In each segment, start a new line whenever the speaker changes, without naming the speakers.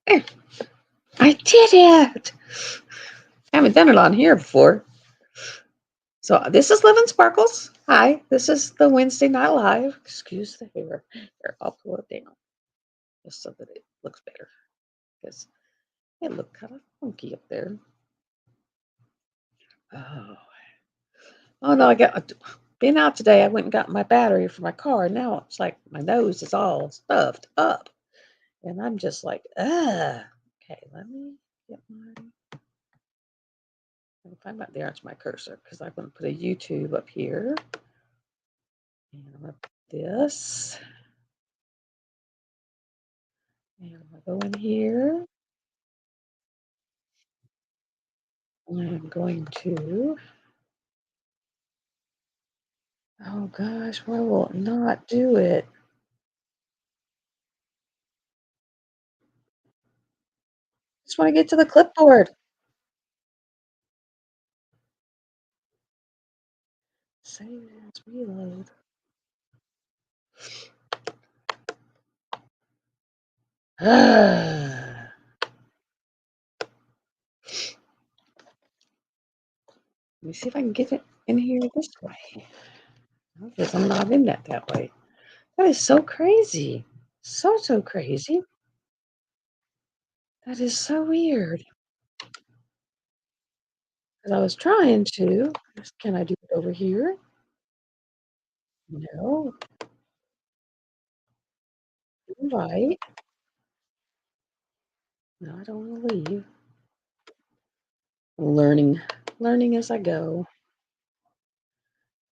There, I did it. I haven't done it on here before. So this is Living Sparkles. Hi, this is the Wednesday Night Live. Excuse the hair. Here, I'll pull it down just so that it looks better because it looked kind of funky up there. Oh, oh no! I got been out today. I went and got my battery for my car. Now it's like my nose is all stuffed up, and I'm just like, ah. Okay, let me get my. If I'm not there, it's my cursor because I'm going to put a YouTube up here. And I'm going to put this. And I'm going to go in here. I'm going to. Oh gosh, why will it not do it? Just want to get to the clipboard. Save as reload. Let me see if I can get it in here this way. Because I'm not in that way. That is so crazy. So crazy. That is so weird. Because I was trying to. Can I do it over here? No. Invite. No, I don't want to leave. Learning. Learning as I go.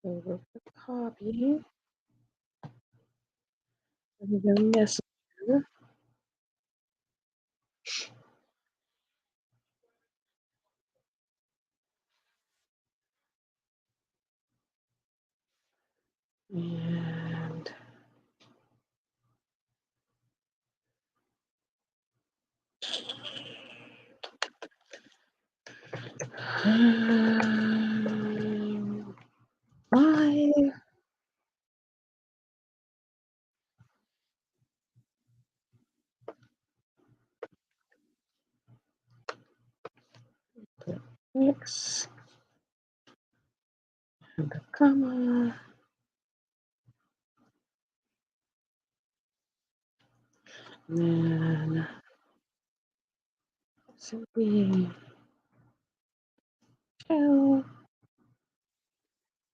Over copy. And then messenger. And my X and a comma. And then simply shell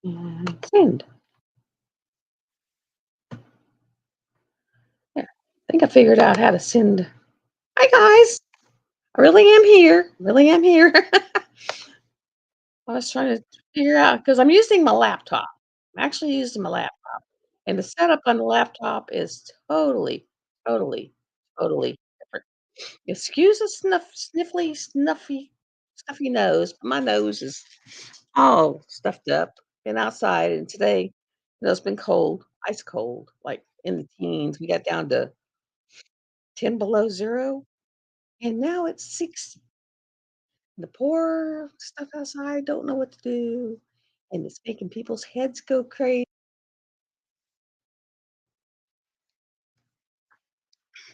and send. There. I think I figured out how to send. Hi guys. I really am here. Really am here. I was trying to figure out because I'm using my laptop. I'm actually using my laptop. And the setup on the laptop is totally, totally different. Excuse the stuffy nose. My nose is all stuffed up and outside. And today, it's been cold, ice cold, like in the teens. We got down to 10 below zero, and now it's 60. The poor stuff outside don't know what to do, and it's making people's heads go crazy.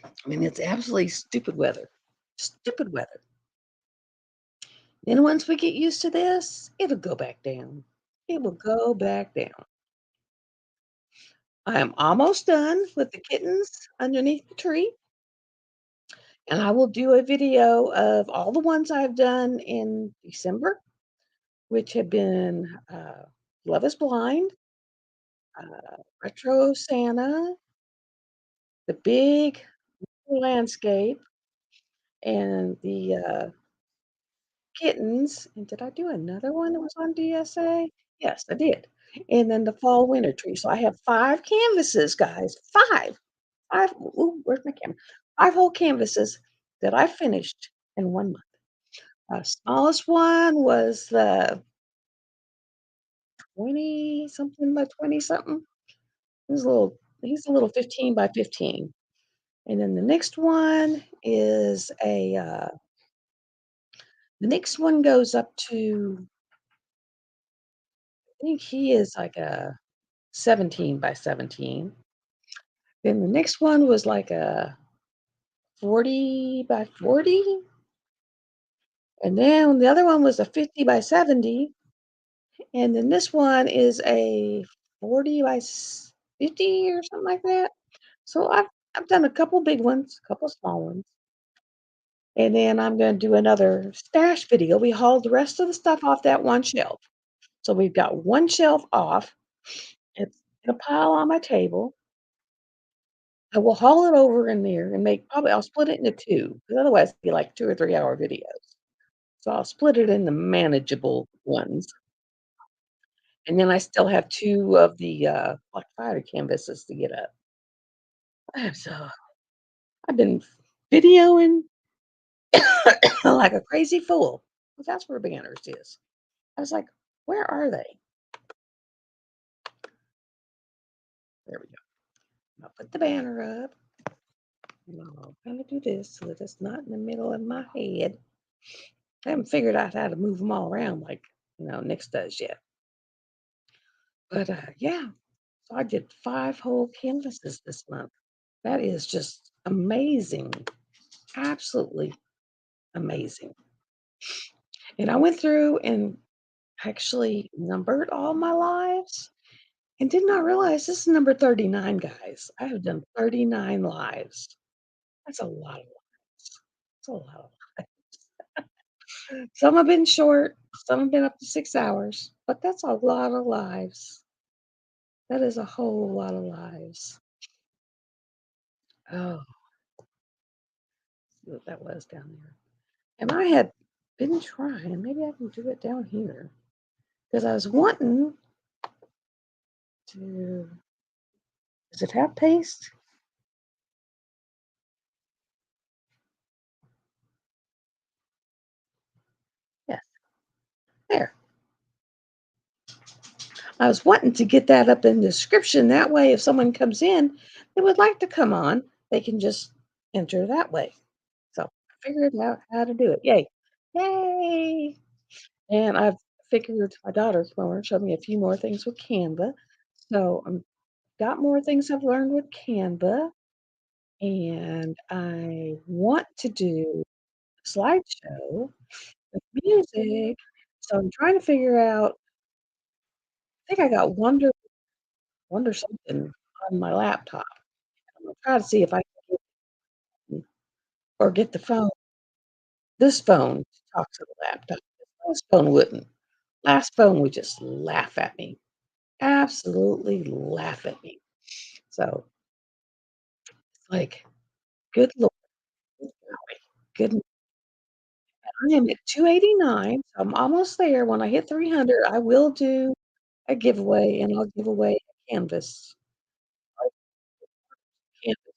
I mean, it's absolutely stupid weather. Stupid weather. Then once we get used to this, it'll go back down. It will go back down. I am almost done with the kittens underneath the tree, and I will do a video of all the ones I've done in December, which have been Love is Blind, Retro Santa, the big landscape, and the kittens. And did I do another one that was on DSA? Yes, I did. And then the fall winter tree. So I have 5 canvases, guys. 5. 5. Ooh, where's my camera? 5 whole canvases that I finished in 1 month. Smallest one was the 20 something by 20 something. He's a little 15 by 15. And then the next one goes up to, I think he is like a 17 by 17. Then the next one was like a 40 by 40, and then the other one was a 50 by 70, and then this one is a 40 by 50 or something like that. So I've done a couple big ones, a couple small ones, and then I'm gonna do another stash video. We hauled the rest of the stuff off that one shelf. So we've got one shelf off. It's in a pile on my table. I will haul it over in there and make probably I'll split it into 2, because otherwise it'd be like 2 or 3-hour videos. So I'll split it into manageable ones, and then I still have 2 of the, black fighter canvases to get up. So I've been videoing like a crazy fool. Well, that's where banners is. I was like, "Where are they?" There we go. I'll put the banner up, and I'll kinda do this so that it's not in the middle of my head. I haven't figured out how to move them all around like, Nix does yet. But, yeah, so I did 5 whole canvases this month. That is just amazing, absolutely amazing. And I went through and actually numbered all my lives and did not realize this is number 39, guys. I have done 39 lives. That's a lot of lives. That's a lot of some have been short, some have been up to 6 hours, but that's a lot of lives. That is a whole lot of lives. Oh, see what that was down there. And I had been trying, maybe I can do it down here, because I was wanting to, does it have paste? Yes, there. I was wanting to get that up in the description. That way, if someone comes in that would like to come on, they can just enter that way. So I figured out how to do it. Yay. Yay. And I've figured my daughter came over and showed me a few more things with Canva. So I'm got more things I've learned with Canva. And I want to do a slideshow with music. So I'm trying to figure out, I think I got Wonder something on my laptop. I'm gonna try to see if I can get or get the phone, this phone to talk to the laptop. This phone wouldn't. Last phone would just laugh at me, absolutely laugh at me. So it's like, good lord, good golly, good. I am at 289, so I'm almost there. When I hit 300, I will do a giveaway, and I'll give away a canvas, a canvas,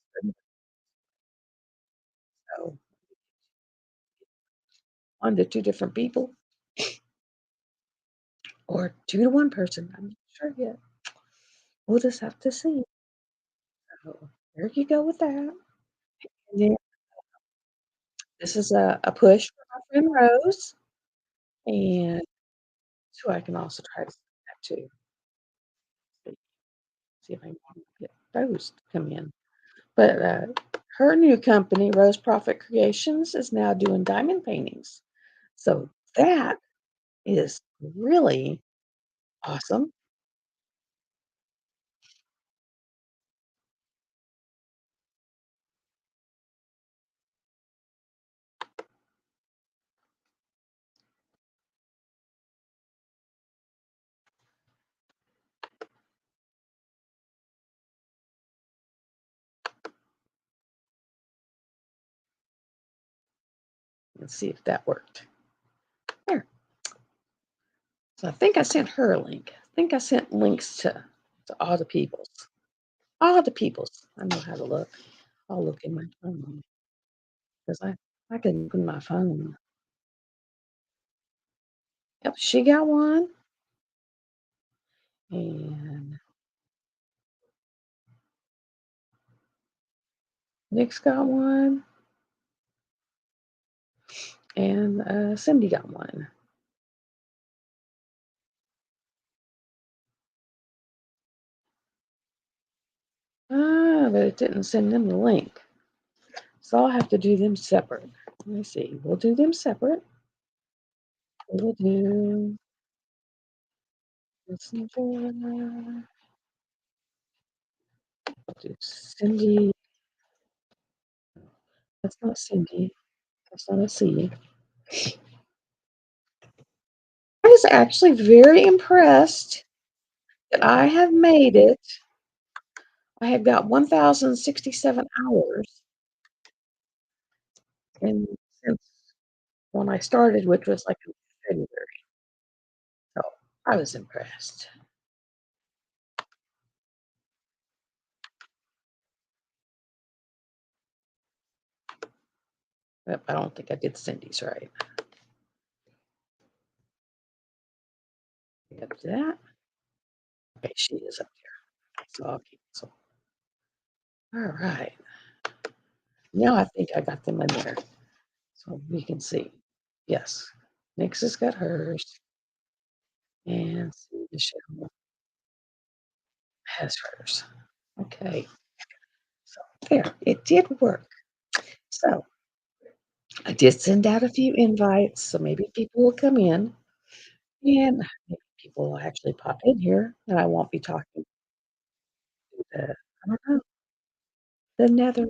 so 1 to 2 different people or 2 to 1 person. I'm not sure yet. We'll just have to see. So there you go with that. And then this is a push for my friend Rose, and so I can also try to send that too. See if I can get Rose to come in. But, her new company, Rose Profit Creations, is now doing diamond paintings. So that is really awesome. Let's see if that worked. There. So I think I sent her a link. I think I sent links to all the peoples. All the peoples. I know how to look. I'll look in my phone because I can look in my phone. Yep, she got one, and Nick's got one, and Cindy got one. But it didn't send them the link. So I'll have to do them separate. Let me see. We'll do them separate. We'll do Messenger. We'll do Cindy. That's not Cindy. That's not a C. I was actually very impressed that I have made it. I have got 1,067 hours, and since when I started, which was like in February. So I was impressed. Yep, I don't think I did Cindy's right. Yep, that. Okay, she is up there. So I'll cancel. All right. Now I think I got them in there. So we can see. Yes. Nix has got hers. And Michelle has hers. Okay. So there, it did work. So I did send out a few invites, so maybe people will come in and maybe people will actually pop in here and I won't be talking to I don't know, the nethers.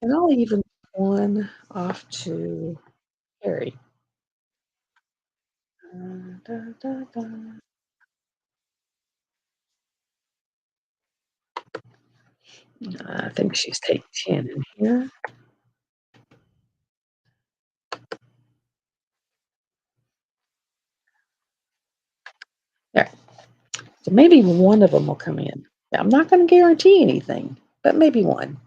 And I'll even one off to Harry. Da, da, da. I think she's take 10 in here. There. So maybe one of them will come in. Now, I'm not going to guarantee anything, but maybe one.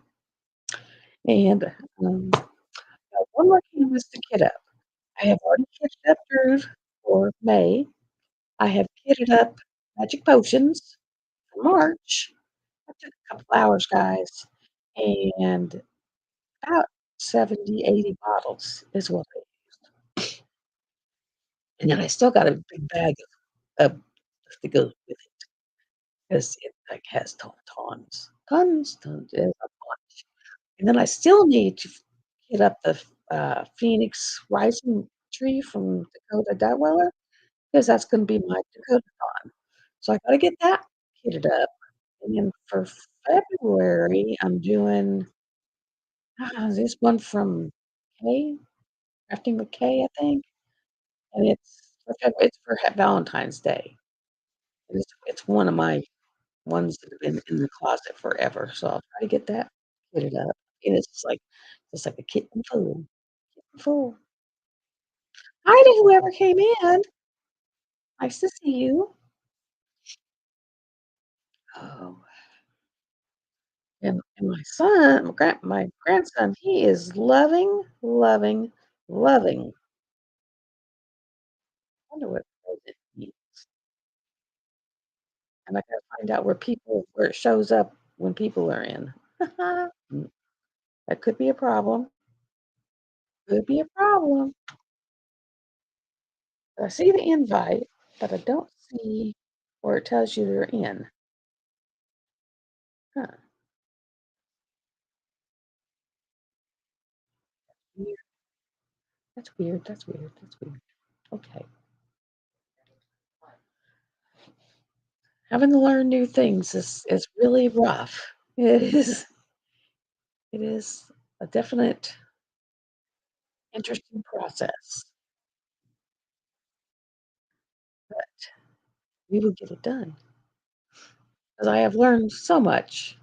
And got one more canvas to kit up. I have already kitted up Drew for May. I have kitted up Magic Potions for March. That took a couple hours, guys. And about 70, 80 bottles is what I used. And then I still got a big bag of stuff to go with it because it like has tons. There's a bunch. And then I still need to hit up the Phoenix Rising tree from Dakota Dweller because that's going to be my Dakota-thon. So I got to get that kitted up. And then for February, I'm doing this one from Kay, Crafting with Kay, I think. And it's for Valentine's Day. It's one of my ones that have been in the closet forever. So I'll try to get that kitted up. And it's like a kitten full. Full. Hi to whoever came in. Nice to see you. Oh, and my son, my grandson, he is loving. I wonder what it means. And I gotta find out where it shows up when people are in. Mm, that could be a problem. Could be a problem. I see the invite, but I don't see where it tells you they're in. Huh. Weird. That's weird. Okay. Having to learn new things is really rough. It is a definite interesting process, but we will get it done because I have learned so much.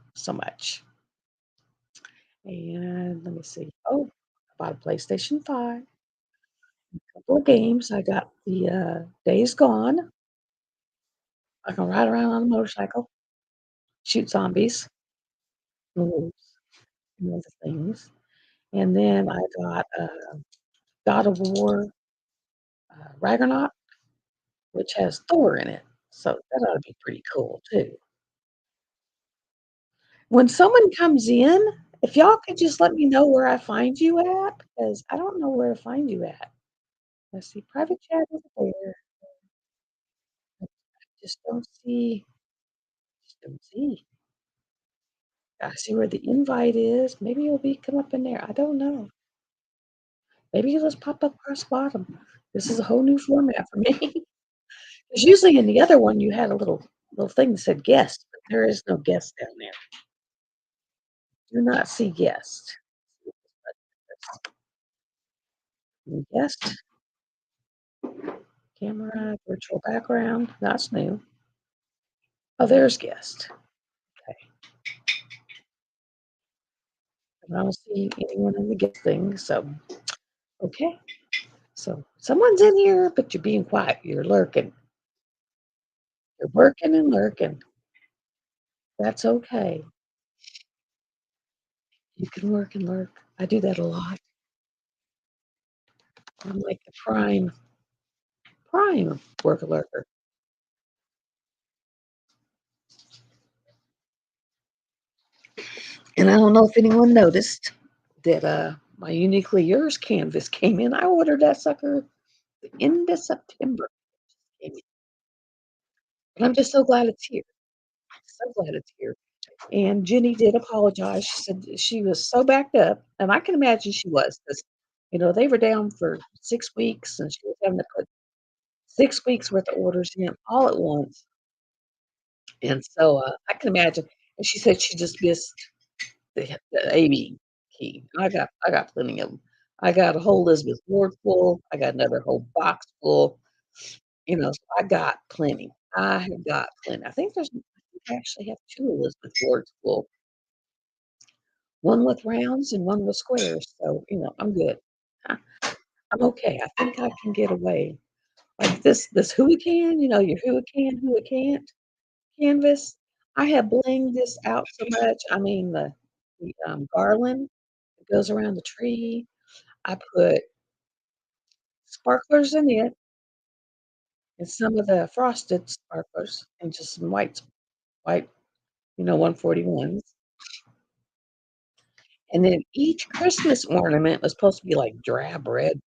And let me see. Oh, I bought a PlayStation 5, a couple of games. I got the Days Gone. I can ride around on a motorcycle, shoot zombies, wolves, and other things. And then I got God of War Ragnarok, which has Thor in it. So that ought to be pretty cool too. When someone comes in, if y'all could just let me know where I find you at, because I don't know where to find you at. Let's see, private chat over there. I just don't see. I see where the invite is. Maybe you'll be come up in there. I don't know. Maybe you'll just pop up across the bottom. This is a whole new format for me. 'Cause usually in the other one, you had a little thing that said guest, but there is no guest down there. Do not see guest. Guest, camera, virtual background. That's new. Oh, there's guest. Okay. I don't see anyone in the guest thing, so okay. So someone's in here, but you're being quiet. You're lurking. You're working and lurking. That's okay. You can work and lurk. I do that a lot. I'm like the prime worker lurker. And I don't know if anyone noticed that my Uniquely Yours canvas came in. I ordered that sucker the end of September. Came in. And I'm just so glad it's here. So glad it's here. And Jenny did apologize. She said that she was so backed up, and I can imagine she was because, they were down for 6 weeks, and she was having to put 6 weeks worth of orders in all at once. And so I can imagine. And she said she just missed the AB key. I got plenty of them. I got a whole Elizabeth Ward full. I got another whole box full. So I got plenty. I have got plenty. I actually have two Elizabeth Wards full. One with rounds and one with squares. So I'm good. I- I'm okay. I think I can get away. Like this who can, your who it can't canvas. I have blinged this out so much. I mean the garland that goes around the tree. I put sparklers in it and some of the frosted sparklers and just some white, 141s. And then each Christmas ornament was supposed to be like drab red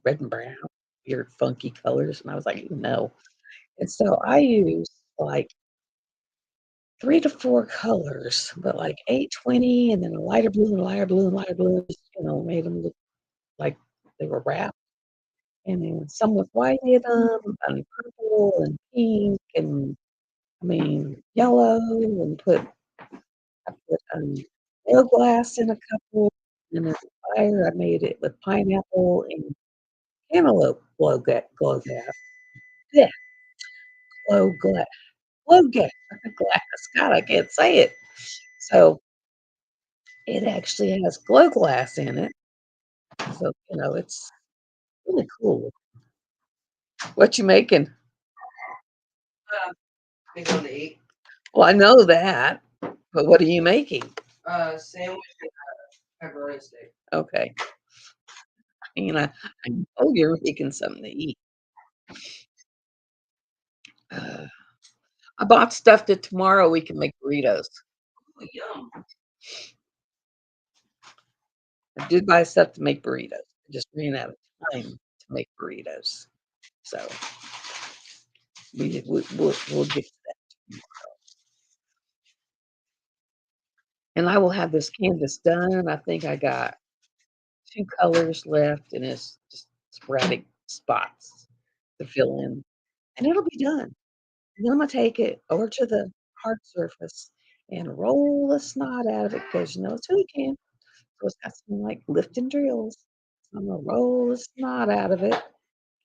and brown, weird funky colors. And I was like, no. And so I used like 3 to 4 colors, but like 820 and then a lighter blue and a lighter blue and lighter blue, just, made them look like they were wrapped. And then some with white in them, and purple and pink, and I mean yellow, and I put oil glass in a couple, and then fire I made it with pineapple and cantaloupe glow gas. Yeah, glow glass, glow gas, glass. God, I can't say it. So it actually has glow glass in it. So it's really cool. What you making?
Things on to eat.
Well, I know that, but what are you making?
Sandwich and pepperoni steak.
Okay. I know you're making something to eat. Uh, I bought stuff that tomorrow we can make burritos.
Oh, yum.
I did buy stuff to make burritos. I just ran out of time to make burritos. So we'll get to that. And I will have this canvas done. I think I got 2 colors left, and it's just sporadic spots to fill in, and it'll be done. And then I'm gonna take it over to the hard surface and roll the snot out of it because it's who can. So it's got some like lifting drills. So I'm gonna roll the snot out of it,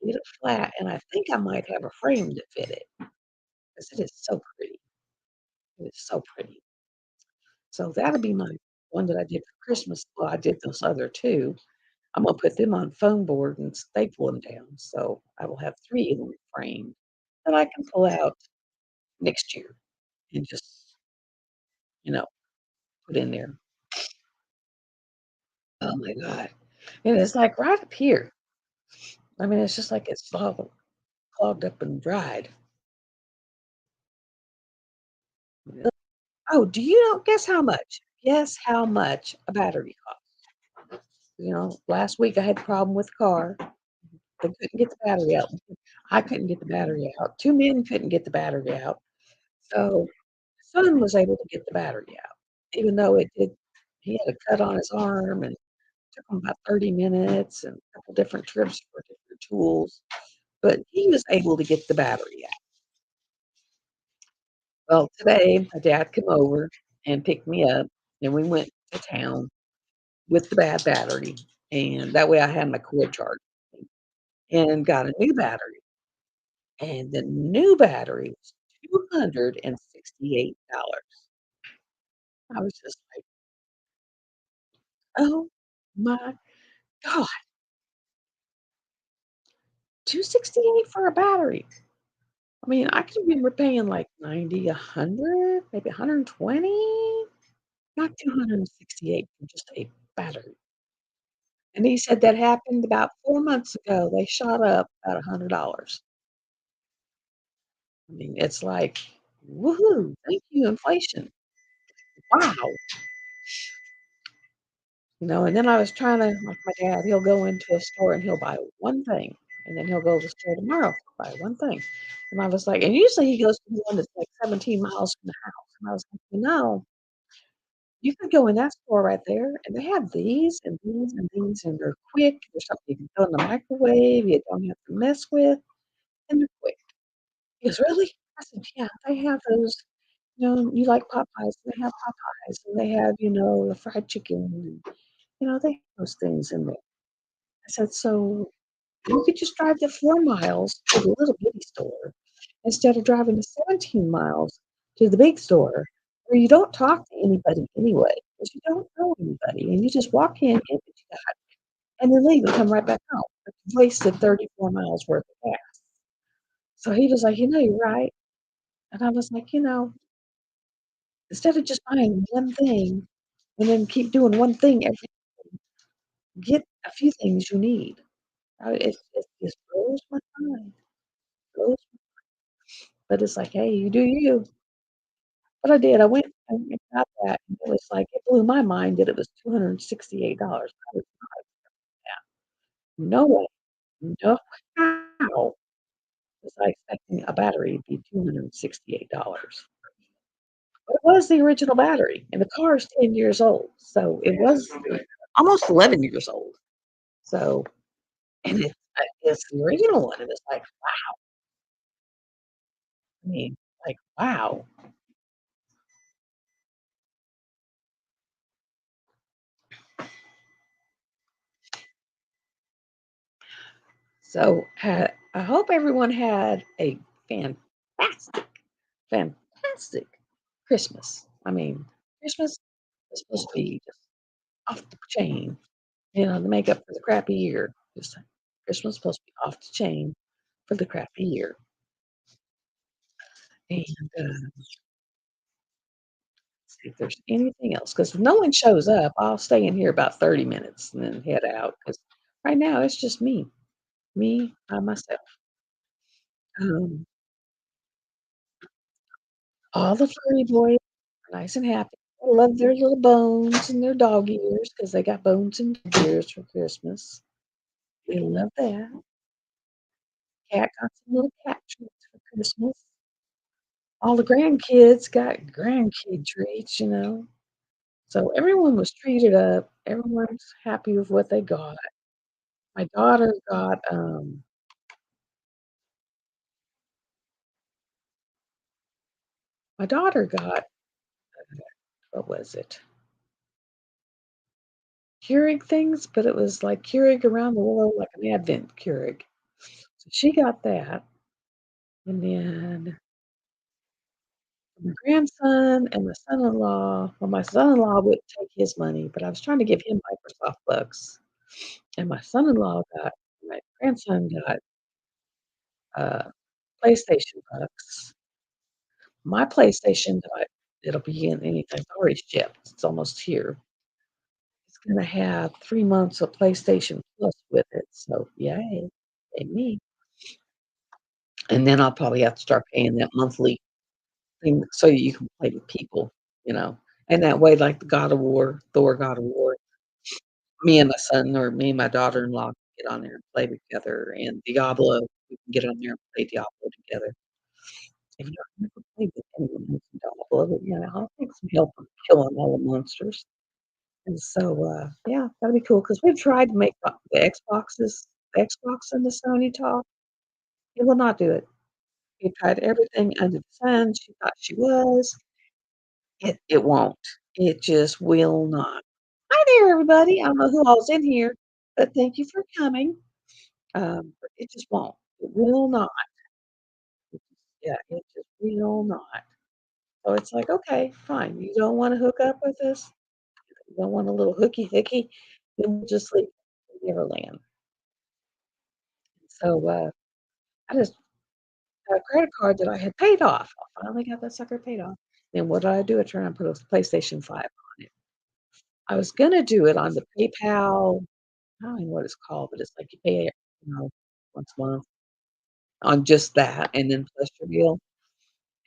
get it flat, and I think I might have a frame to fit it because it is so pretty. It is so pretty. So that'll be my one that I did for Christmas. Well, I did those other two. I'm gonna put them on foam board and staple them down. So I will have 3 of them framed that I can pull out next year and just, you know, put in there. Oh my god. And it's like right up here. I mean, it's just like it's all clogged up and dried. Oh, do you know guess how much? Guess how much a battery costs? Last week I had a problem with the car. They couldn't get the battery out. I couldn't get the battery out. 2 men couldn't get the battery out. So son was able to get the battery out, even though it did he had a cut on his arm and took him about 30 minutes and a couple different trips for different tools, but he was able to get the battery out. Well, today, my dad came over and picked me up, and we went to town with the bad battery, and that way I had my cord charged and got a new battery, and the new battery was $268. I was just like, "Oh my god, 268 for a battery." I mean, I could be we're paying like 90, 100, maybe 120, not 268 for just a battery. And he said that happened about 4 months ago. They shot up about $100. I mean, it's like, "Woohoo, thank you, inflation. Wow." And then I was trying to like my dad, he'll go into a store and he'll buy one thing, and then he'll go to the store tomorrow, buy one thing. And I was like and usually he goes to the one that's like 17 miles from the house. And I was like, you could go in that store right there, and they have these and these and these, and they're quick. There's something you can throw in the microwave, you don't have to mess with, and they're quick." He goes, "Really?" I said, "Yeah, they have those, you like Popeyes, they have Popeyes, and they have, the fried chicken, and, they have those things in there." I said, "So, you could just drive the 4 miles to the little bitty store instead of driving the 17 miles to the big store where you don't talk to anybody anyway, because you don't know anybody, and you just walk in, get what you got, and then leave and come right back home, but you wasted 34 miles worth of gas." So he was like, "You're right." And I was like, instead of just buying one thing and then keep doing one thing every get a few things you need. It just blows my mind, blows but it's like, "Hey, you do you." But I did, I went and got that, and it was like it blew my mind that it was $268. I was like, "No way, no how was I expecting a battery to be $268?" But it was the original battery, and the car is 10 years old, so it was almost 11 years old. So and it's the original one, and it's like, I mean, like, wow. So, I hope everyone had a fantastic, fantastic Christmas. I mean, Christmas is supposed to be just off the chain, to make up for the crappy year. Just Christmas is supposed to be off the chain for the crappy year. And, see if there's anything else, because if no one shows up, I'll stay in here about 30 minutes and then head out. Because right now it's just me by myself. Um, all the furry boys are nice and happy. They love their little bones and their dog ears because they got bones and dog ears for Christmas. We love that. Cat got some little cat treats for Christmas. All the grandkids got grandkid treats. So everyone was treated up. Everyone's happy with what they got. My daughter got, my daughter got, what was it? Keurig things, but it was like Keurig around the world, like an advent Keurig. So she got that, and then my grandson and my son-in-law well, my son-in-law wouldn't take his money, but I was trying to give him Microsoft bucks, and my grandson got, PlayStation bucks. My PlayStation got it'll be in anything. It's already shipped. It's almost here. It's gonna have 3 months of PlayStation Plus with it, so yay, yay me. And then I'll probably have to start paying that monthly thing so you can play with people, you know? And that way, like the God of War, Thor God of War, me and my son or me and my daughter-in-law can get on there and play together, and Diablo, we can get on there and play Diablo together. If you never played with anyone who's a dog lover, you know, I'll take some help with killing all the monsters. And so, yeah, that'd be cool because 'cause we've tried to make the Xbox and the Sony talk. It will not do it. We tried everything under the sun. She thought she was. It won't. It just will not. Hi there, everybody. I don't know who all's in here, but thank you for coming. But it just won't. It will not. Yeah, it just will not. So it's like, okay, fine. You don't want to hook up with us? You don't want a little hooky hooky? Then we'll just leave Neverland. So I just got a credit card that I had paid off. I finally got that sucker paid off. Then what did I do? I turned and put a PlayStation 5 on it. I was gonna do it on the PayPal. I don't know what it's called, but it's like you pay it, once a month on just that and then plus your bill.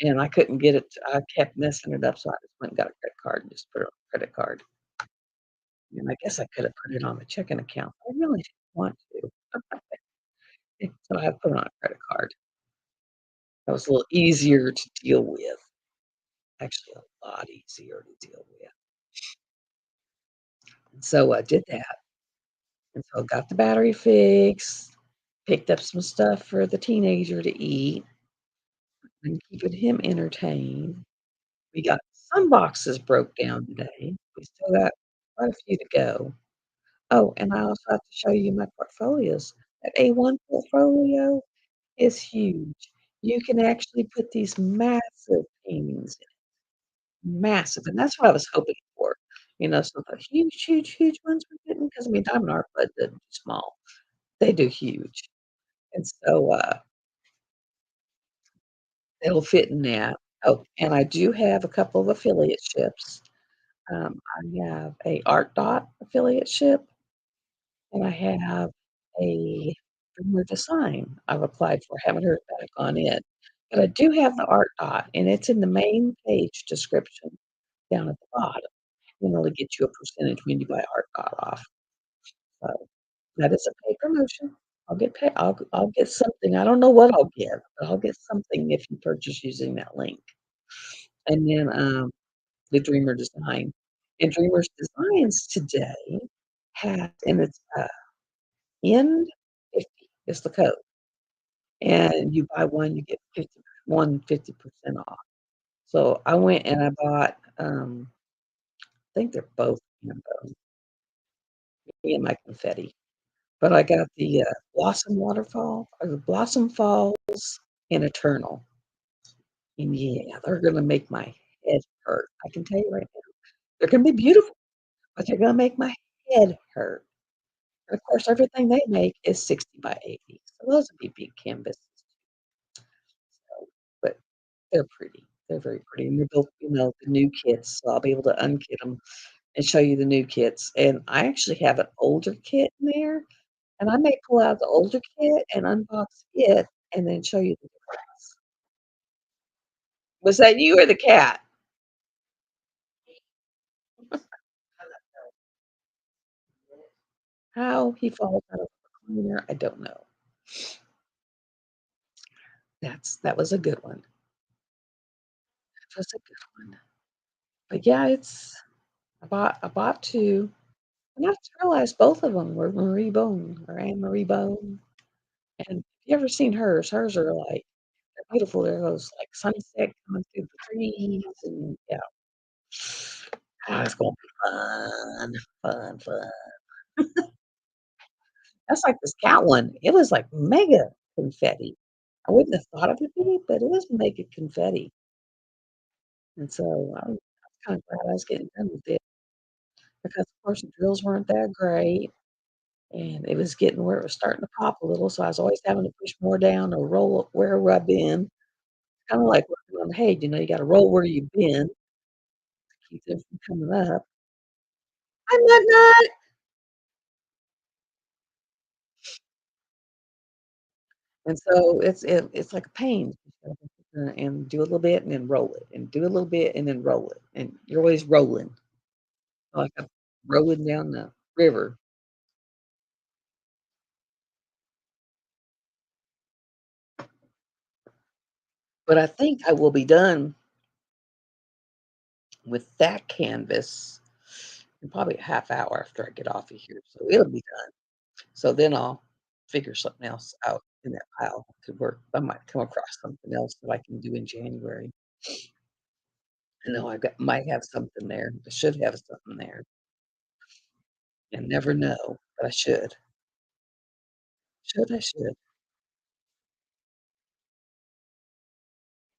And I couldn't get it. I kept messing it up, so I just went and got a credit card and just put it on a credit card. And I guess I could have put it on a checking account. I really didn't want to. So I put it on a credit card. That was a little easier to deal with. Actually, a lot easier to deal with. And so I did that. And so I got the battery fixed, picked up some stuff for the teenager to eat, and keeping him entertained. We got some boxes broke down today. We still got quite a few to go. Oh, and I also have to show you my portfolios. That A1 portfolio is huge. You can actually put these massive paintings in, massive, and that's what I was hoping for. So the huge, huge, huge ones we're getting, because I mean, Diamond Art Bud doesn't do small. They do huge. And so, it'll fit in that. Oh, and I do have a couple of affiliate ships. I have a Artdot affiliate ship, and I have a Dreamer Design I've applied for, haven't heard back on it. But I do have the Artdot, and it's in the main page description down at the bottom, to get you a percentage when you buy Artdot off. So that is a paid promotion. I'll get paid. I'll get something. I don't know what I'll get, but I'll get something if you purchase using that link. And then, the Dreamer Design. And Dreamer's Designs today has and it's, N50 is the code, and you buy one, you get 50% off. So I went and I bought, I think they're both rainbow, me and my confetti, but I got the, Blossom Waterfall or the Blossom Falls and Eternal, and yeah, they're gonna make my head hurt. I can tell you right now. They're gonna be beautiful, but they're gonna make my head hurt. And of course, everything they make is 60 by 80, so those would be big canvases, so but they're pretty. They're very pretty, and they're both, the new kits, so I'll be able to unkit them and show you the new kits, and I actually have an older kit in there, and I may pull out the older kit and unbox it and then show you the difference. Was that you or the cat? How he falls out of the cleaner, I don't know. That was a good one. That was a good one. But yeah, I bought 2, and I just realized both of them were Marie Bone or Anne Marie Bone, and if you ever seen hers, hers are, like they're beautiful. There goes, like, sunset coming through the trees and yeah. It's gonna be fun, fun, fun. That's like this cat one. It was, like, mega confetti. I wouldn't have thought it would be, but it was mega confetti, and so I was kinda glad I was getting done with it because, of course, the drills weren't that great. And it was getting where it was starting to pop a little, so I was always having to push more down or roll up where I've been. Kinda like working on the hay, you gotta roll where you've been to keep them from coming up. "Hi, Nut Nut." And so it's like a pain. And do a little bit and then roll it, and do a little bit and then roll it, and you're always rolling, like I'm rolling down the river. But I think I will be done with that canvas in probably a half hour after I get off of here, so it'll be done. So then I'll figure something else out in that pile to work. I might come across something else that I can do in January. I know I got might have something there. I should have something there. You never know, but I should. I should.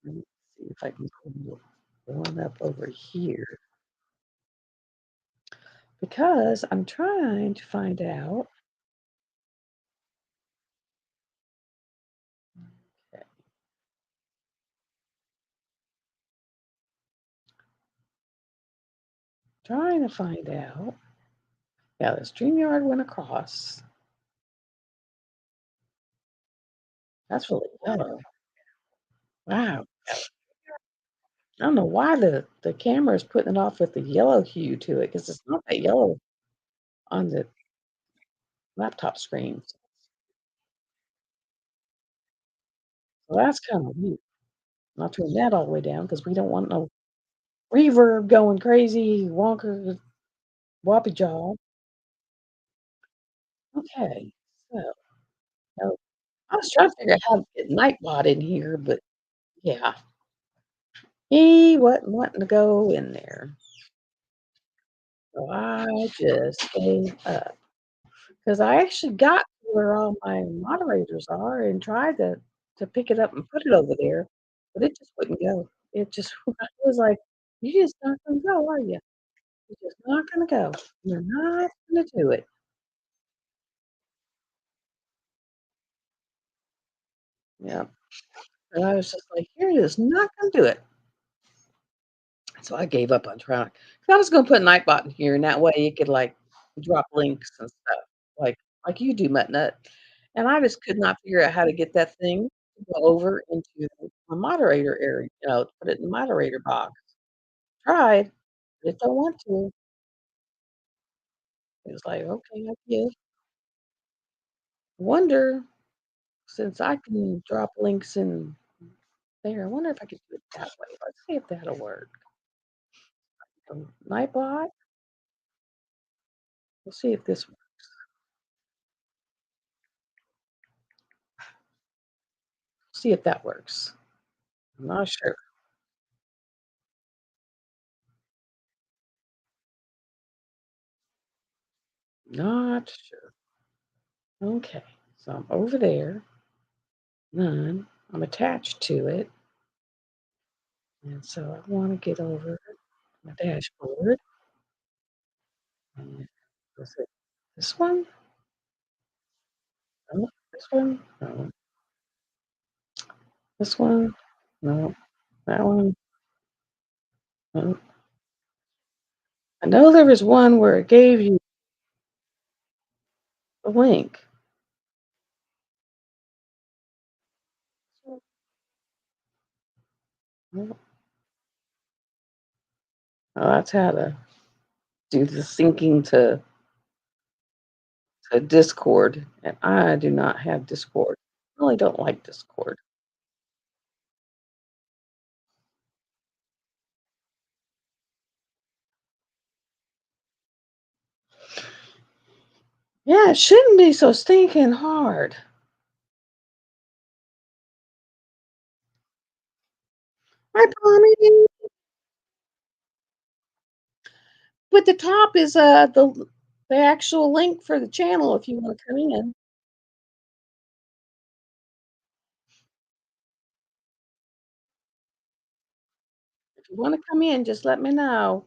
Let me see if I can pull one up over here because I'm trying to find out. Okay, trying to find out. Yeah, the StreamYard went across. That's really yellow. Wow. I don't know why the camera is putting it off with the yellow hue to it because it's not that yellow on the laptop screen. So that's kind of weird. I'll turn that all the way down because we don't want no reverb going crazy, wonker, whoppy jaw. Okay, so no, I was trying to figure out how to get Nightbot in here, but yeah, he wasn't wanting to go in there. So I just gave up because I actually got to where all my moderators are and tried to pick it up and put it over there, but it just wouldn't go. It just I was like, "You just not gonna go, are you? You're just not gonna go. You're not gonna do it." Yeah, and I was just like, "You're just not gonna do it." So I gave up on trying. 'Cause I was gonna put Nightbot in here, and that way it could, like, drop links and stuff, like you do, MutNut, and I just could not figure out how to get that thing to go over into the moderator area, put it in the moderator box. Tried, but it don't want to. It was like, "Okay, I give." Wonder, since I can drop links in there, I wonder if I could do it that way. Let's see if that'll work. Nightbot, we'll see if this see if that works. I'm not sure. Not sure. Okay, so I'm over there. None. I'm attached to it. And so I want to get over my dashboard. And was it this one? No. This one? No. This one? No. That one? No. I know there was one where it gave you a link. Oh, that's how to do the syncing to Discord. And I do not have Discord. I really don't like Discord. Yeah, it shouldn't be so stinking hard. Hi, Tommy. But the top is, the actual link for the channel if you wanna come in. If you wanna come in, just let me know.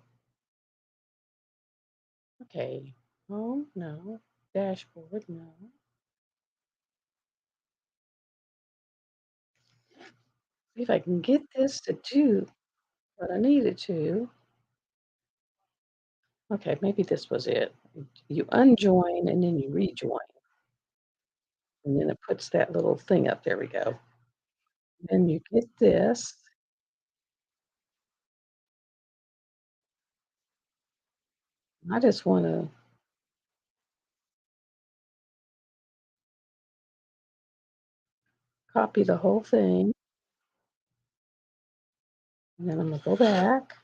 Okay. Home, no. Dashboard, no. See if I can get this to do what I need it to. Okay, maybe this was it. You unjoin and then you rejoin, and then it puts that little thing up. There we go. Then you get this. I just wanna copy the whole thing. And then I'm gonna go back.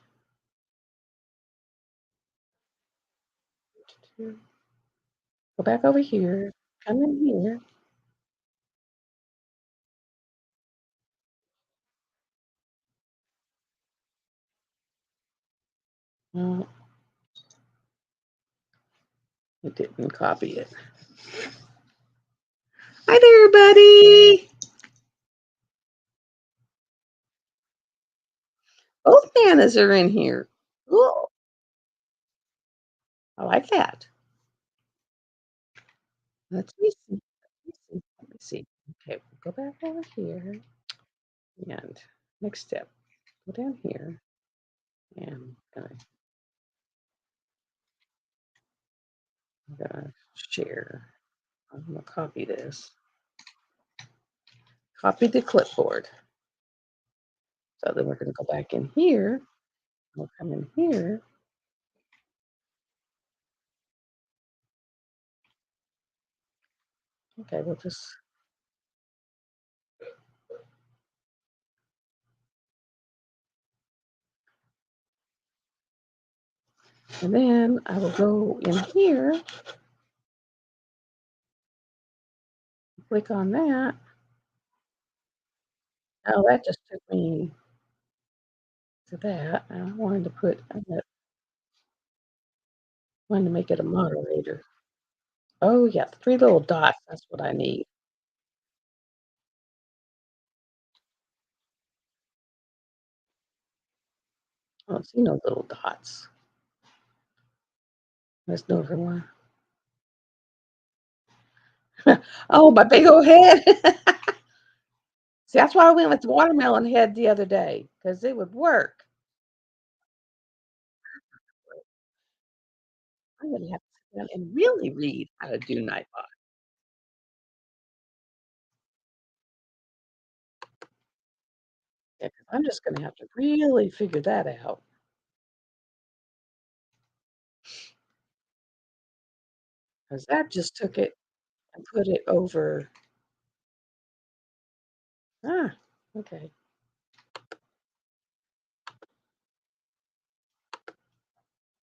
Go back over here. Come in here. No, it didn't copy it. Hi there, buddy. Both Nanas are in here. Cool. I like that. Let me see. Let me see. Let me see. Okay, go back over here. And next step, go down here and I'm gonna share. I'm gonna copy this. Copy the clipboard. So then we're gonna go back in here. We'll come in here. Okay, we'll just and then I will go in here, click on that. Oh, that just took me to that. I wanted to make it a moderator. Oh yeah, 3 little dots. That's what I need. I don't see no little dots. There's no one. Oh, my big old head. See, that's why I went with the watermelon head the other day, because it would work. I'm gonna have to sit down and really read how to do Nightbot. Yeah, 'cause I'm just gonna have to really figure that out, 'cause that just took it and put it over. Ah, okay.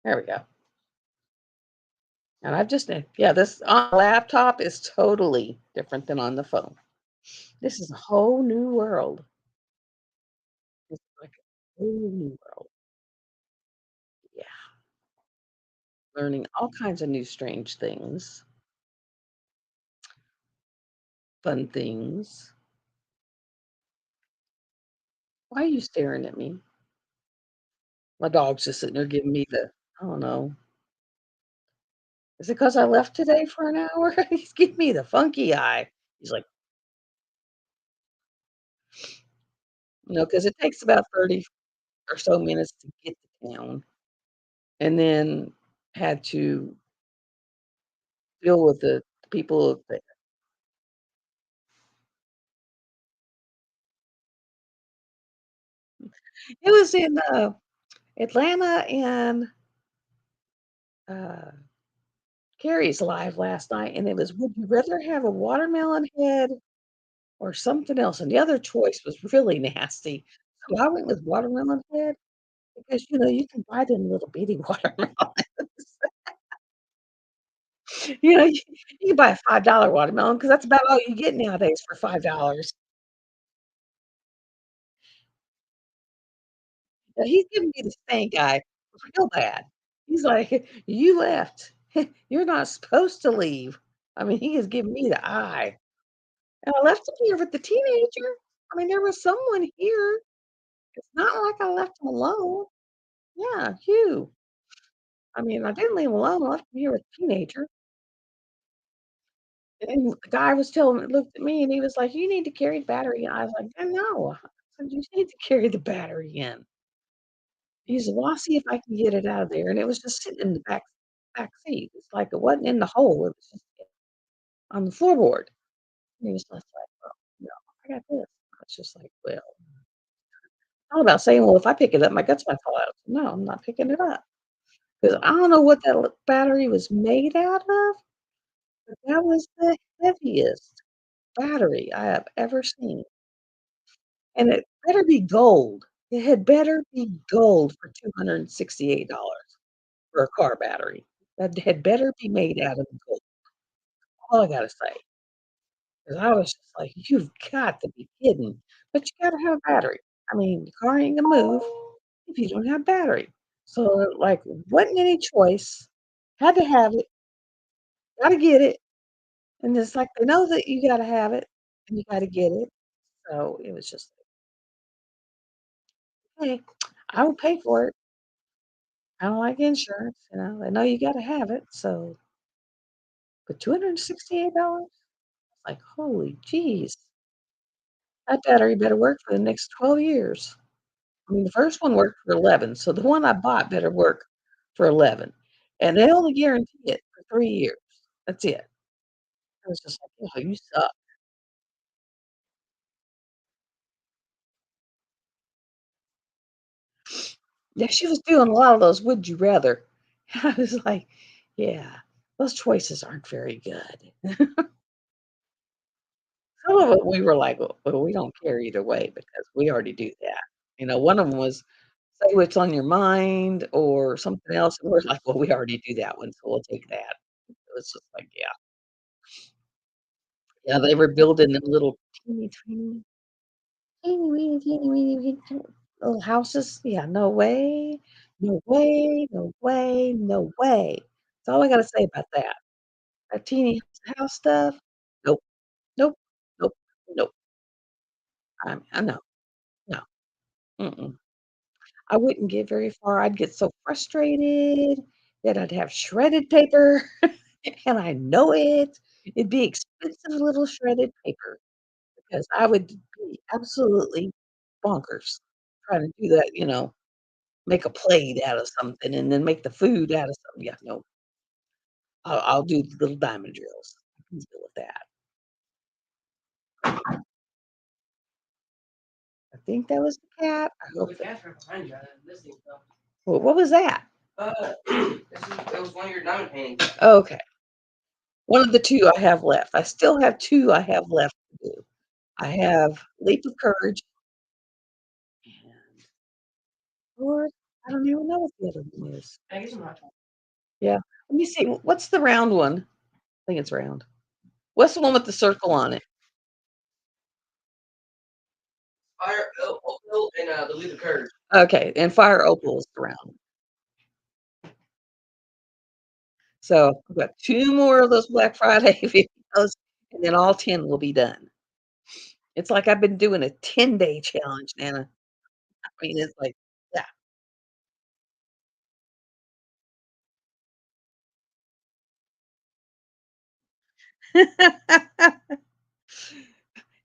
There we go. And I've just yeah, this on laptop is totally different than on the phone. This is a whole new world. It's like a whole new world. Yeah, learning all kinds of new strange things, fun things. Why are you staring at me? My dog's just sitting there giving me the I don't know. Is it because I left today for an hour? He's giving me the funky eye. He's like, because it takes about 30 or so minutes to get to town, and then had to deal with the people that it was in, Atlanta and, uh, Carrie's live last night, and it was, "Would you rather have a watermelon head or something else?" And the other choice was really nasty. So I went with watermelon head because, you can buy them little bitty watermelons. You can buy a $5 watermelon because that's about all you get nowadays for $5. Now he's giving me the stink eye real bad. He's like, "You left. You're not supposed to leave." I mean, he is giving me the eye. And I left him here with the teenager. I mean, there was someone here. It's not like I left him alone. Yeah, Hugh. I mean, I didn't leave him alone. I left him here with the teenager. And the guy was telling looked at me and he was like, "You need to carry the battery." And I was like, "I know." I said, "You need to carry the battery in." He said, "Well, I'll see if I can get it out of there." And it was just sitting in the back seat. It's like it wasn't in the hole. It was just on the floorboard. And he was just like, "Well, no, I got this." I was just like, "Well," all about saying, "Well, if I pick it up, my guts might fall out." No, I'm not picking it up because I don't know what that battery was made out of, but that was the heaviest battery I have ever seen, and it better be gold. It had better be gold for $268 for a car battery. That had better be made out of gold. All I gotta say, 'cause I was just like, "You've got to be kidding." But you gotta have a battery. I mean, the car ain't gonna move if you don't have battery. So, like, wasn't any choice. Had to have it, gotta get it, and it's like they know that you gotta have it, and you gotta get it. So, it was just like, "Hey, I will pay for it." I don't like insurance, they know you gotta have it, so but $268? Like, holy jeez, that battery better work for the next 12 years. I mean, the first one worked for 11, so the one I bought better work for 11, and they only guarantee it for 3 years. That's it. I was just like, "Oh, you suck." Yeah, she was doing a lot of those would you rather. I was like, "Yeah, those choices aren't very good." Some of it we were like, "Well, we don't care either way because we already do that." One of them was say what's on your mind or something else, and we're like, "Well, we already do that one, so we'll take that." It was just like, yeah. Yeah, they were building them little teeny weeny little houses. Yeah, no way, no way, no way, no way. That's all I gotta say about that. That teeny house stuff, nope, nope, nope, nope. I know, no, mm-mm. I wouldn't get very far. I'd get so frustrated that I'd have shredded paper, and I know it. It'd be expensive little shredded paper because I would be absolutely bonkers trying to do that, make a plate out of something and then make the food out of something. Yeah, no, I'll do the little diamond drills. I can deal with that. I think that was the cat. I
Well,
hope
the
that
cat's right behind you. I'm listening, so.
what was that?
It was one of your diamond paintings.
Okay. One of the 2 I have left. I still have 2 I have left to do. I have Leap of Courage and Lord, I don't even know what the other one is.
I guess I'm not.
Yeah. Let me see, what's the round one? I think it's round. What's the one with the circle on it?
Fire, Oakville, and the Lead of Courage.
Okay, and Fire Opal is the round. So, I've got 2 more of those Black Friday videos, and then all 10 will be done. It's like I've been doing a 10-day challenge, Nana. I mean, it's like yeah.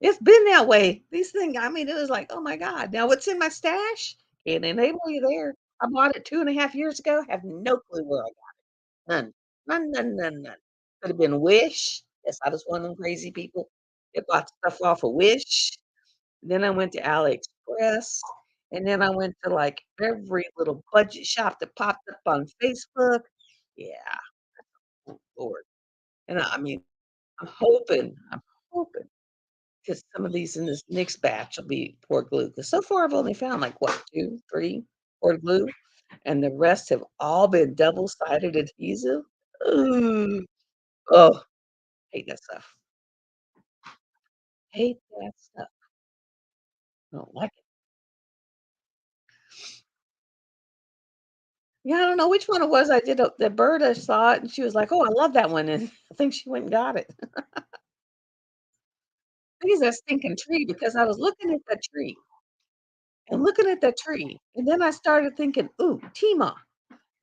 It's been that way. These things I mean, it was like, "Oh my god." Now what's in my stash? Can't enable you there. I bought it 2.5 years ago, have no clue where I got none. None, none, none, none. Could have been Wish. Yes, I was one of them crazy people that bought stuff off of Wish. Then I went to AliExpress, and then I went to, like, every little budget shop that popped up on Facebook. Yeah, oh lord. And I mean, I'm hoping 'cause some of these in this next batch will be poured glue. Because so far I've only found, like, what, 2, 3 poured glue, and the rest have all been double-sided adhesive. Ooh. Oh, hate that stuff. Hate that stuff. I don't like it. Yeah, I don't know which one it was I did the Berta saw it, and she was like, "Oh, I love that one," and I think she went and got it. I think it's that stinking tree because I was looking at that tree and looking at that tree, and then I started thinking, "Ooh, Tima."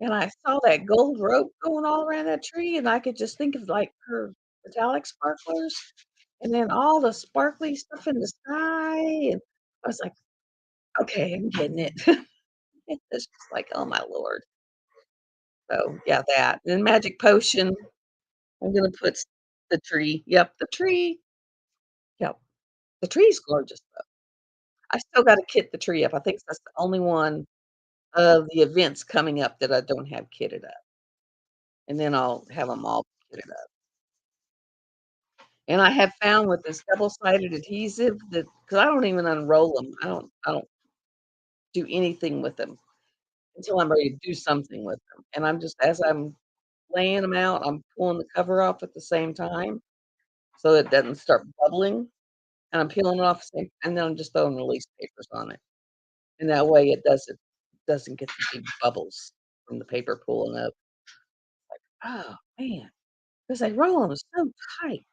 And I saw that gold rope going all around that tree, and I could just think of, like, her metallic sparklers, and then all the sparkly stuff in the sky, and I was like, "Okay, I'm getting it." It's just like, "Oh my lord." So, yeah, that. And magic potion, I'm gonna put the tree. Yep, the tree. Yep. The tree's gorgeous, though. I still gotta kit the tree up. I think that's the only one of the events coming up that I don't have kitted up, and then I'll have them all kitted up. And I have found with this double-sided adhesive that because I don't even unroll them. I don't do anything with them until I'm ready to do something with them, and I'm just as I'm laying them out, I'm pulling the cover off at the same time so it doesn't start bubbling, and I'm peeling it off the same and then I'm just throwing release papers on it, and that way it doesn't get the big bubbles from the paper pulling up. Oh, man, 'cause they roll 'em so tight.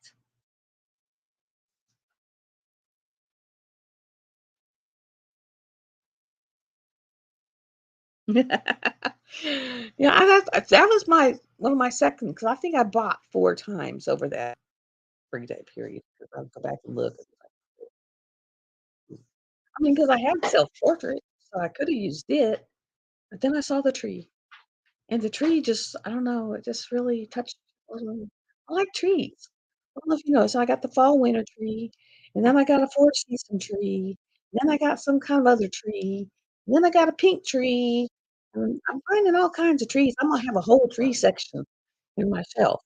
Yeah, that was my one of my second because I think I bought 4 times over that 3-day period, 'cause I'll go back and look. I mean, because I had self-portrait, so I coulda used it, but then I saw the tree, and the tree just I don't know, it just really touched I like trees. I don't know if you know, so I got the fall winter tree, and then I got a four-season tree, then I got some kind of other tree, and then I got a pink tree, and I'm finding all kinds of trees. I'm gonna have a whole tree section in my shelf.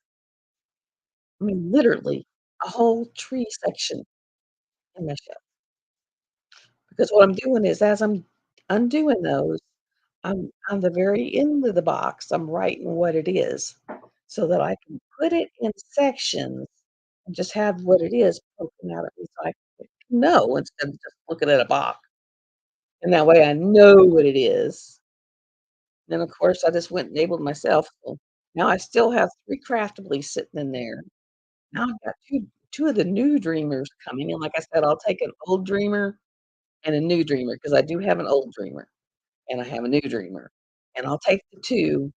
I mean, literally a whole tree section in my shelf, because what I'm doing is as I'm undoing those, I'm on the very end of the box, I'm writing what it is so that I can put it in sections and just have what it is poking out at me so I can know instead of just looking at a box. And that way I know what it is. Then, of course, I just went and enabled myself. So now I still have 3 craftables sitting in there. Now I've got 2 of the new dreamers coming, and like I said, I'll take an old dreamer and a new dreamer because I do have an old dreamer and I have a new dreamer. And I'll take the 2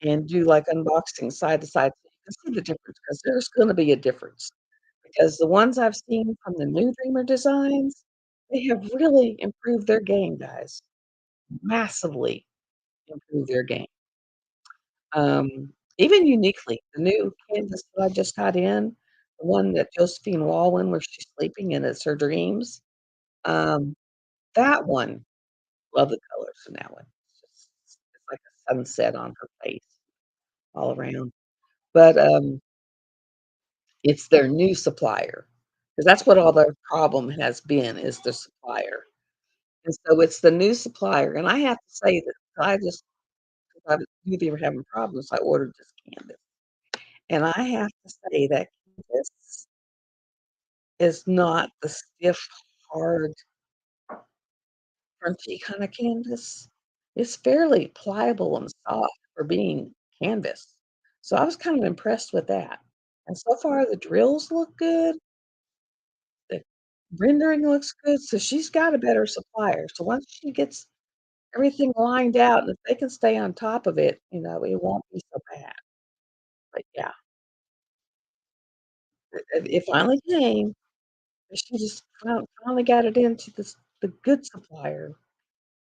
and do, like, unboxing side to side so you can see the difference because there's gonna be a difference. Because the ones I've seen from the new dreamer designs, they have really improved their game, guys. Massively improved their game. Even uniquely, the new canvas that I just got in, the one that Josephine Walwyn where she's sleeping and it's her dreams, um, that one, love the colors in that one. It's like a sunset on her face all around. But, it's their new supplier, because that's what all their problem has been, is the supplier. And so it's the new supplier, and I have to say that I just I knew they were having problems, I ordered this canvas. And I have to say that canvas is not the stiff, hard, crunchy kinda canvas. It's fairly pliable and soft for being canvas. So I was kind of impressed with that. And so far, the drills look good, the rendering looks good, so she's got a better supplier. So once she gets everything lined out, and if they can stay on top of it, it won't be so bad. But yeah, it finally came. She just finally got it into the good supplier.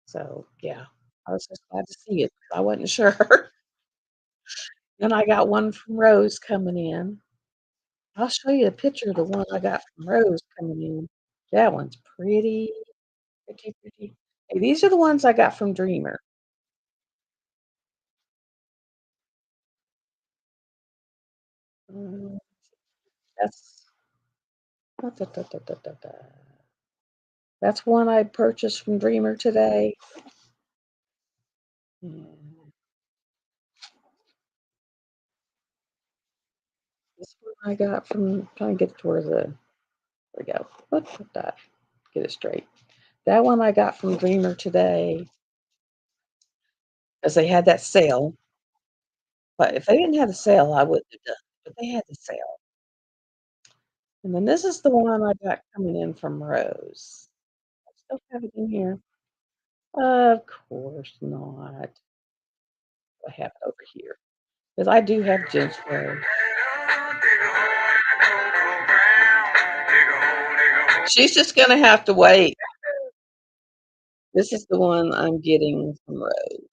So, yeah, I was just glad to see it 'cause I wasn't sure. Then I got one from Rose coming in. I'll show you a picture of the one I got from Rose coming in. That one's pretty, pretty, pretty. Hey, these are the ones I got from Dreamer. Mm, that's da, da, da, da, da, da. That's one I purchased from Dreamer today. And this one I got from trying to get towards the there we go. Put that. Get it straight. That one I got from Dreamer today, as they had that sale, but if they didn't have the sale, I wouldn't have done it, but they had the sale. And then this is the one I got coming in from Rose. I still have it in here. Of course not. I have it over here because I do have ginseng. She's just gonna have to wait. This is the one I'm getting from Rose.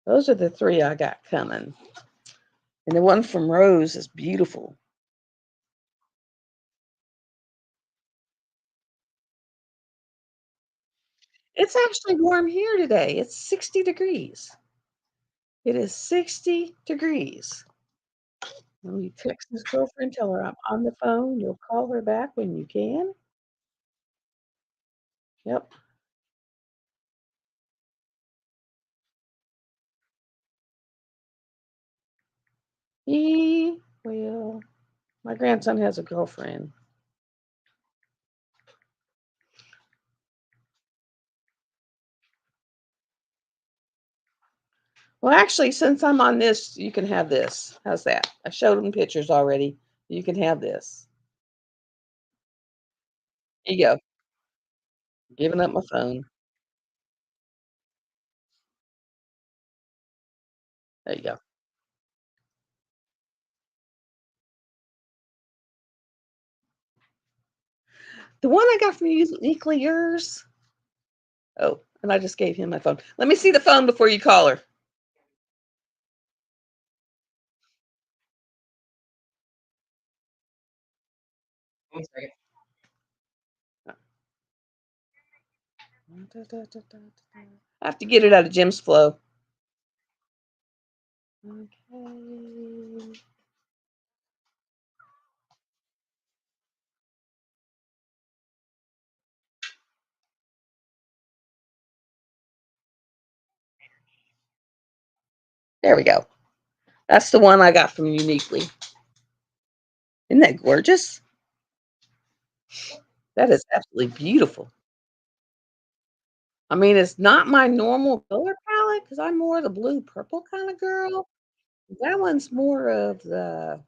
Those are the 3 I got coming, and the one from Rose is beautiful. It's actually warm here today. It's 60 degrees. It is 60 degrees. Let me text his girlfriend, tell her I'm on the phone. You'll call her back when you can. Yep. He will. My grandson has a girlfriend. Well, actually, since I'm on this, you can have this. How's that? I showed him pictures already. You can have this. Here you go. Giving up my phone. There you go. The one I got from you is uniquely yours. Oh, and I just gave him my phone. Let me see the phone before you call her.
1 second.
I have to get it out of Jim's flow. Okay. There we go. That's the one I got from Uniquely. Isn't that gorgeous? That is absolutely beautiful. I mean, it's not my normal color palette because I'm more the blue purple kind of girl. That one's more of the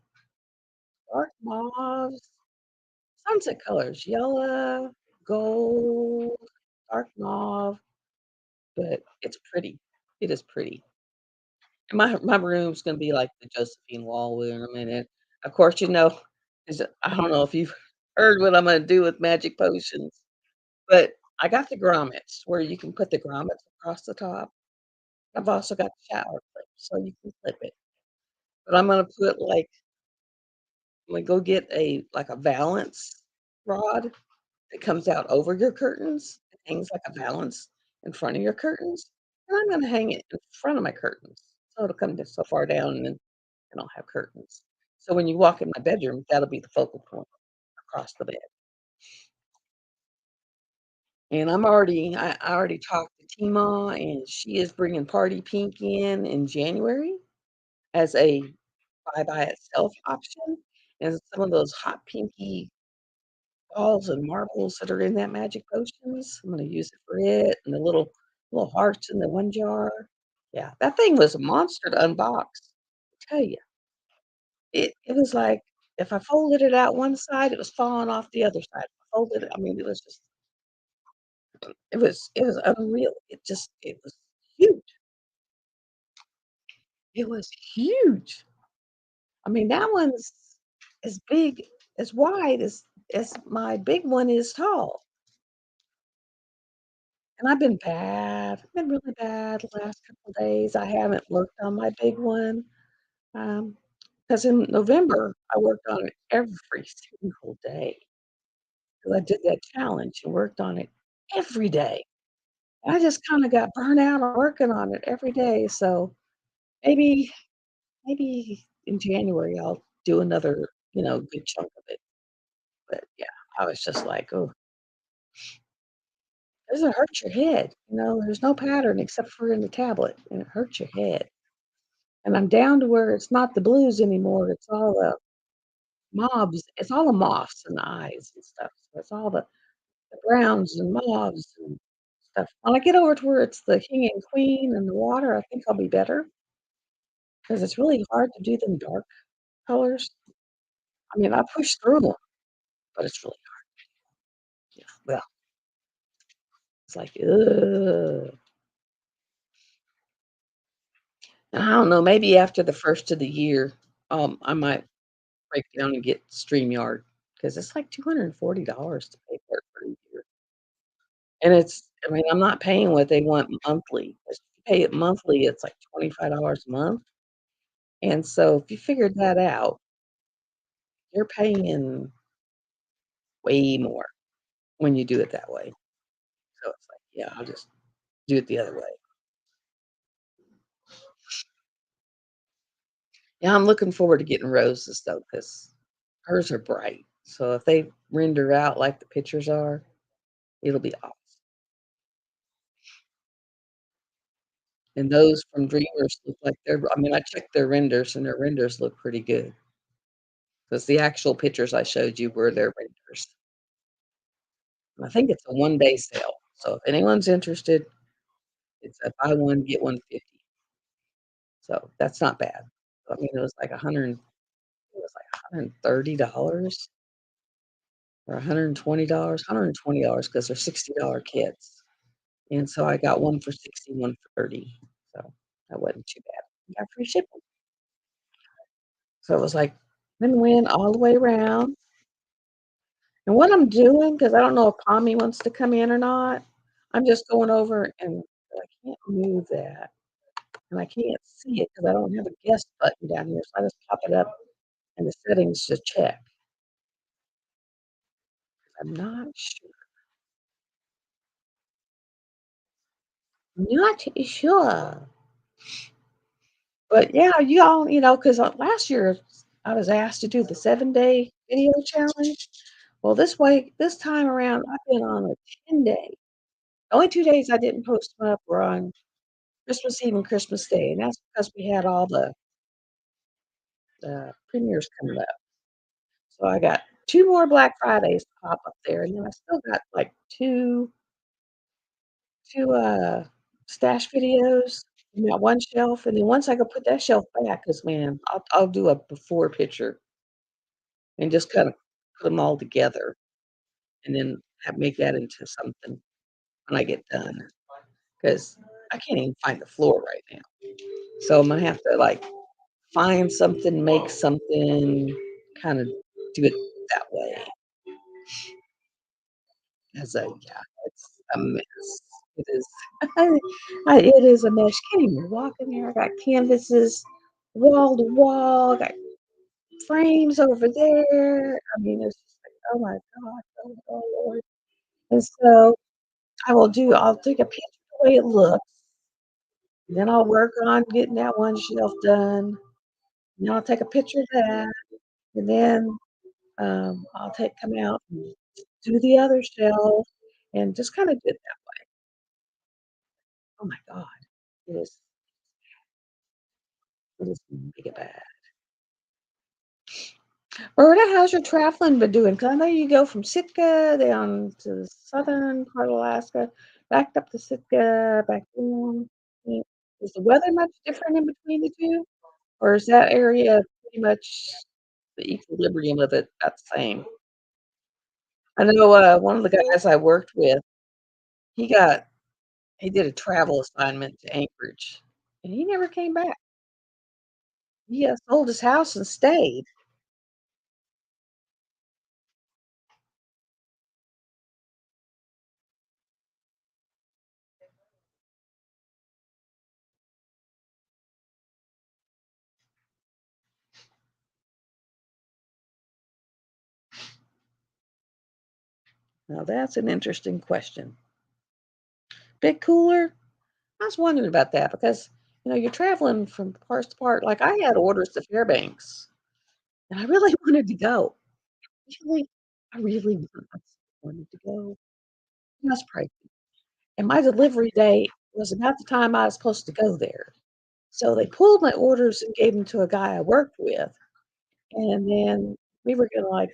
dark mauves, sunset colors, yellow, gold, dark mauve, but it's pretty. It is pretty. And my room's gonna be like the Josephine wall in a minute. Of course, 'cause I don't know if you've heard what I'm gonna do with magic potions, but I got the grommets where you can put the grommets across the top. I've also got the shower clip, so you can clip it. But I'm gonna go get a valance rod that comes out over your curtains. It hangs like a valance in front of your curtains, and I'm gonna hang it in front of my curtains, so it'll come just so far down, and then I don't have curtains. So when you walk in my bedroom, that'll be the focal point across the bed. And I already talked to Tima, and she is bringing Party Pink in January as a buy by itself option, and some of those hot pinky balls and marbles that are in that magic potions, I'm gonna use it for it, and the little hearts in the one jar. Yeah, that thing was a monster to unbox, I tell you. It was like, if I folded it out one side, it was falling off the other side. Folded it I mean, it was unreal. It was huge. It was huge. I mean, that one's as big as wide as my big one is tall. And I've been really bad the last couple days. I haven't worked on my big one, because in November, I worked on it every single day. 'Cause I did that challenge and worked on it every day. I just kinda got burnt out on working on it every day, so maybe maybe in January, I'll do another, good chunk of it. But, yeah, I was just like, "Oh, doesn't hurt your head?" There's no pattern except for in the tablet, and it hurts your head. And I'm down to where it's not the blues anymore, it's all the moths in the eyes and stuff, so it's all the browns and mauves and stuff. When I get over to where it's the king and queen and the water, I think I'll be better because it's really hard to do them dark colors. I mean, I push through them, but it's really hard. Yeah, well, it's like, ugh. And I don't know, maybe after the 1st of the year, I might break down and get StreamYard because it's like $240 to pay for it for a year. And I mean, I'm not paying what they want monthly. If you pay it monthly, it's like $25 a month. And so if you figured that out, you're paying way more when you do it that way. So it's like, yeah, I'll just do it the other way. Yeah, I'm looking forward to getting roses though, because hers are bright. So if they render out like the pictures are, it'll be awesome. And those from Dreamers look like they're I mean, I checked their renders, and their renders look pretty good. Because the actual pictures I showed you were their renders. And I think it's a one-day sale. So if anyone's interested, it's a buy one, get one 50. So that's not bad. I mean, it was like 100 it was like $130 or $120, $120 because they're $60 kits. And so I got one for 60, one for 30. So that wasn't too bad. Got free shipping. So it was like win-win all the way around. And what I'm doing, because I don't know if Tommy wants to come in or not, I'm just going over and I can't move that. And I can't see it because I don't have a guest button down here. So I just pop it up in the settings to check. I'm not sure. Not sure. But yeah, you all, because last year I was asked to do the 7-day video challenge. Well, this time around, I've been on a 10-day. The only 2 days I didn't post them up were on Christmas Eve and Christmas Day, and that's because we had all the premieres coming up. So I got 2 more Black Fridays to pop up there, and then I still got, like, 2 stash videos in that one shelf, and then once I go put that shelf back, because man, I'll do a before picture and just kinda put them all together and then make that into something when I get done, because I can't even find the floor right now. So I'm gonna have to, like, find something, make something, kinda do it that way as a yeah, it's a mess. It is it is a mess. You can't even walk in here. I got canvases wall to wall, I got frames over there. I mean, it's just like, "Oh my god, oh lord." And so I'll take a picture of the way it looks, and then I'll work on getting that one shelf done, and then I'll take a picture of that, and then, I'll come out and do the other shelf and just kinda do it that oh my god. It is it is mega bad. Berta, how's your traveling been doing? 'Cause I know you go from Sitka down to the southern part of Alaska, back up to Sitka, back down. Yeah. Is the weather much different in between the 2? Or is that area pretty much the equilibrium of it about the same? I know, one of the guys I worked with, he got he did a travel assignment to Anchorage, and he never came back. He, sold his house and stayed. Now that's an interesting question. Big cooler? I was wondering about that because, you're traveling from parts to part. Like, I had orders to Fairbanks, and I really wanted to go. Really, I really wanted to go. That's pricey. And my delivery date was about the time I was supposed to go there. So they pulled my orders and gave them to a guy I worked with, and then we were gonna, like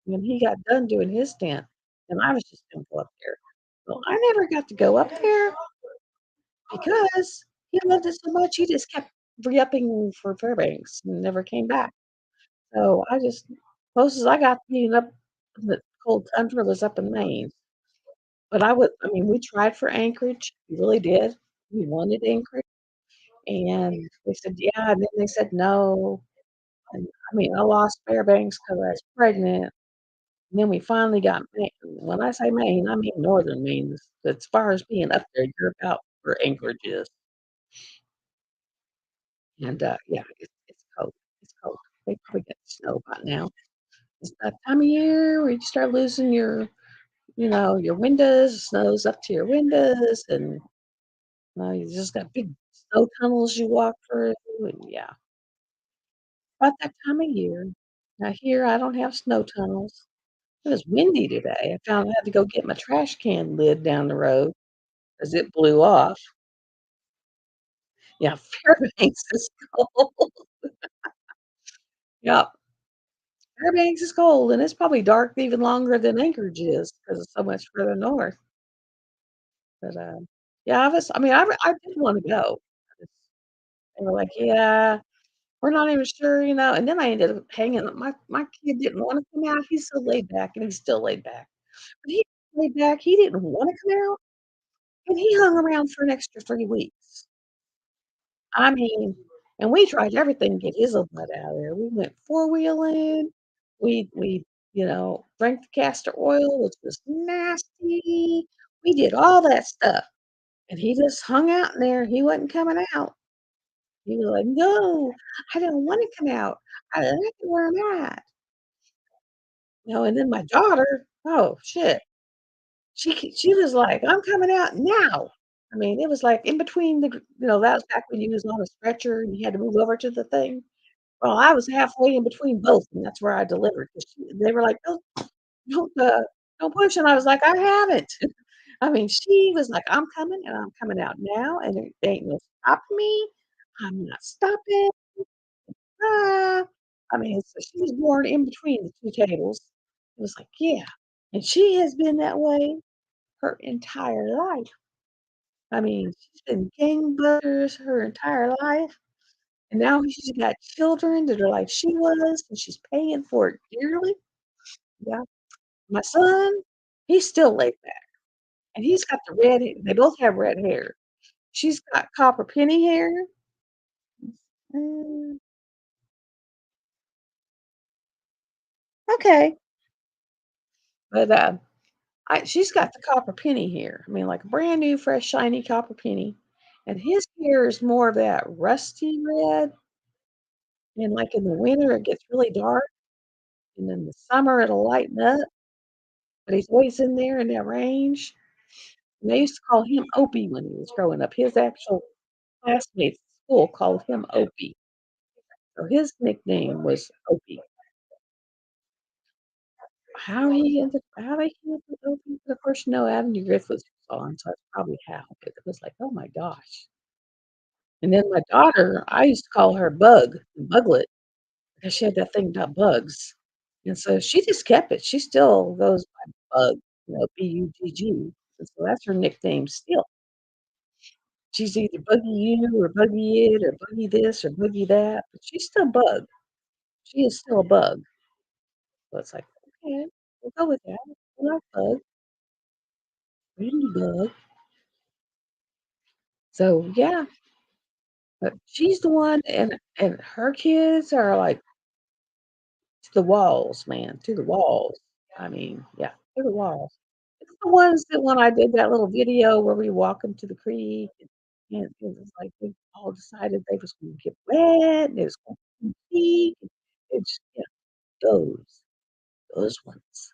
when he got done doing his stint, then I was just gonna go up there. Well, I never got to go up there because he loved it so much, he just kept re-upping for Fairbanks and never came back. So I just closest I got to being up in the cold tundra was up in Maine. But I mean, we tried for Anchorage, we really did. We wanted Anchorage, and they said, "Yeah," and then they said, "No." And, I mean, I lost Fairbanks because I was pregnant, and then we finally got Maine. When I say Maine, I mean northern Maine. As far as being up there, you're about where Anchorage is. And, yeah, it's cold. It's cold. They probably get snow by now. It's that time of year where you start losing your windows, snows up to your windows, and, you just got big snow tunnels you walk through, and yeah. about that time of year. Now here, I don't have snow tunnels. It was windy today. I found I had to go get my trash can lid down the road 'cause it blew off. Yeah, Fairbanks is cold. Yep, Fairbanks is cold, and it's probably dark even longer than Anchorage is 'cause it's so much further north. But, yeah, I mean, I did wanna go. They were like, "Yeah, we're not even sure," and then I ended up hanging my kid didn't wanna come out. He's so laid back, and he's still laid back. But he laid back, he didn't wanna come out, and he hung around for an extra 3 weeks. I mean, and we tried everything to get his old butt out of there. We went four-wheeling, we drank the castor oil, which was nasty. We did all that stuff, and he just hung out in there. He wasn't coming out. He was like, "No, I don't wanna come out. I like it where I'm at." And then my daughter, oh, shit. She was like, "I'm coming out now." I mean, it was like in between that was back when you was on a stretcher and you had to move over to the thing. Well, I was halfway in between both, and that's where I delivered 'cause they were like, don't, don't push," and I was like, "I haven't." I mean, she was like, "I'm coming, and I'm coming out now, and there ain't no stopping me. I'm not stopping, ah." I mean, so she was born in between the 2 tables. It was like, "Yeah," and she has been that way her entire life. I mean, she's been gangbusters her entire life, and now she's got children that are like she was, and she's paying for it dearly. Yeah. My son, he's still laid back, and he's got the red ha they both have red hair. She's got copper penny hair. Mm, okay, but, she's got the copper penny hair. I mean, like, brand new, fresh, shiny copper penny, and his hair is more of that rusty red, and, like, in the winter, it gets really dark. And in the summer, it'll lighten up, but he's always in there in that range. And they used to call him Opie when he was growing up. His actual classmates at school called him Opie. So his nickname was Opie. How they came up with Opie, of course, no Avenue Griffiths was on, so that's probably how, but it was like, "Oh my gosh." And then my daughter, I used to call her Buglet, because she had that thing about bugs. And so she just kept it. She still goes by Bug, Bugg, and so that's her nickname still. She's either Buggy you or Buggy it or Buggy this or Buggy that, but she's still Bug. She is still a bug. So it's like, "Okay, we'll go with that. We like Bug, Randy Bug." So, yeah, but she's the one and her kids are, like, to the walls, man, to the walls. I mean, yeah, to the walls. It's the ones that when I did that little video where we walk 'em to the creek, and it was like they all decided they was gonna get wet, and they was gonna pee. It's yeah, those ones.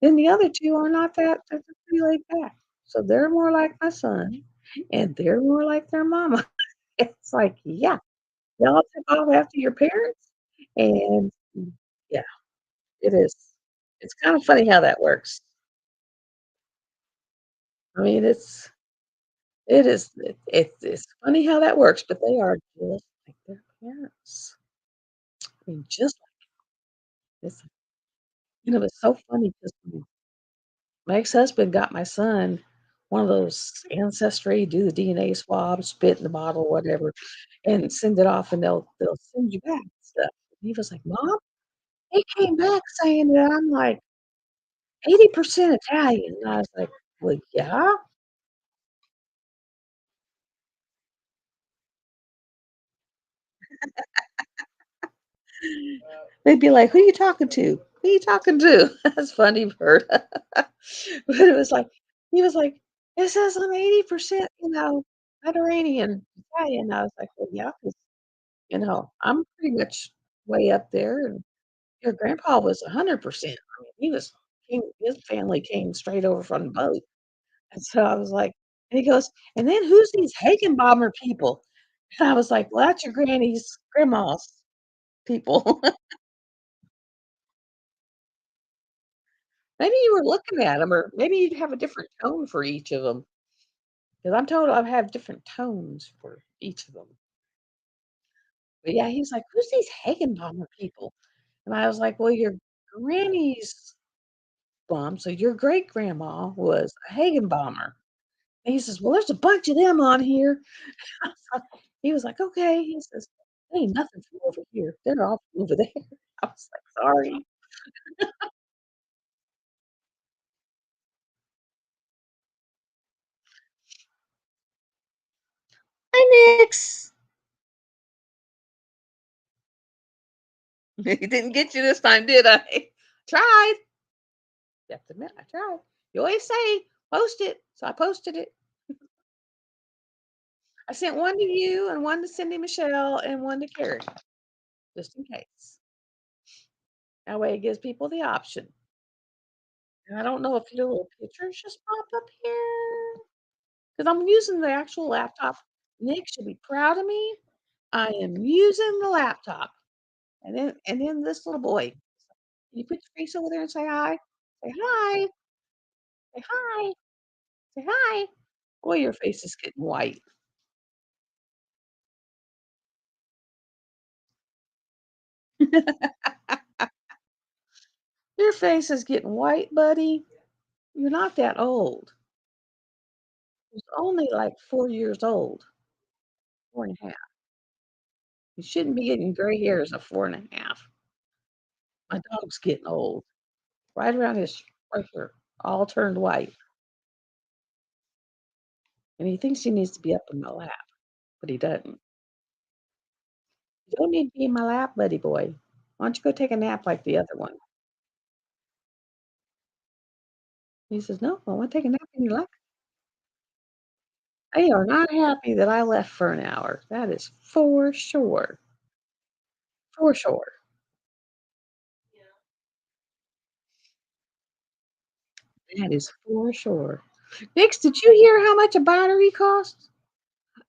Then the other 2 are not that they're just pretty laid back. So they're more like my son, and they're more like their mama. It's like, yeah, y'all took off after your parents, and yeah, it is. It's kinda funny how that works. I mean, it's funny how that works, but they are just like their parents. I mean, just like it's it's so funny 'cause my ex-husband got my son one of those Ancestry, do the DNA swab, spit in the bottle, whatever, and send it off, and they'll send you back stuff. He was like, "Mom, he came back saying that I'm, like, 80% Italian." And I was like, "Well, yeah?" They'd be like, "Who you talking to? Who you talking to?" That's funny, Bert. But it was like he was like, "It says I'm 80%, Mediterranean, Italian." I was like, "Well, yeah, 'cause, I'm pretty much way up there, and your grandpa was 100%." I mean, his family came straight over from the boat, and so I was like and he goes, "And then who's these Hagenbomber people?" And I was like, "Well, that's your granny's grandma's." people. Maybe you were looking at them, or maybe you'd have a different tone for each of them. Because 'cause I'm told I have different tones for each of them. But, yeah, he's like, "Who's these Hagenbomber people?" And I was like, "Well, your granny's mom, so your great-grandma was a Hagenbomber." And he says, "Well, there's a bunch of them on here." He was like, "Okay." He says, "Ain't nothing from over here. They're all from over there." I was like, "Sorry." "Hi, Nix." He didn't get you this time, did I? Tried. You have to admit, I tried. You always say, "Post it," so I posted it. I sent one to you and one to Cindy Michelle and one to Carrie, just in case. That way it gives people the option. And I don't know if your little pictures just pop up here, because I'm using the actual laptop. Nick should be proud of me. I am using the laptop. And then this little boy, can you put your face over there and say hi? Say hi. Say hi. Say hi. Boy, your face is getting white. Your face is getting white, buddy. You're not that old. He's only like 4 years old, 4 and a half. You shouldn't be getting gray hairs at 4 and a half. My dog's getting old. Right around his right here, all turned white, and he thinks he needs to be up in my lap, but he doesn't. "You don't need to be in my lap, buddy boy. Why don't you go take a nap like the other one?" He says, "No, I wanna take a nap in your lap." They are not happy that I left for an hour. That is for sure. For sure. That is for sure. Nix, did you hear how much a battery costs?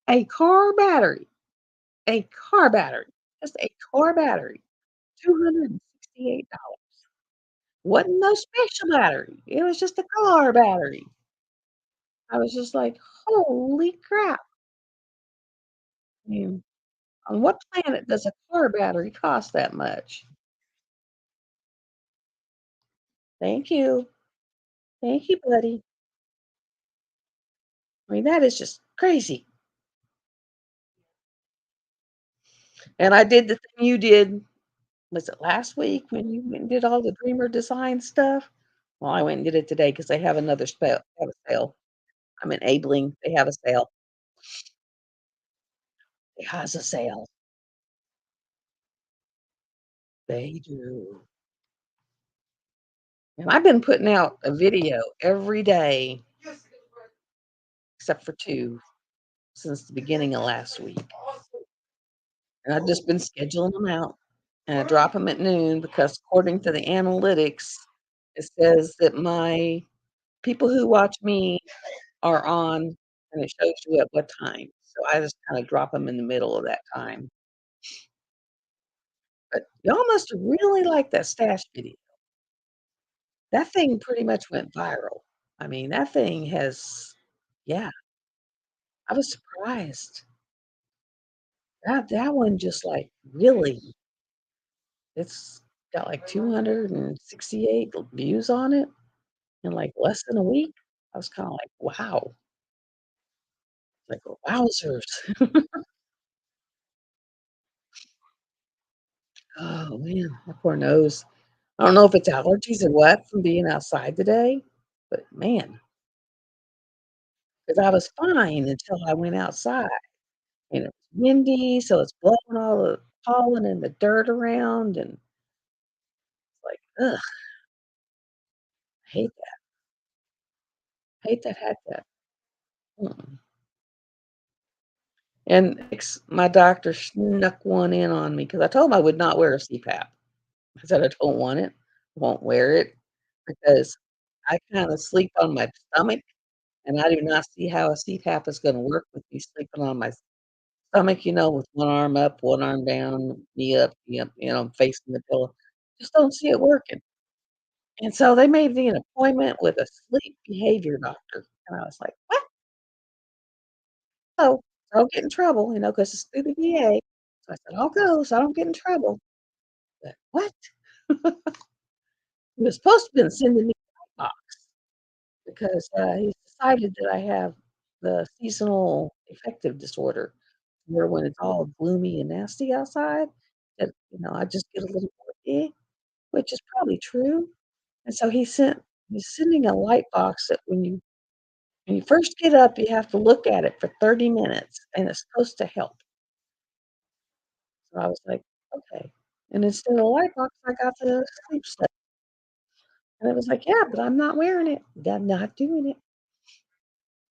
A car battery. A car battery. Just a car battery. $268. Wasn't no special battery. It was just a car battery. I was just like, "Holy crap." I mean, on what planet does a car battery cost that much? Thank you. Thank you, buddy. I mean, that is just crazy. And I did the thing you did, was it last week when you went and did all the Dreamer design stuff? Well, I went and did it today because they have another have a sale. I'm enabling, they have a sale. It has a sale. They do. And I've been putting out a video every day except for 2 since the beginning of last week. And I've just been scheduling them out, and I drop them at noon because according to the analytics, it says that my people who watch me are on, and it shows you at what time. So I just kinda drop them in the middle of that time. But y'all must have really liked that stash video. That thing pretty much went viral. I mean, that thing has, yeah, I was surprised. That one just, like, really, it's got, like, 268 views on it in, like, less than a week. I was kinda like, "Wow." Like, "Wowzers." Oh, man, my poor nose. I don't know if it's allergies or what from being outside today, but man, because I was fine until I went outside, and it was windy, so it's blowing all the pollen and the dirt around, and it's like, ugh, I hate that. Hate that, hate that. Mm. And my doctor snuck one in on me because I told him I would not wear a CPAP. I said, "I don't want it, won't wear it," because I kinda sleep on my stomach, and I do not see how a CPAP is gonna work with me sleeping on my stomach, with one arm up, one arm down, knee up, facing the pillow. Just don't see it working. And so they made me an appointment with a sleep behavior doctor, and I was like, "What? Oh, so I don't get in trouble, 'cause it's through the VA." So I said, "I'll go so I don't get in trouble." But what? He was supposed to been sending me a box because, he's decided that I have the seasonal affective disorder, where when it's all gloomy and nasty outside, that, I just get a little more which is probably true. And so he's sending a light box that when you first get up, you have to look at it for 30 minutes, and it's supposed to help. So I was like, "Okay." And instead of a light box, I got the sleep study. And it was like, "Yeah, but I'm not wearing it. I'm not doing it.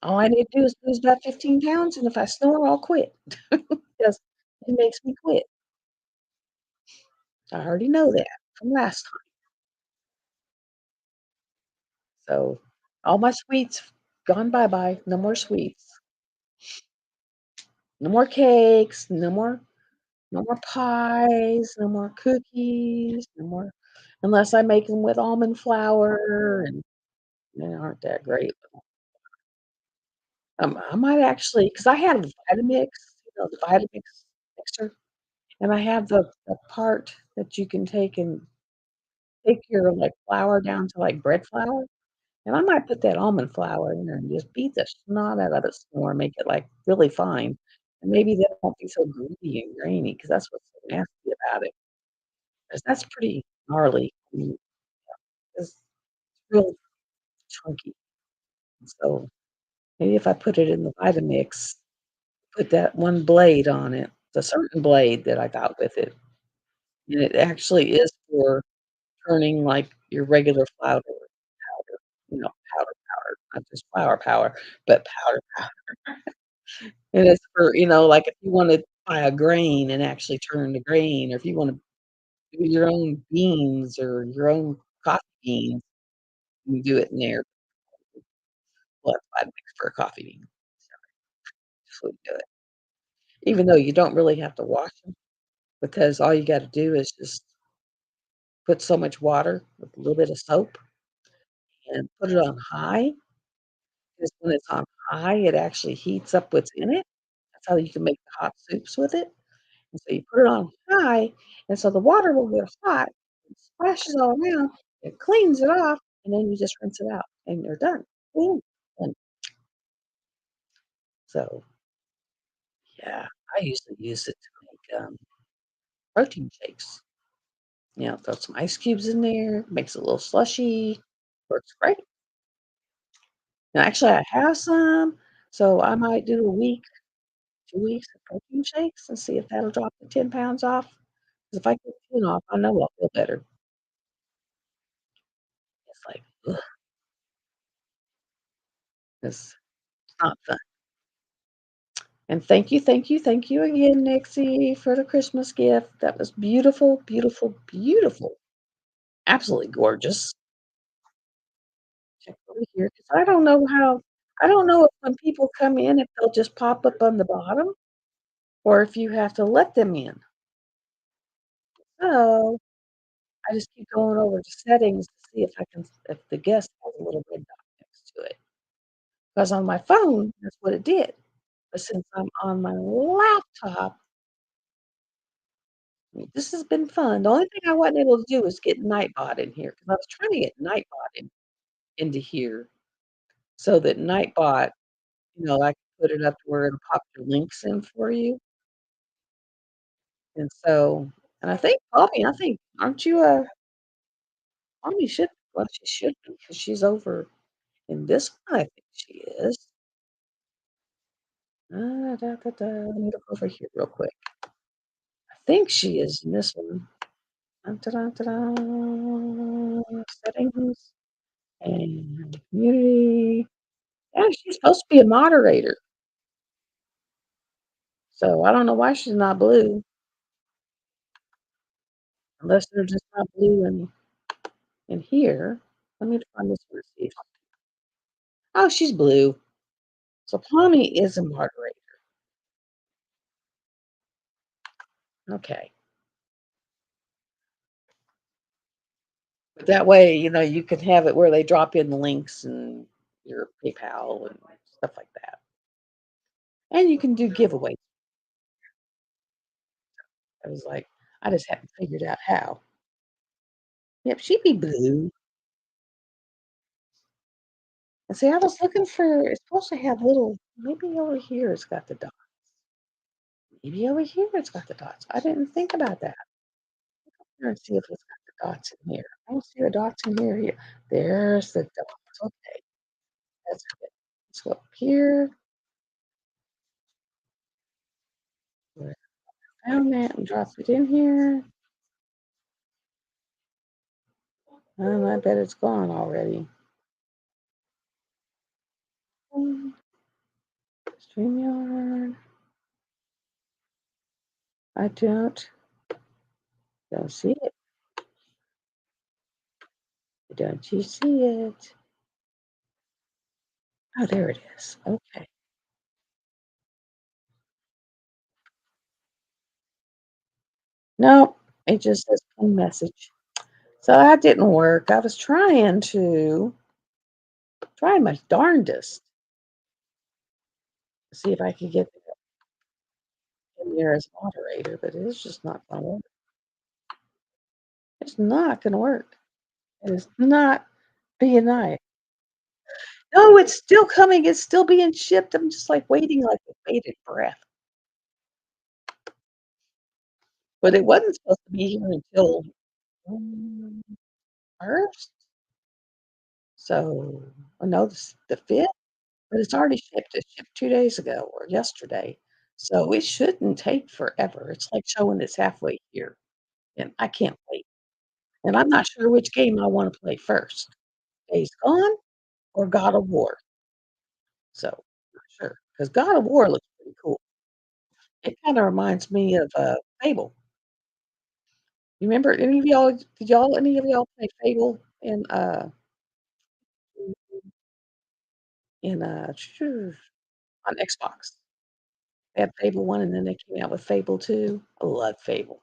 All I need to do is lose about 15 pounds, and if I snore, I'll quit." Because it makes me quit. I already know that from last time. So all my sweets gone bye-bye. No more sweets. No more cakes, no more pies, no more cookies, no more unless I make them with almond flour, and they aren't that great. I might actually, because I have Vitamix, the Vitamix mixer, and I have the part that you can take your, like, flour down to, like, bread flour, and I might put that almond flour in there and just beat the snot out of it some more, make it, like, really fine, and maybe that won't be so greasy and grainy, because that's what's so nasty about it, 'cause that's pretty gnarly. I mean, it's real chunky, so maybe if I put it in the Vitamix, put that one blade on it, the certain blade that I got with it, and it actually is for turning, like, your regular flour powder, powder, not just flour power, but powder powder. And it's for, like, if you wanna buy a grain and actually turn the grain, or if you wanna do your own beans or your own coffee beans, you do it in there. Well, that's Vitamix for a coffee bean, so we do it. Even though you don't really have to wash them, because all you gotta do is just put so much water with a little bit of soap and put it on high, 'cause when it's on high, it actually heats up what's in it. That's how you can make the hot soups with it, and so you put it on high, and so the water will get hot, and splashes all around, it cleans it off, and then you just rinse it out, and you're done. Boom, and so, yeah, I usually use it to make, protein shakes. Throw some ice cubes in there, makes it a little slushy, works great. And actually, I have some, so I might do a week, 2 weeks of protein shakes and see if that'll drop the 10 pounds off. 'Cause if I get 10 off, I know I'll feel better. It's like, ugh, it's not fun. And thank you again, Nixie, for the Christmas gift. That was beautiful, beautiful, beautiful. Absolutely gorgeous. Check over here, 'cause I don't know if when people come in, if they'll just pop up on the bottom or if you have to let them in. So I just keep going over to settings to see if the guest has a little red dot next to it. 'Cause on my phone, that's what it did. But since I'm on my laptop, this has been fun. The only thing I wasn't able to do is get Nightbot in here, because I was trying to get Nightbot into here so that Nightbot, I can put it up to where it'll pop your links in for you. And so and I think aren't you, Palmy should well, she should be, 'cause she's over in this one, I think she is. Let me look over here real quick. I think she is in this one. Settings and community. Yeah, she's supposed to be a moderator, so I don't know why she's not blue, unless they're just not blue in here. Let me find this one, see. Oh, she's blue. So Palmy is a moderator. Okay. But that way, you can have it where they drop in the links and your PayPal and stuff like that. And you can do giveaways. I was like, I just haven't figured out how. Yep, she'd be blue. And see, I was looking for it's supposed to have little maybe over here it's got the dot. Maybe over here it's got the dots. I didn't think about that. Let's see if it's got the dots in here. I don't see the dots in here. Here. There's the dots. Okay, that's good. Let's go up here. Where I found that and drop it in here. I bet it's gone already. StreamYard. I don't see it. Don't you see it? Oh, there it is. Okay. Nope. It just says plain message. So that didn't work. I was trying my darndest to see if I could get in there as moderator, but it's just not gonna work. It's not gonna work. It is not being nice. No, it's still coming. It's still being shipped. I'm just like waiting like with bated breath. But it wasn't supposed to be here until mm, first. So, oh no, the 5th, but it's already shipped. It shipped 2 days ago or yesterday. So it shouldn't take forever. It's like showing it's halfway here, and I can't wait. And I'm not sure which game I wanna play first, Days Gone or God of War. So, not sure because God of War looks pretty cool. It kinda reminds me of, Fable. You remember any of y'all play Fable on Xbox? They had Fable 1 and then they came out with Fable 2. I love Fable.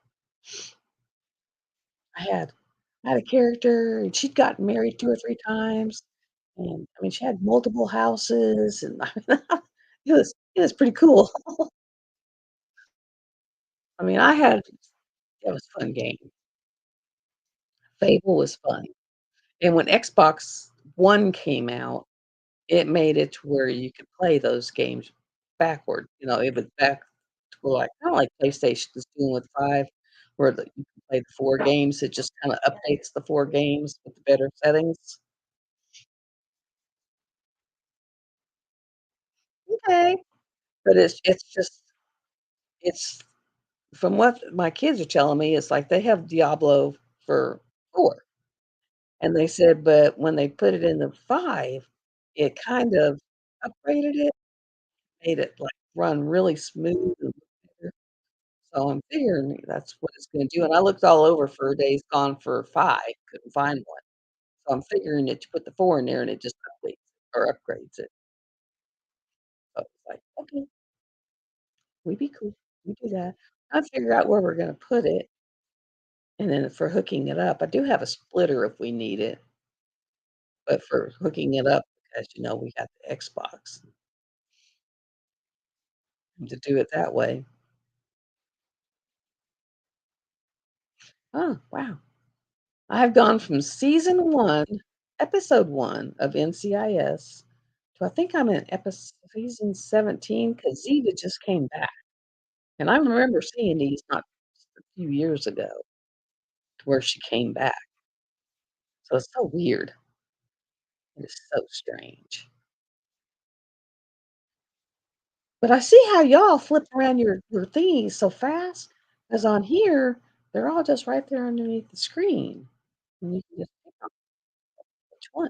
I had I had a character and she'd gotten married 2 or 3 times, and, I mean, she had multiple houses and it was pretty cool. I mean, it was a fun game. Fable was fun. And when Xbox One came out, it made it to where you could play those games backward, it was back to where, like kinda like PlayStation is doing with 5, where you can play the 4 games, it just kinda updates the 4 games with the better settings. Okay. But it's just it's from what my kids are telling me, it's like they have Diablo for 4, and they said, but when they put it into 5, it kind of upgraded it, made it, like, run really smooth and better. So I'm figuring that's what it's gonna do, and I looked all over for Days Gone for 5, couldn't find one. So I'm figuring that you put the 4 in there and it just updates or upgrades it. So it's like, "Okay, we'd be cool. We do that." I'll figure out where we're gonna put it, and then for hooking it up, I do have a splitter if we need it, but for hooking it up, because, we got the Xbox to do it that way. Oh, wow. I've gone from season 1, episode 1 of NCIS to I think I'm in season 17 because Ziva just came back, and I remember seeing these not just a few years ago to where she came back, so it's so weird. It is so strange. But I see how y'all flip around your thingies so fast, 'cause on here, they're all just right there underneath the screen, and you can just pick on which one.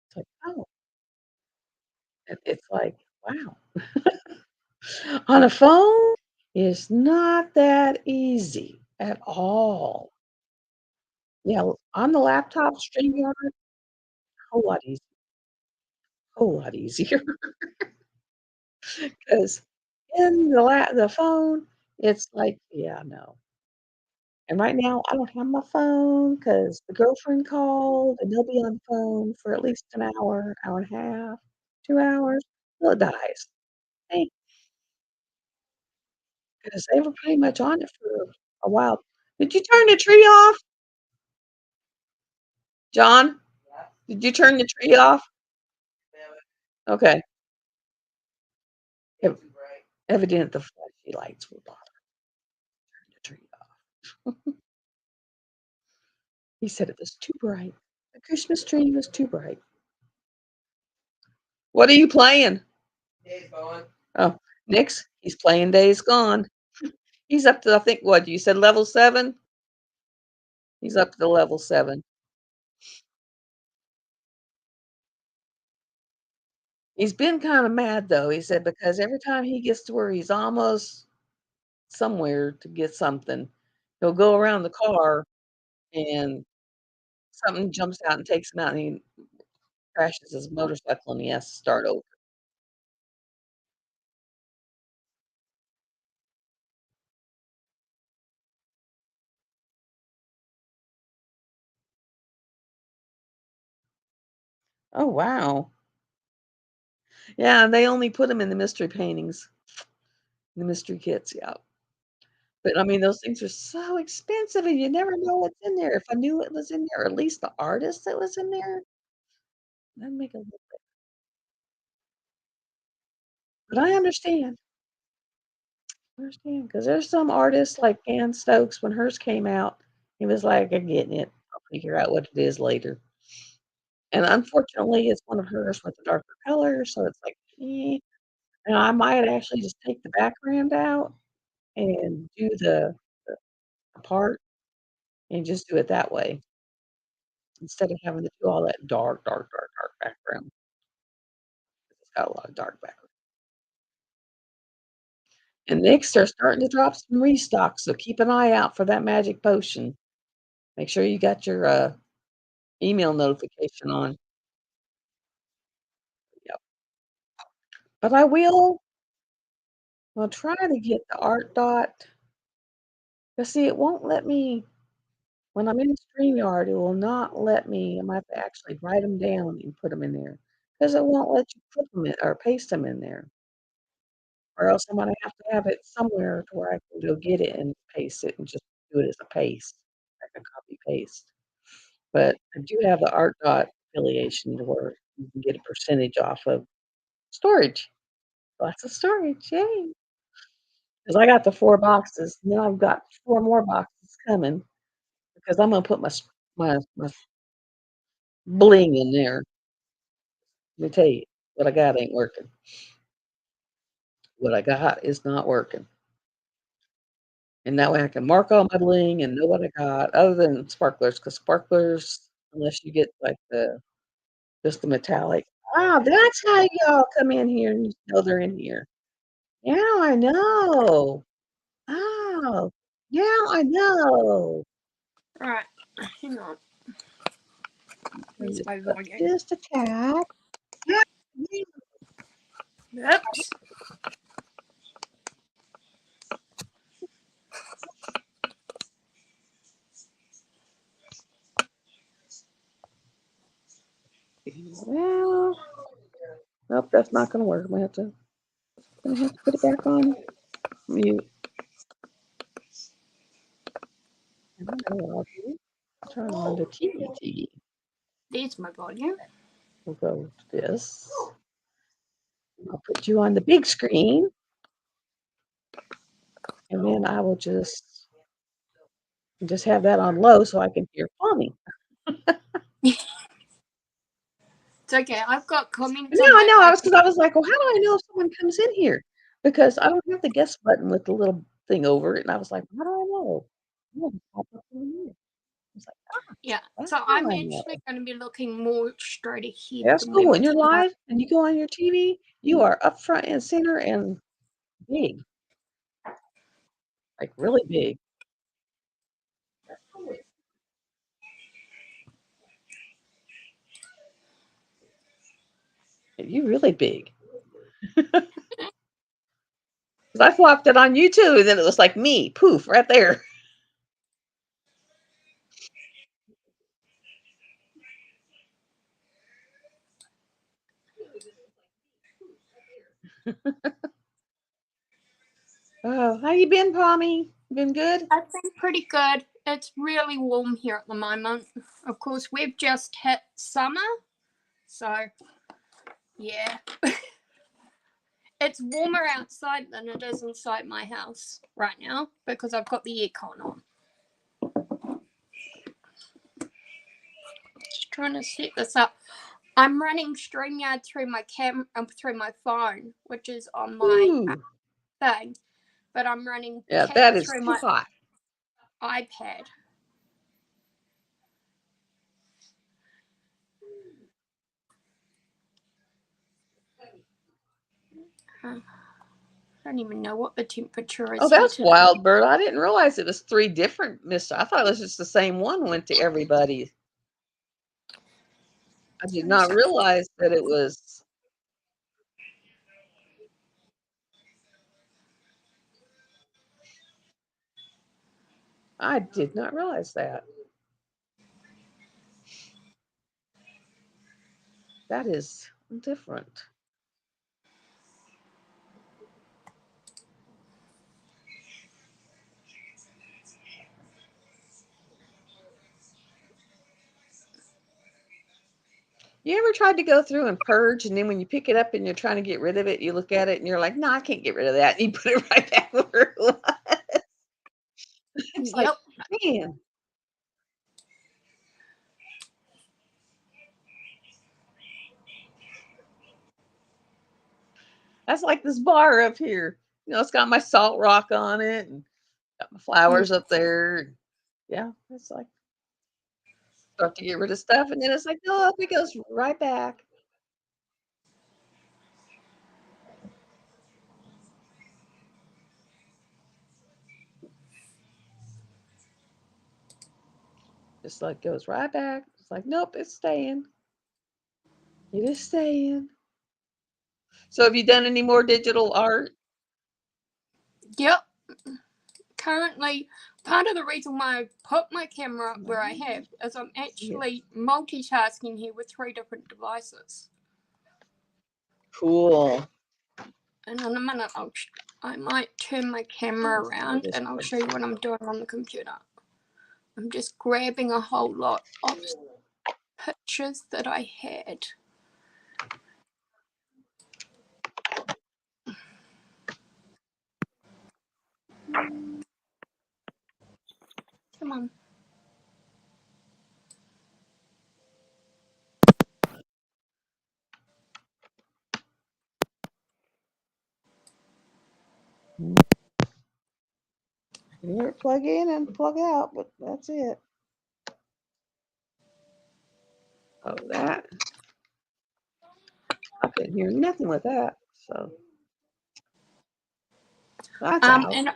It's like, oh, it's like, wow. On a phone, it's not that easy at all. Yeah, on the laptop, StreamYard, whole lot easier, whole lot easier. 'Cause in the phone, It's like, yeah, no. And right now, I don't have my phone because the girlfriend called, and they'll be on the phone for at least an hour, hour and a half, 2 hours till it dies. Hey, 'cause they were pretty much on it for a while. Did you turn the tree off? John,
Yeah.
did you turn the tree off?
Yeah,
Okay.
it's
Ev
too bright.
evident the flashy lights will bother the tree off. He said it was too bright. The Christmas tree was too bright. What are you playing?
Days gone.
Oh, Nick's he's playing Days Gone. He's up to, I think, what, you said level 7? He's up to level 7. He's been kinda mad, though, he said, because every time he gets to where he's almost somewhere to get something, he'll go around the car and something jumps out and takes him out, and he crashes his motorcycle, and he has to start over. Oh, wow. Yeah, and they only put 'em in the mystery paintings, the mystery kits, yeah. But, I mean, those things are so expensive, and you never know what's in there. If I knew it was in there, or at least the artist that was in there, that'd make a little bit, but I understand, because there's some artists like Ann Stokes, when hers came out, he was like, "I'm getting it. I'll figure out what it is later." And unfortunately, it's one of hers with a darker color, so it's like, eh, and I might actually just take the background out and do the part and just do it that way instead of having to do all that dark, dark, dark, dark background. It's got a lot of dark background. And next, they're starting to drop some restock, so keep an eye out for that magic potion. Make sure you got your, email notification on. Yep. But I'll try to get the Artdot, but see, it won't let me when I'm in StreamYard, it will not let me. I might have to actually write them down and put them in there because it won't let you put them in or paste them in there, or else I'm gonna have to have it somewhere to where I can go get it and paste it and just do it as a paste, like a copy paste. But I do have the Artdot affiliation to where you can get a percentage off of storage. Lots of storage, yay! 'Cause I got the 4 boxes, and then I've got 4 more boxes coming because I'm gonna put my bling in there. Let me tell you, what I got ain't working. What I got is not working. And that way I can mark all my bling and know what I got other than sparklers, because sparklers, unless you get, like, just the metallic. Ah, that's how y'all come in here and you know they're in here. Now I know. Oh, now I know.
Right, hang on.
Turn
Where's
this
my
up
volume?
just a tad. Yeah, yeah.
Oops.
Well, nope, that's not gonna work. Gonna have to put it back on mute. And I know what I'll do. Turn on the TV.
There's my volume.
We'll go to this. I'll put you on the big screen, and then I will just have that on low so I can hear Tommy.
It's okay. I've got
And
comments on
now I
my
know I was
iPad.
because I was like, well, how do I know if someone comes in here? Because I don't have the guest button with the little thing over it, and I was like, how do I know? Oh, it pop up in here. I was like,
Yeah.
that's
So
how
I'm
I know.
actually going to be looking more straight ahead
That's
than
cool.
when
When
I
you're
start.
live and you go on your TV, you are up front and center and big, like really big. You really big. Because I flopped it on you too, and then it was like me, poof, right there. Oh, how you been, Palmy? Been good?
I've been pretty good. It's really warm here at the moment. Of course, we've just hit summer, so yeah. It's warmer outside than it is inside my house right now because I've got the aircon on. Just trying to set this up. I'm running StreamYard through my through my phone, which is on my thing, but I'm running
that is
through
too
my
hot.
iPad. I don't even know what the temperature is.
Oh,
here
that's
today.
wild, Bird. I didn't realize it was 3 different mists. I thought it was just the same one went to everybody. I did not realize that it was. I did not realize that. That is different. You ever tried to go through and purge, and then when you pick it up and you're trying to get rid of it, you look at it and you're like, "No, I can't get rid of that." And you put it right back where it was. It's like,
Yep.
man, that's like this bar up here. It's got my salt rock on it and got my flowers up there. Yeah, it's like start to get rid of stuff, and then it's like, no, it goes right back. Just like goes right back. It's like, nope, it's staying. It is staying. So have you done any more digital art?
Yep. Currently, part of the reason why I put my camera up where I have is I'm actually multitasking here with 3 different devices.
Cool.
And in a minute, I might turn my camera around and I'll show you what I'm doing on the computer. I'm just grabbing a whole lot of pictures that I had. Come on.
You hear it plug in and plug out, but that's it. Oh, that. I couldn't hear nothing with that. So that's out.
And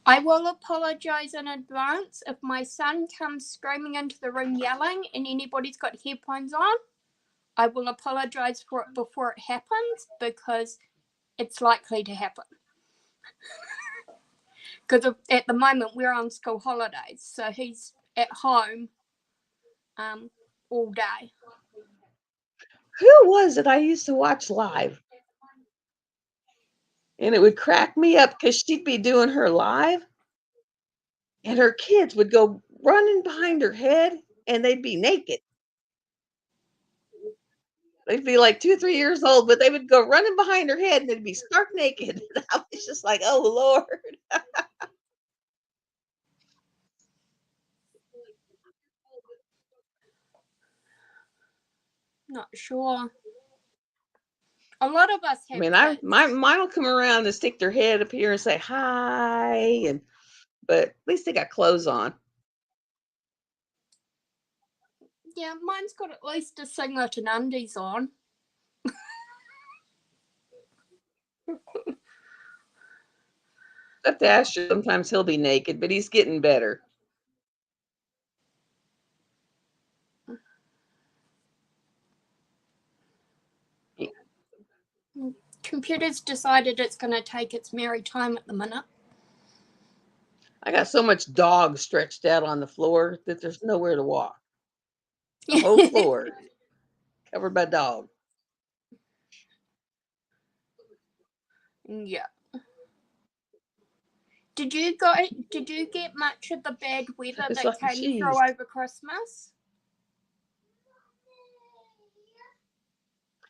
I will apologize in advance if my son comes screaming into the room yelling and anybody's got headphones on. I will apologize for it before it happens because it's likely to happen. Because at the moment we're on school holidays, so he's at home all day.
Who was it I used to watch live? And it would crack me up because she'd be doing her live and her kids would go running behind her head and they'd be naked. They'd be like 2, 3 years old, but they would go running behind her head and they'd be stark naked. And I was just like, oh, Lord.
Not sure. A lot of us
I
have
mean,
kids.
mine will come around and stick their head up here and say hi, but at least they got clothes on.
Yeah, mine's got at least a singlet and undies on.
Except Asher, sometimes he'll be naked, but he's getting better.
Computer computer's decided it's going to take its merry time at the minute.
I got so much dog stretched out on the floor that there's nowhere to walk. The whole floor covered by dog.
Yeah. Did you get much of the bad weather
It's
that
like
came
cheese.
through over Christmas?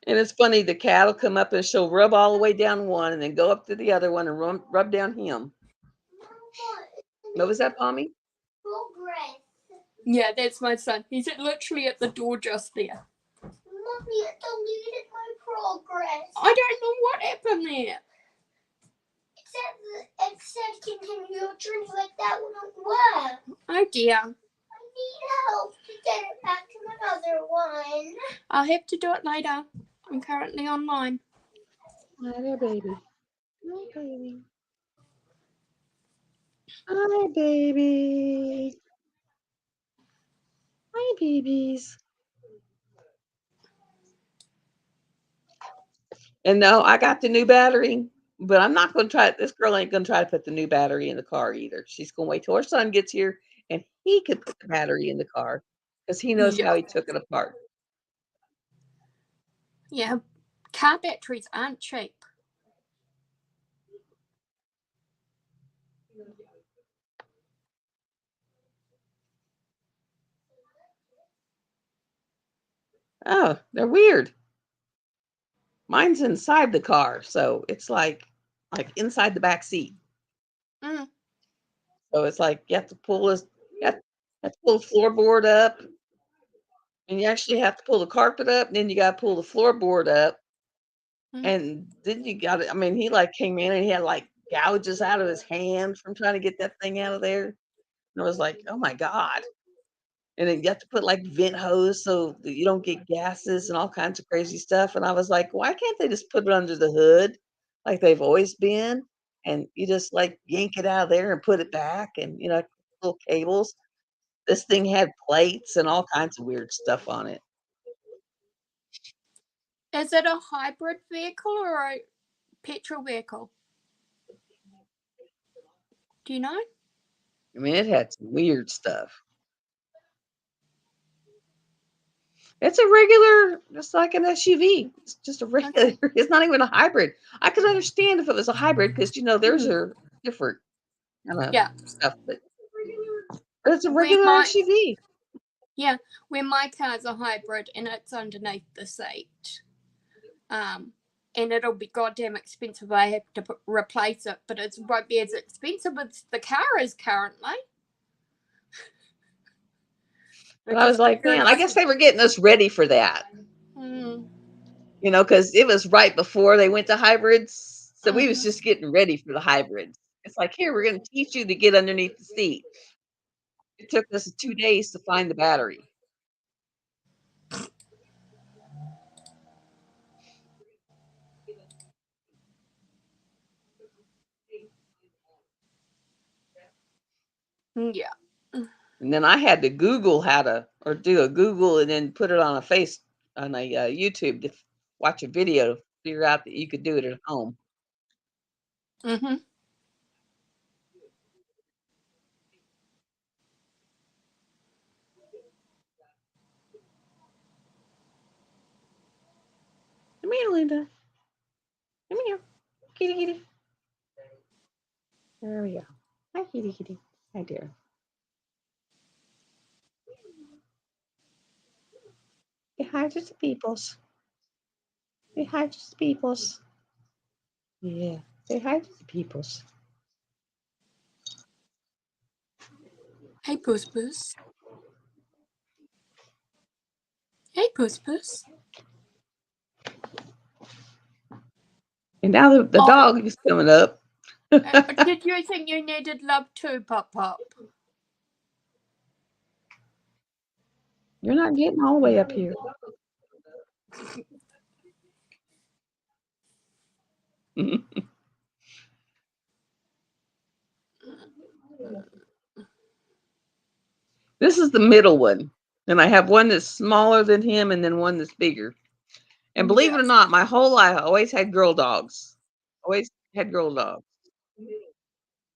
And it's funny, the cat will come up and she'll rub all the way down one and then go up to the other one and rub down him. What was that, Palmy?
Progress.
Yeah, that's my son. He's literally at the door just there.
Mommy, it deleted my progress.
I don't know what happened there.
It said continue your journey, like that wouldn't work.
Oh dear.
I need help to get it back to my other one.
I'll have to do it later. I'm currently online.
Hi there, baby. Hi, baby. Hi, baby. Hi, babies. And no, I got the new battery, but I'm not going to try it. This girl ain't going to try to put the new battery in the car either. She's going to wait till her son gets here and he can put the battery in the car because he knows how he took it apart.
Yeah, car batteries aren't cheap.
Oh, they're weird. Mine's inside the car, so it's like inside the back seat.
Mm.
So it's like you have to pull this, you have to pull the floorboard up, and you actually have to pull the carpet up, and then you got to pull the floorboard up, and then you got to. I mean, he like came in and he had like gouges out of his hand from trying to get that thing out of there. And I was like, oh my god! And then you have to put like vent hose so that you don't get gases and all kinds of crazy stuff. And I was like, why can't they just put it under the hood like they've always been? And you just like yank it out of there and put it back and little cables. This thing had plates and all kinds of weird stuff on it.
Is it a hybrid vehicle or a petrol vehicle? Do you know?
I mean, it had some weird stuff. It's a regular, just like an SUV. It's just a regular.
Okay.
It's not even a hybrid. I could understand if it was a hybrid because theirs are different kind of stuff, but it's a regular SUV.
Yeah, when my car's a hybrid and it's underneath the seat, and it'll be goddamn expensive. I have to replace it, but it won't be as expensive as the car is currently.
But I was like, man, I guess they were getting us ready for that. Because it was right before they went to hybrids. So we was just getting ready for the hybrids. It's like, here, we're going to teach you to get underneath the seat. It took us 2 days to find the battery.
Yeah.
And then I had to Google or do a Google and then put it on a YouTube to watch a video to figure out that you could do it at home.
Mm-hmm.
Come here, Linda. Come here. Kitty, kitty. There we go. Hi, kitty, kitty. Hi, dear. Say hi to the peoples. Say hi to the peoples. Yeah. Say hi to the peoples.
Hey, Puss Puss. Hey, Puss Puss.
And now the dog is coming up.
Did you think you needed love too, Pop Pop?
You're not getting all the way up here. This is the middle one. And I have one that's smaller than him and then one that's bigger. And believe
Yeah.
it or not, my whole life I always had girl dogs. Always had girl dogs.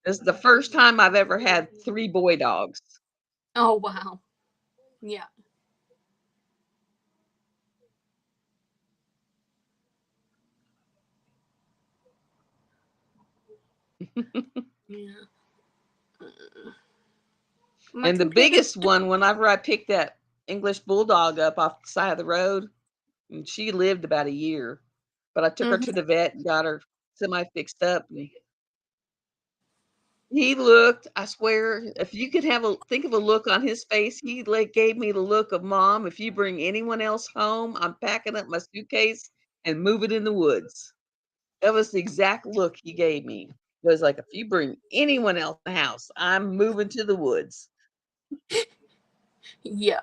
This is the first time I've ever had 3 boy dogs.
Oh wow. Yeah. Yeah. My
And the
computer's
biggest one, whenever I picked that English bulldog up off the side of the road, and she lived about a year, but I took her
Mhm.
to the vet and got her semi fixed up. And he looked, I swear, if you could have a think of a look on his face, he like gave me the look of mom. If you bring anyone else home, I'm packing up my suitcase and moving in the woods. That was the exact look he gave me. It was like, if you bring anyone else in the house, I'm moving to the woods.
Yeah.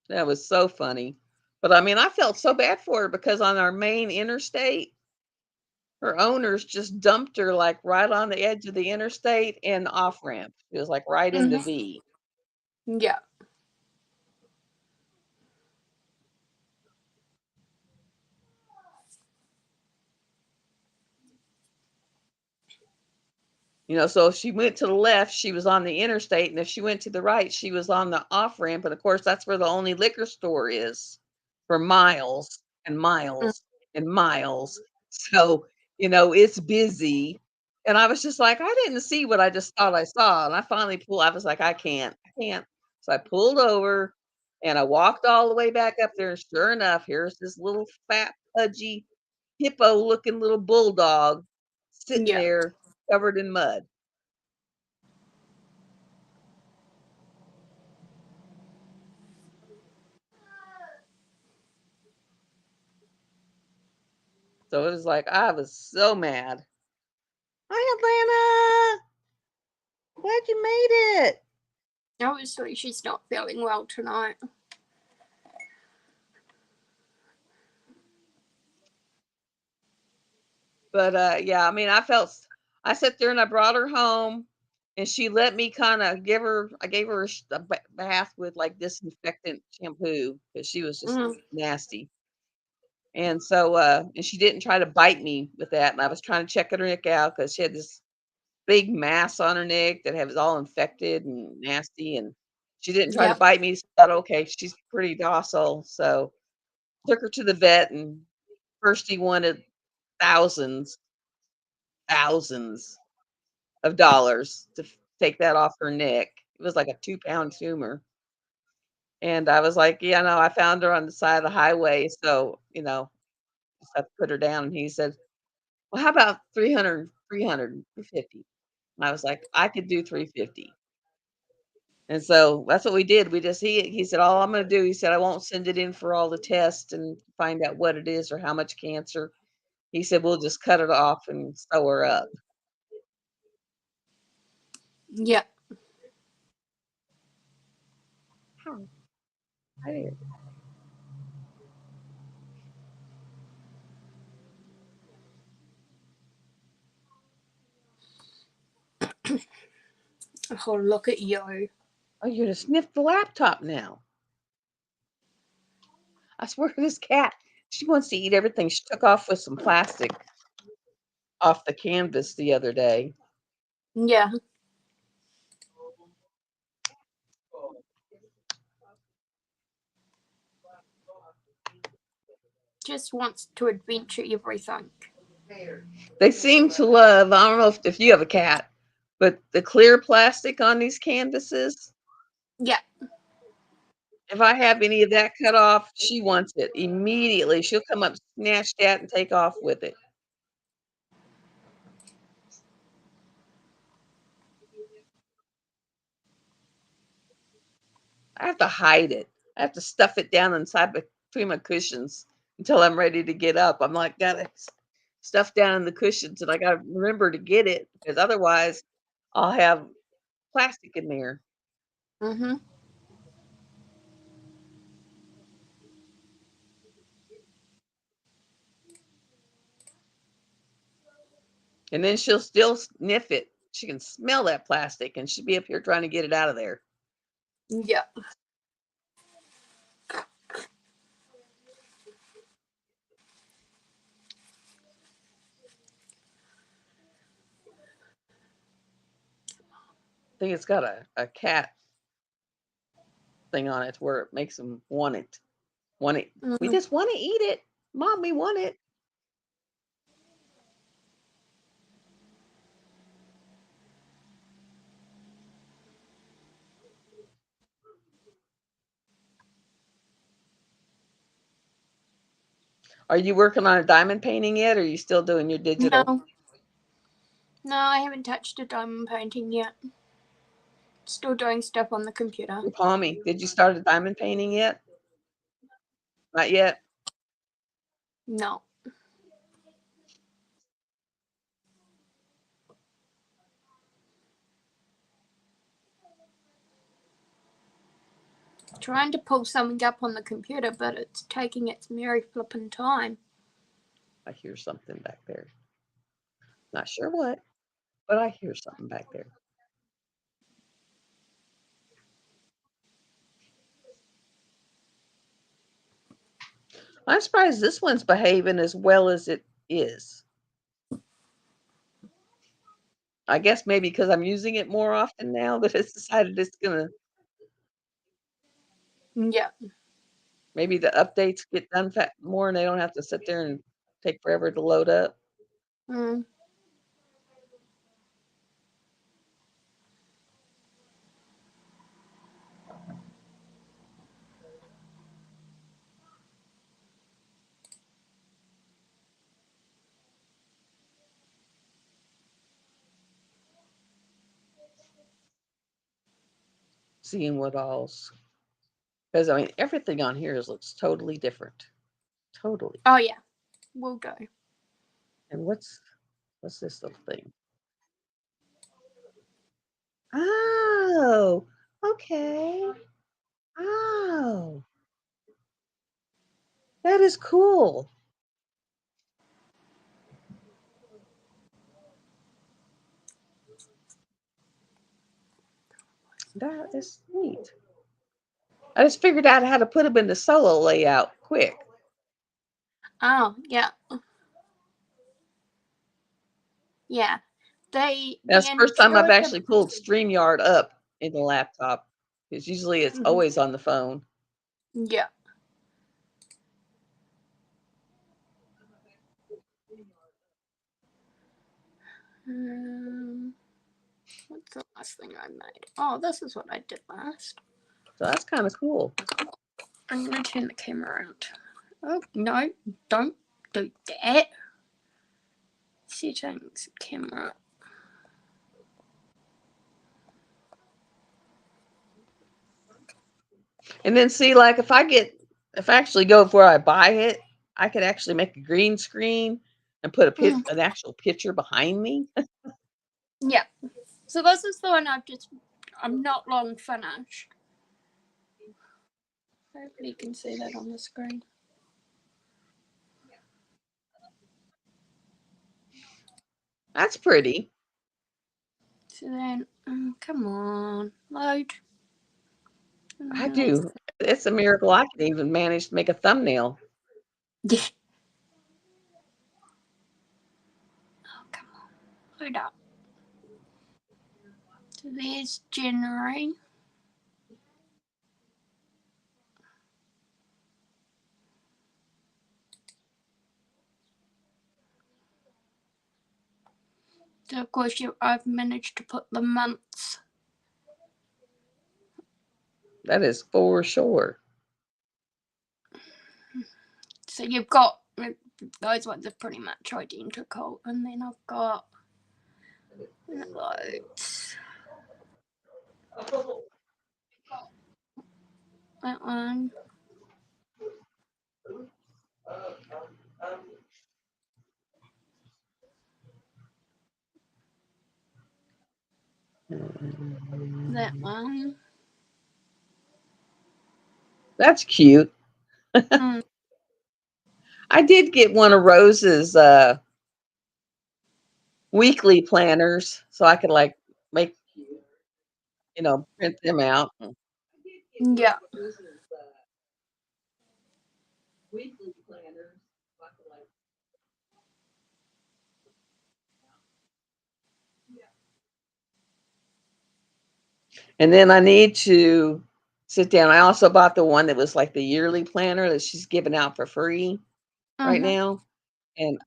That was so funny. But I mean, I felt so bad for her because on our main interstate, her owners just dumped her like right on the edge of the interstate and off ramp. It was like right in the
Mhm.
V.
Yeah.
So if she went to the left, she was on the interstate, and if she went to the right, she was on the off ramp. And of course, that's where the only liquor store is for miles and
Mm.
miles and miles. So, it's busy. And I was just like, I didn't see what I just thought I saw. And I finally I was like, I can't. So I pulled over and I walked all the way back up there. And sure enough, here's this little fat, pudgy, hippo looking little bulldog sitting
Yeah.
there covered in mud. So it was like I was so mad. Hi, Atlanta. Glad you made it.
Obviously, she's not feeling well tonight.
But yeah, I mean, I sat there and I brought her home, and she let me kind of I gave her a bath with like disinfectant shampoo because she was just
Mm.
nasty. And so, and she didn't try to bite me with that. And I was trying to check her neck out because she had this big mass on her neck that was all infected and nasty. And she didn't try to
Yep.
bite me. So I thought, okay, she's pretty docile. So took her to the vet, and first he wanted thousands, thousands of dollars to take that off her neck. It was like a 2-pound tumor. And I was like, yeah, no, I found her on the side of the highway. So, just have to put her down. And he said, well, how about 300, 350? And I was like, I could do 350. And so that's what we did. He said, all I'm going to do, he said, I won't send it in for all the tests and find out what it is or how much cancer. He said, we'll just cut it off and sew her up.
Yep.
Huh. I did.
Oh, look at you.
Oh, you're to sniff the laptop now. I swear this cat, she wants to eat everything. She took off with some plastic off the canvas the other day.
Yeah. Just wants to adventure everything.
They seem to love, I don't know if you have a cat, but the clear plastic on these canvases,
Yeah.
if I have any of that cut off, she wants it immediately. She'll come up, snatch that, and take off with it. I have to hide it. I have to stuff it down inside between my cushions until I'm ready to get up. I'm like, got it stuff down in the cushions, and I got to remember to get it because otherwise I'll have plastic in there.
Mhm.
And then she'll still sniff it. She can smell that plastic, and she'll be up here trying to get it out of there.
Yeah.
I think it's got a cat thing on it where it makes them want it. Want it. We
Mm.
just want to eat it. Mom, we want it. Are you working on a diamond painting yet, or are you still doing your digital?
No. No, I haven't touched a diamond painting yet. Still doing stuff on the computer.
Your palmy. Did you start a diamond painting yet? Not yet.
No. Trying to pull something up on the computer, but it's taking its merry flippin' time.
I hear something back there. Not sure what, but I hear something back there. I'm surprised this one's behaving as well as it is. I guess maybe because I'm using it more often now that it's decided it's gonna.
Yeah.
Maybe the updates get done more, and they don't have to sit there and take forever to load up.
Mm.
Seeing what all's, because I mean everything on here looks totally different, totally.
Oh yeah. We'll go.
And what's this little thing? Oh, okay. Oh, that is cool. That is neat. I just figured out how to put them in the solo layout quick.
Oh yeah. Yeah.
That's
The
the first time I've
intuitive.
actually pulled StreamYard up in the laptop, because usually it's
Mhm.
always on the phone.
Yeah. What's the last thing I made? Oh, this is what I did last.
So that's kind of cool.
I'm gonna turn the camera around. Oh no! Don't do that. Settings, camera.
And then see, like if I actually go where I buy it, I could actually make a green screen and put an actual picture behind me.
Yeah. So this is the one I'm not long finished. Hopefully you can see that on the screen.
That's pretty.
So then, come on, load.
I do. It's a miracle I can even manage to make a thumbnail.
Yeah. Oh, come on, load up. So there's January. So of course I've managed to put the months.
That is for sure.
So you've got those ones are pretty much identical, and then I've got loads. That one. That one.
That's cute.
Mm.
I did get one of Rose's weekly planners so I could like make, print them out.
Yeah.
Weekly planners. And then I need to sit down. I also bought the one that was like the yearly planner that she's giving out for free right
Mhm.
now. And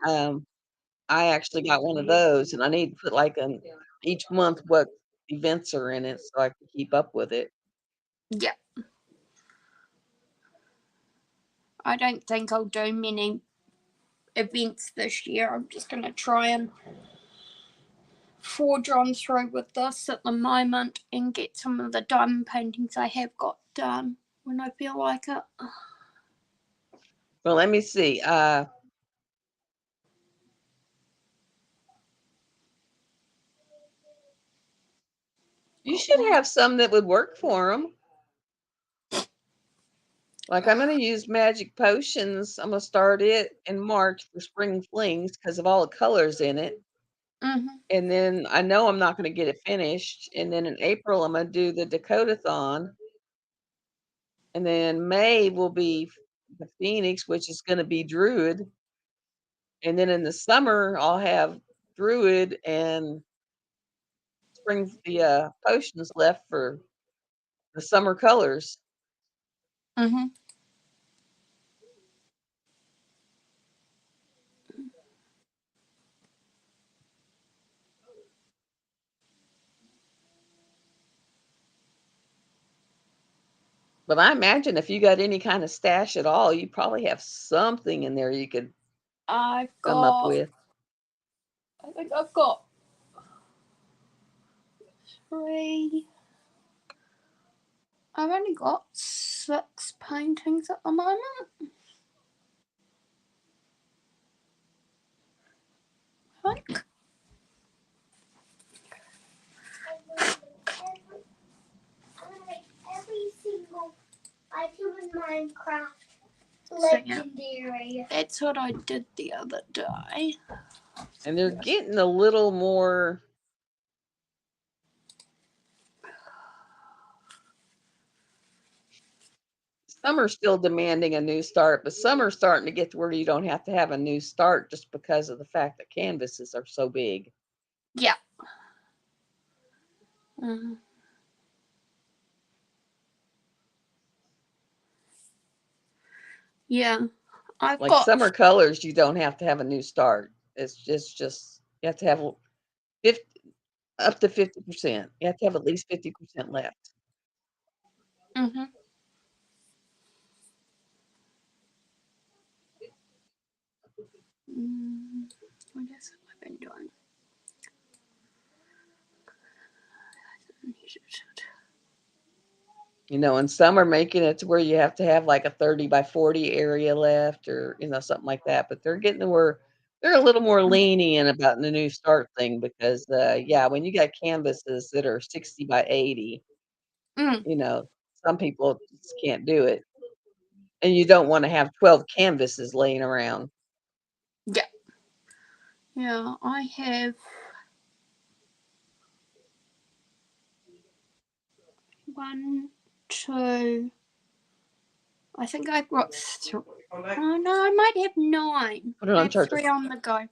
I actually got one of those, and I need to put like an each month what events are in it so I can keep up with it.
Yeah. I don't think I'll do many events this year. I'm just gonna try and forge on through with this at the moment and get some of the diamond paintings I have got done when I feel like it.
Well, let me see. You should have some that would work for them. Like I'm gonna use Magic Potions. I'm gonna start it in March for Spring Flings because of all the colors in it.
Mhm.
And then I know I'm not gonna get it finished. And then in April, I'm gonna do the Dakota-thon. And then May will be the Phoenix, which is gonna be Druid. And then in the summer, I'll have Druid and Spring the potions left for the summer colors.
Mhm.
But I imagine if you got any kind of stash at all, you probably have something in there you could
I've
come up
got.
with.
I think I've got 3. I've only got 6 paintings at the moment. I think.
Every single item in Minecraft
So, yeah,
legendary.
that's what I did the other day.
And they're getting a little more. Some are still demanding a new start, but some are starting to get to where you don't have to have a new start just because of the fact that canvases are so big.
Yeah. Mhm. Yeah. I've
Like
got.
summer colors, you don't have to have a new start. It's just you have to have 50, up to 50%. You have to have at least 50% left.
Mhm. What else have I been doing?
And some are making it to where you have to have like a 30 by 40 area left or, something like that. But they're getting to where they're a little more lenient about the new start thing because, yeah, when you got canvases that are 60 by 80,
Mm.
some people just can't do it. And you don't want to have 12 canvases laying around.
Yeah. Yeah. I have 1, 2. I think I've got. Oh no, I might have 9.
Put it
I
on
have
charger.
3 on the go.
Right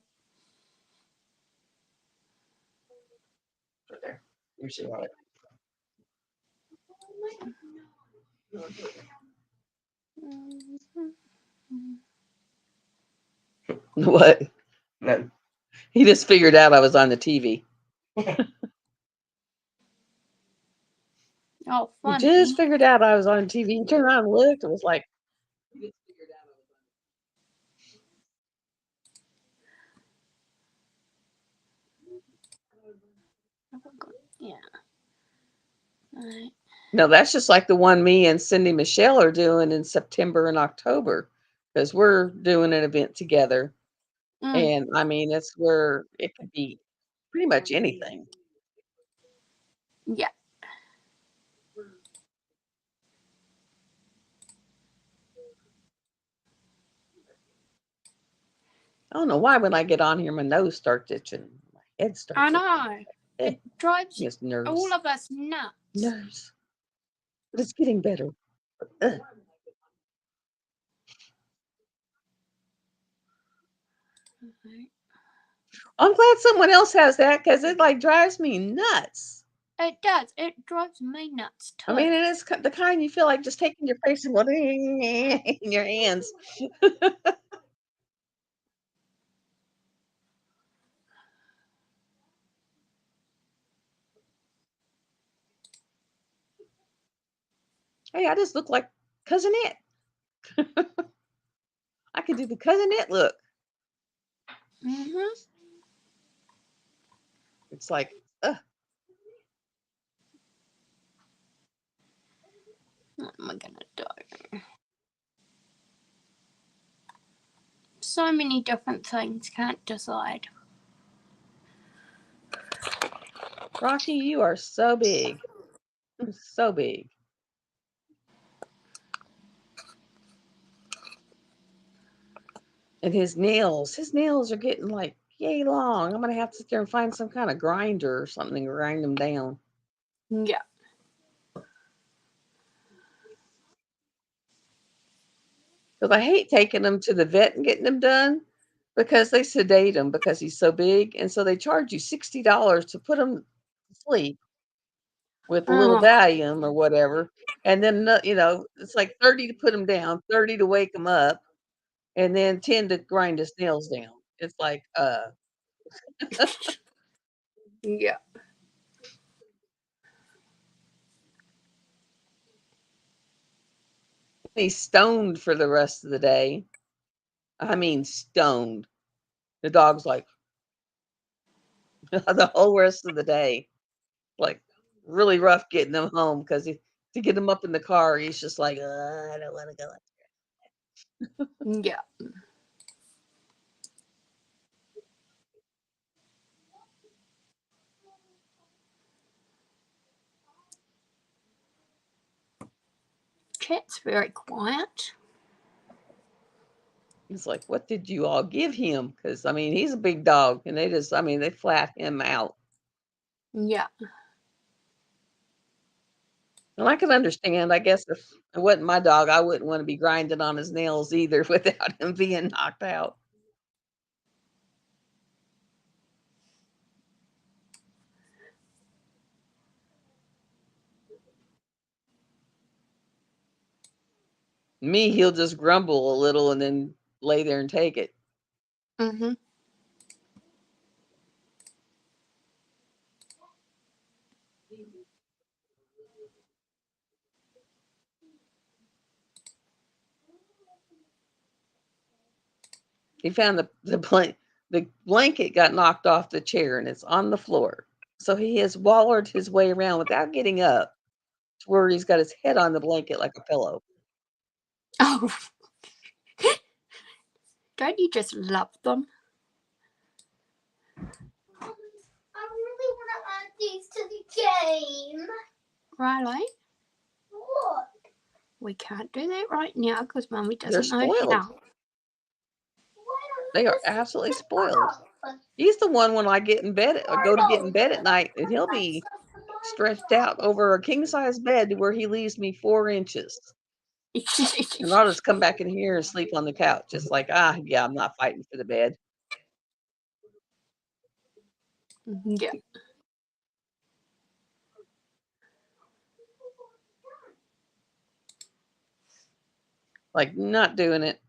there. Let me see about it.
What?
No.
He just figured out I was on the TV.
Oh,
He
funny.
just figured out I was on TV. He turned around and looked and was like,
Yeah. Right.
no, that's just like the one me and Cindy Michelle are doing in September and October because we're doing an event together.
Mm.
And I mean, it's where it could be pretty much anything.
Yeah.
I don't know why when I get on here, my nose starts itching. head starts.
I know.
Eh,
It drives
Just nerves.
all of us nuts.
Nerves. But it's getting better. Ugh. I'm glad someone else has that because it like drives me nuts.
It does. It drives me nuts too.
I mean, it is the kind you feel like just taking your face and going in your hands. Hey, I just look like Cousin It. I could do the Cousin It look.
Mhm.
It's like,
What am I gonna do? So many different things. Can't decide.
Rocky, you are so big. So big. And his nails are getting like yay long. I'm gonna have to sit there and find some kind of grinder or something to grind them down.
Yeah.
Because I hate taking them to the vet and getting them done because they sedate him because he's so big, and so they charge you $60 to put him to sleep with a little
Oh,
Valium or whatever, and then it's like 30 to put him down, 30 to wake him up, and then 10 to grind his nails down. It's like
yeah.
he's stoned for the rest of the day. I mean, stoned. The dog's like the whole rest of the day, like really rough getting him home because to get him up in the car, he's just like, I don't want to go.
Yeah. Chat's very quiet.
He's like, what did you all give him? Because I mean, he's a big dog, and they flat him out.
Yeah.
And I can understand. I guess if it wasn't my dog, I wouldn't want to be grinding on his nails either without him being knocked out. Me, he'll just grumble a little and then lay there and take it.
Mhm.
He found the blanket got knocked off the chair and it's on the floor. So he has wallowed his way around without getting up to where he's got his head on the blanket like a pillow.
Oh. Don't you just love them?
I really want to add these to the game.
Riley?
What?
We can't do that right now because Mummy
They're
doesn't know
spoiled.
how.
They are absolutely spoiled. He's the one when I get in bed, I go to get in bed at night, and he'll be stretched out over a king size bed to where he leaves me 4 inches. And I'll just come back in here and sleep on the couch. Just like, yeah, I'm not fighting for the bed.
Yeah.
And
Like, not doing it.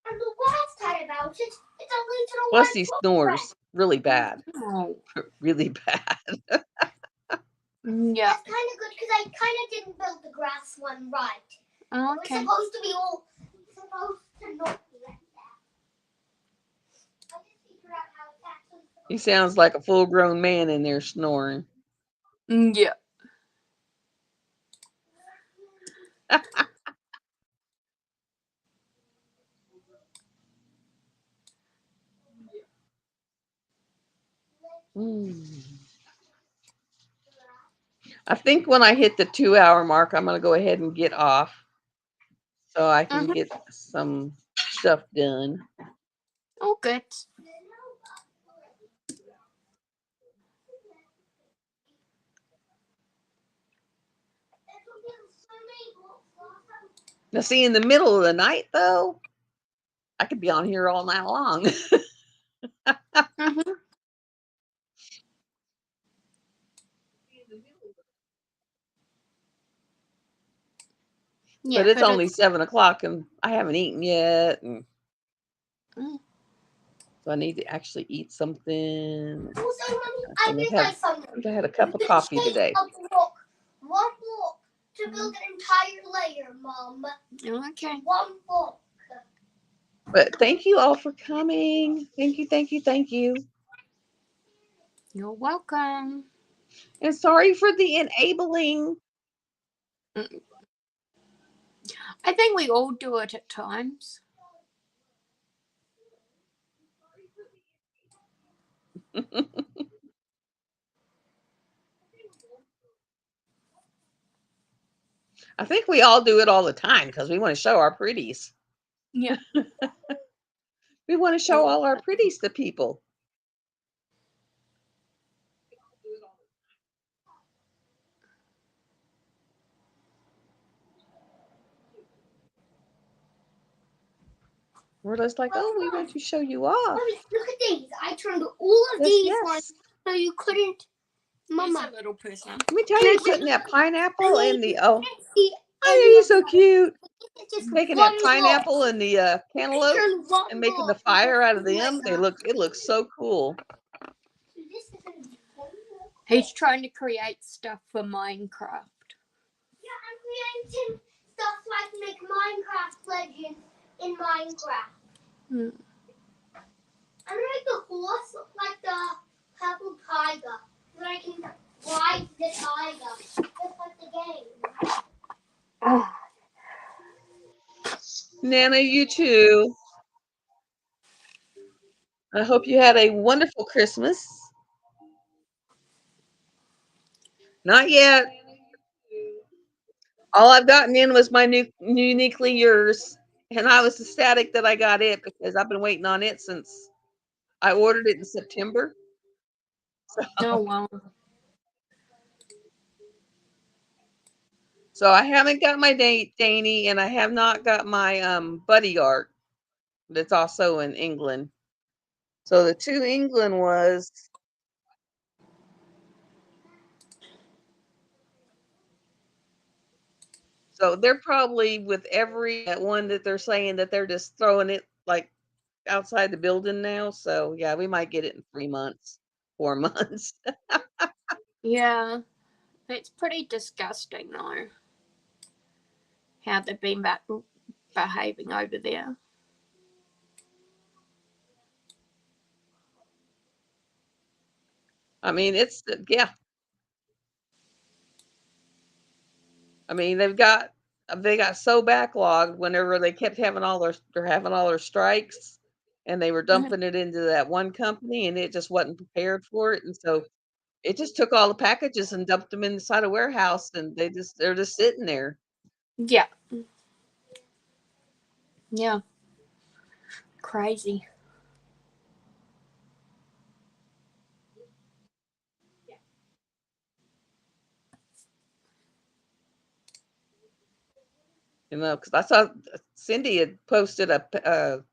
the worst part about it, it's only to the
Plus,
one
he
footprint.
snores really bad.
Oh.
Really bad.
Yeah.
That's kind of good because I kind of didn't build the grass one right.
Okay.
It's supposed to be supposed to not be like that. I just figured out how it's actually supposed
He sounds like a full grown man in there snoring.
Yeah.
I think when I hit the 2-hour mark, I'm going to go ahead and get off so I can get some stuff done.
Oh, good.
Now, see, in the middle of the night, though, I could be on here all night long.
Mhm. Yeah,
But it's
but
only 7 o'clock and I haven't eaten yet. And
Mm.
so I need to actually eat something.
Also, Mummy,
I
I
think
realized
I
something.
think I had a
You
cup of
can
coffee
shape
today.
a block, one block, to build an entire layer, Mum.
Okay.
One block.
But thank you all for coming. Thank you, thank you, thank you.
You're welcome.
And sorry for the enabling.
I think we all do it at times.
I think we all do it all the time because we want to show our pretties.
Yeah.
We want to show all our pretties to people. We're just like, oh, we want to show you off.
Mummy, look at these. I turned all of
Yes,
these
yes.
ones so you couldn't.
He's
Mama,
a little person.
Let me tell you, putting that pineapple in the
see
oh, he's so cute.
It's just
Taking
one
that pineapple
block.
and the cantaloupe
Turn one
and making the
block
fire out of
into
them.
layer.
It looks so cool.
This is gonna be one block.
He's trying to create stuff for Minecraft.
Yeah, I'm creating stuff so I can make Minecraft legends in Minecraft.
Hmm.
I'm gonna make the horse look like the purple tiger. So I can ride the tiger. Just like the game.
Nana, you too. I hope you had a wonderful Christmas. Not yet. All I've gotten in was my new uniquely yours, and I was ecstatic that I got it because I've been waiting on it since I ordered it in September.
Oh, wow.
So I haven't got my Danny, and I have not got my Buddy Art. That's also in England. So the two England was so they're probably with every one that they're saying that they're just throwing it like outside the building now. So yeah, we might get it in 3 months, 4 months.
Yeah. It's pretty disgusting, though, how they've been behaving over there.
I mean, it's yeah. I mean, they got so backlogged whenever they kept having they're having all their strikes, and they were
Mhm.
dumping it into that one company, and it just wasn't prepared for it, and so it just took all the packages and dumped them inside a warehouse, and they're just sitting there.
Yeah. Yeah. Crazy.
You know, because I saw Cindy had posted a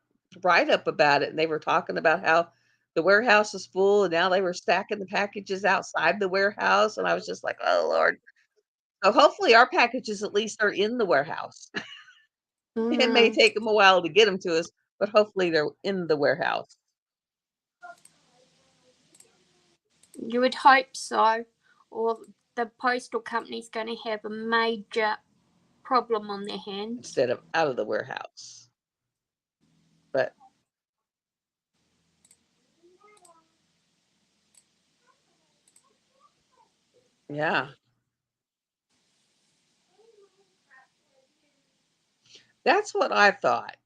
write up about it, and they were talking about how the warehouse is full, and now they were stacking the packages outside the warehouse, and I was just like, oh Lord. So hopefully our packages at least are in the warehouse. It may
Mm,
take them a while to get them to us, but hopefully they're in the warehouse.
you would hope so, or the postal company's going to have a major problem on their hands.
Instead of out of the warehouse. But yeah, that's what I thought.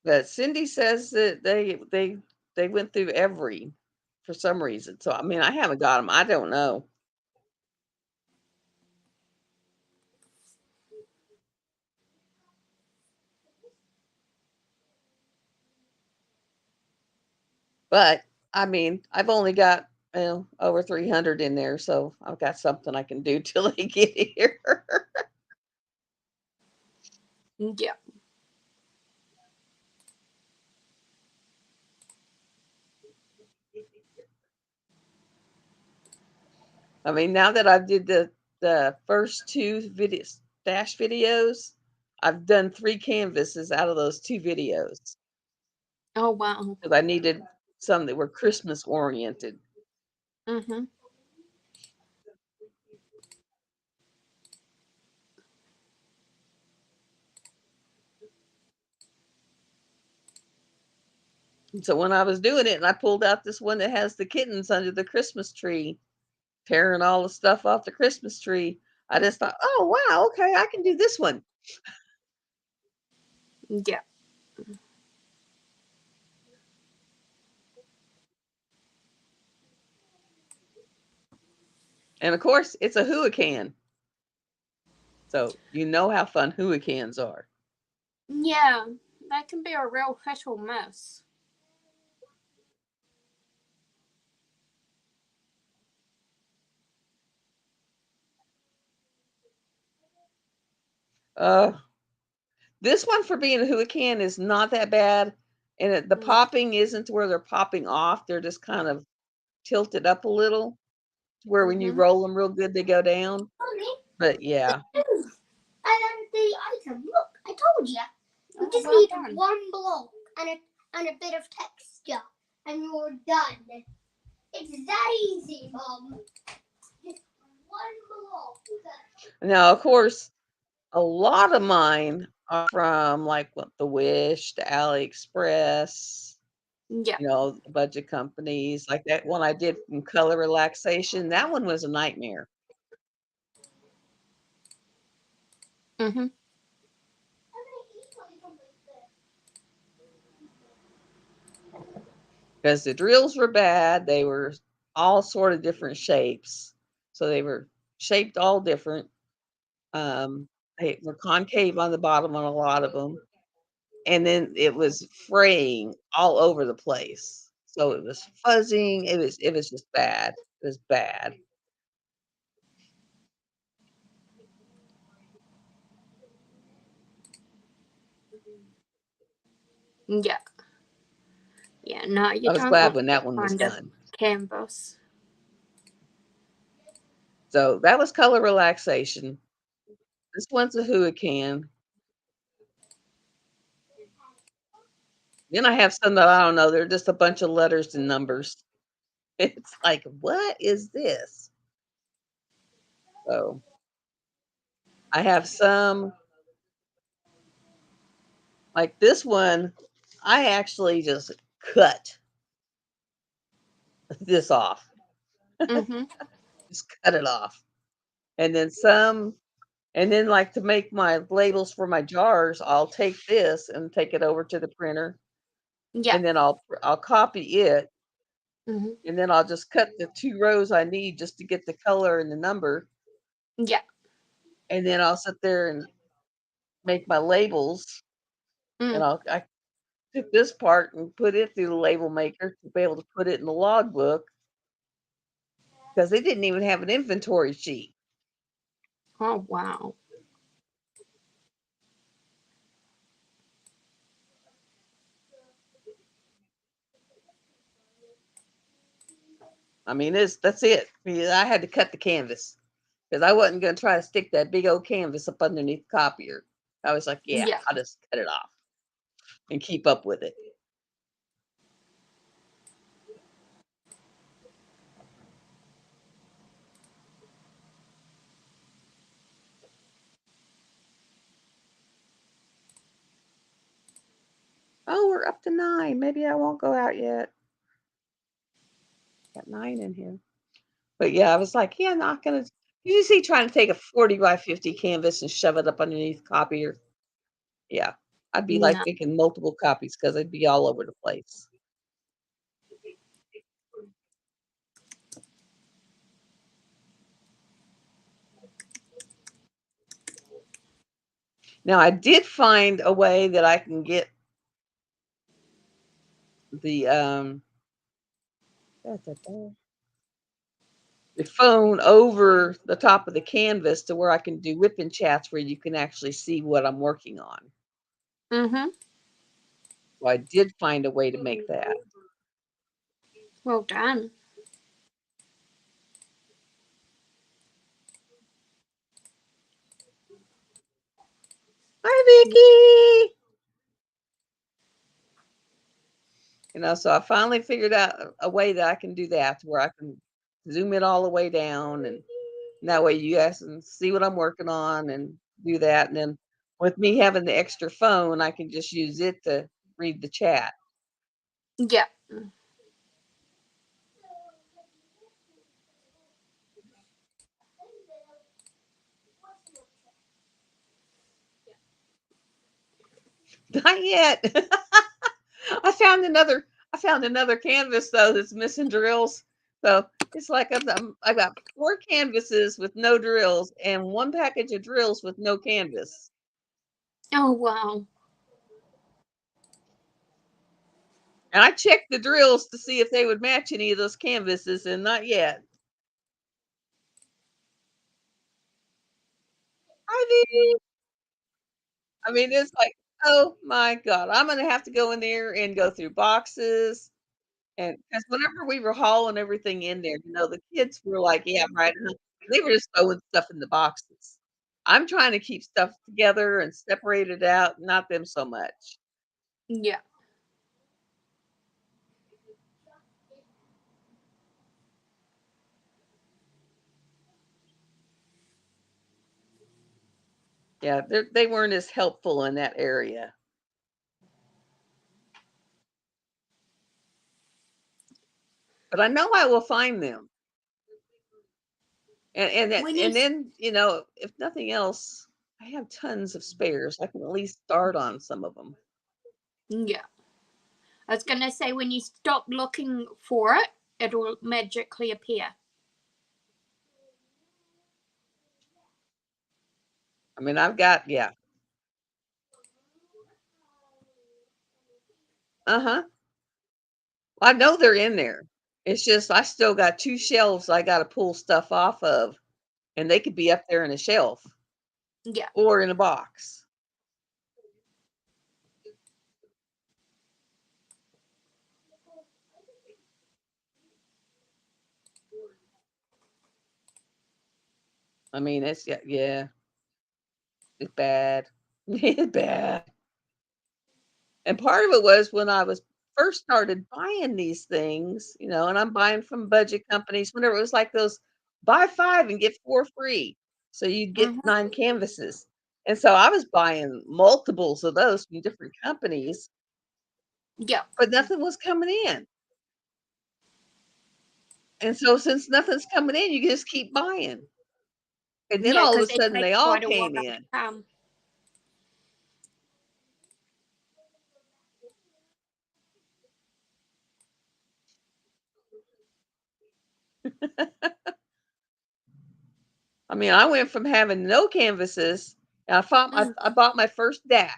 But Cindy says that they went through every for some reason. So I mean, I haven't got them. I don't know. But I mean, I've only got over 300 in there, so I've got something I can do till they get here.
Yeah.
I mean, now that I did the first 2 stash videos, I've done 3 canvases out of those 2 videos
Oh wow.
because I needed some that were Christmas oriented.
Mhm.
And so when I was doing it and I pulled out this one that has the kittens under the Christmas tree, tearing all the stuff off the Christmas tree, I just thought, "Oh, wow, okay, I can do this one."
Yeah.
And of course, it's a hurricane. So, you know how fun hurricanes are.
Yeah. That can be a real hit or miss.
Uh, this one for being a hurricane is not that bad, and the
Mm.
popping isn't where they're popping off, they're just kind of tilted up a little, to where when you
Mhm.
roll them real good, they go down.
Mommy,
But yeah.
I am the item. Look, I told you. You
Oh,
just
well
need
done.
one block and a bit of texture, and you're done. It's that easy, Mom. Just one block.
Now, of course, a lot of mine are from, like, what, the Wish, the AliExpress,
Yeah.
budget companies, like that one I did from Color Relaxation, that one was a nightmare.
Mhm.
Because the drills were bad, they were all sort of different shapes, so they were shaped all different, they were concave on the bottom on a lot of them, and then it was fraying all over the place, so it was fuzzing, it was just bad, it was bad.
Yeah. Yeah. No, you
I was
don't
glad
want
when that
that
one was
kind of
done.
canvas.
So, that was Color Relaxation. This one's a hurricane. Then I have some that I don't know, they're just a bunch of letters and numbers. It's like, "What is this?" So, I have some like this one, I actually just cut this off.
Mhm.
Just cut it off. And then some and then, like, to make my labels for my jars, I'll take this and take it over to the printer,
Yeah.
and then I'll copy it,
Mhm.
and then I'll just cut the 2 rows I need just to get the color and the number,
Yeah.
and then I'll sit there and make my labels, and
Mm.
I took this part and put it through the label maker to be able to put it in the logbook because they didn't even have an inventory sheet.
Oh wow.
I mean, that's it. I had to cut the canvas because I wasn't gonna try to stick that big old canvas up underneath the copier. I was like, "Yeah,
Yeah.
I'll just cut it off and keep up with it." Oh, we're up to 9. Maybe I won't go out yet. Got 9 in here. But yeah, I was like, "Yeah, not gonna." You see trying to take a 40 by 50 canvas and shove it up underneath the copier? Yeah, I'd be like
No.
making multiple copies because 'cause it'd be all over the place. Now, I did find a way that I can get the, da, da, da. the phone over the top of the canvas to where I can do whipping chats where you can actually see what I'm working on.
Mm-hmm.
So I did find a way to make that.
Well done.
Hi, Vicky. So I finally figured out a way that I can do that where I can zoom it all the way down, and that way you guys can see what I'm working on and do that. And then with me having the extra phone, I can just use it to read the chat.
Yeah.
Not yet. I found another canvas though that's missing drills. So it's like I got 4 canvases with no drills and 1 package of drills with no canvas.
Oh, wow.
And I checked the drills to see if they would match any of those canvases, and not yet. I I mean, it's like, oh my God, I'm gonna have to go in there and go through boxes. And because whenever we were hauling everything in there, the kids were like, yeah, right. They were just throwing stuff in the boxes. I'm trying to keep stuff together and separate it out, not them so much.
Yeah.
Yeah, they weren't as helpful in that area. But I know I will find them.
When you
And then, if nothing else, I have tons of spares. I can at least start on some of them.
Yeah. I was gonna say when you stop looking for it, it'll magically appear.
I mean, I've got, yeah. Uh-huh. I know they're in there. It's just I still got 2 shelves I gotta pull stuff off of, and they could be up there in a shelf
Yeah.
or in a box. I mean, it's yeah, it's bad. It's bad. And part of it was when I was first started buying these things, and I'm buying from budget companies whenever it was like those buy 5 and get 4 free. So you'd get
Mm-hmm.
9 canvases. And so I was buying multiples of those from different companies,
Yeah.
but nothing was coming in. And so since nothing's coming in, you just keep buying. And then
Yeah,
all of
because
a
they
sudden
take
they all
quite a while
came
to
in.
come.
I mean, I went from having no canvases, and
Mm.
I bought my first DAC.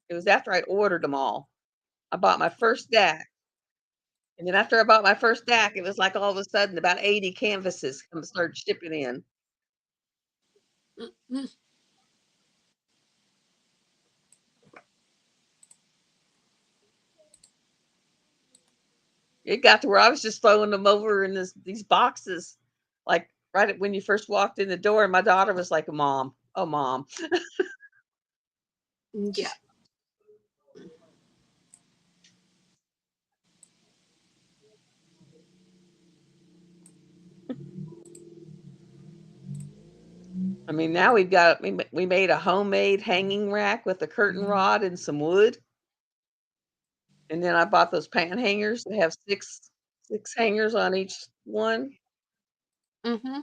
It was after I ordered them all. I bought my first DAC. And then after I bought my first DAC, it was like all of a sudden about 80 canvases come started shipping in.
Mm.
It got to where I was just throwing them over in these boxes, like when you first walked in the door. And my daughter was like, "Mom, oh mom."
Yeah.
I mean, now we made a homemade hanging rack with a curtain rod and some wood. And then I bought those pan hangers that have six hangers on each one.
Mm-hmm.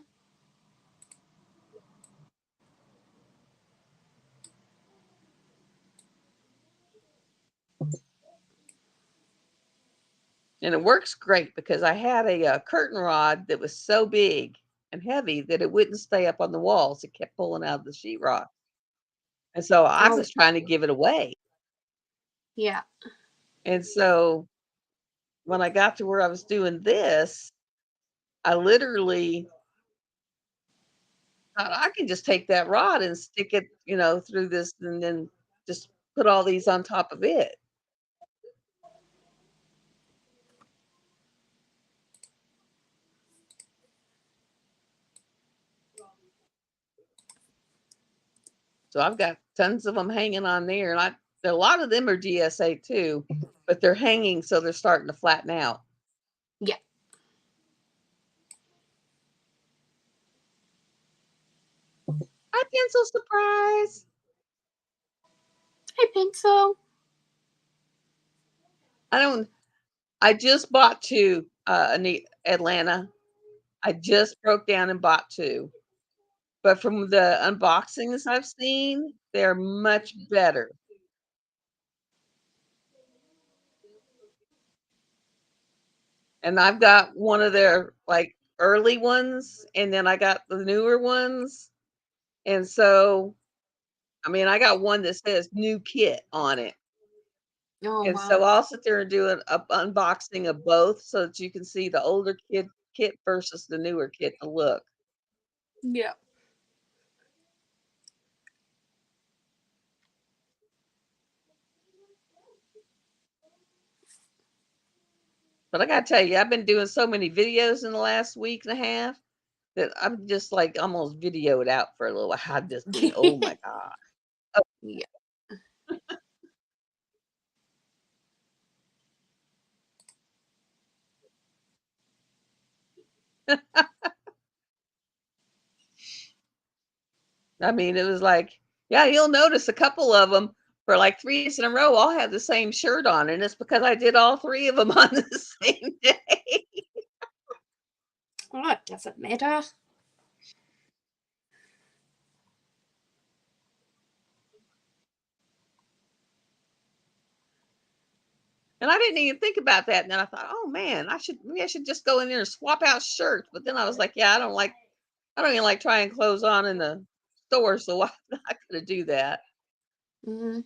And it works great because I had a curtain rod that was so big and heavy that it wouldn't stay up on the walls. It kept pulling out of the sheetrock. And so I
Oh,
was trying to give it away.
yeah.
And so when I got to where I was doing this, I literally I can just take that rod and stick it, through this and then just put all these on top of it. So I've got tons of them hanging on there, and a lot of them are DSA too, but they're hanging, so they're starting to flatten out.
Yeah.
Hi, Pencil Surprise.
Hey, Pencil.
I just bought two, Atlanta. I just broke down and bought two. But from the unboxings I've seen, they're much better. And I've got one of their like early ones, and then I got the newer ones. And so, I mean, I got one that says new kit on it.
Oh,
And
wow.
so I'll sit there and do an unboxing of both so that you can see the older kit versus the newer kit to look.
Yeah.
But I gotta tell you, I've been doing so many videos in the last week and a half that I'm just like almost videoed out for a little while. I just mean, oh my God.
Yeah.
I mean, it was like, yeah, you'll notice a couple of them for like 3 days in a row, all have the same shirt on, and it's because I did all 3 of them on the same day.
Oh, it doesn't matter.
And I didn't even think about that. And then I thought, oh man, maybe I should just go in there and swap out shirts. But then I was like, yeah, I don't even like trying clothes on in the store, so I'm not gonna do that.
Mm-hmm.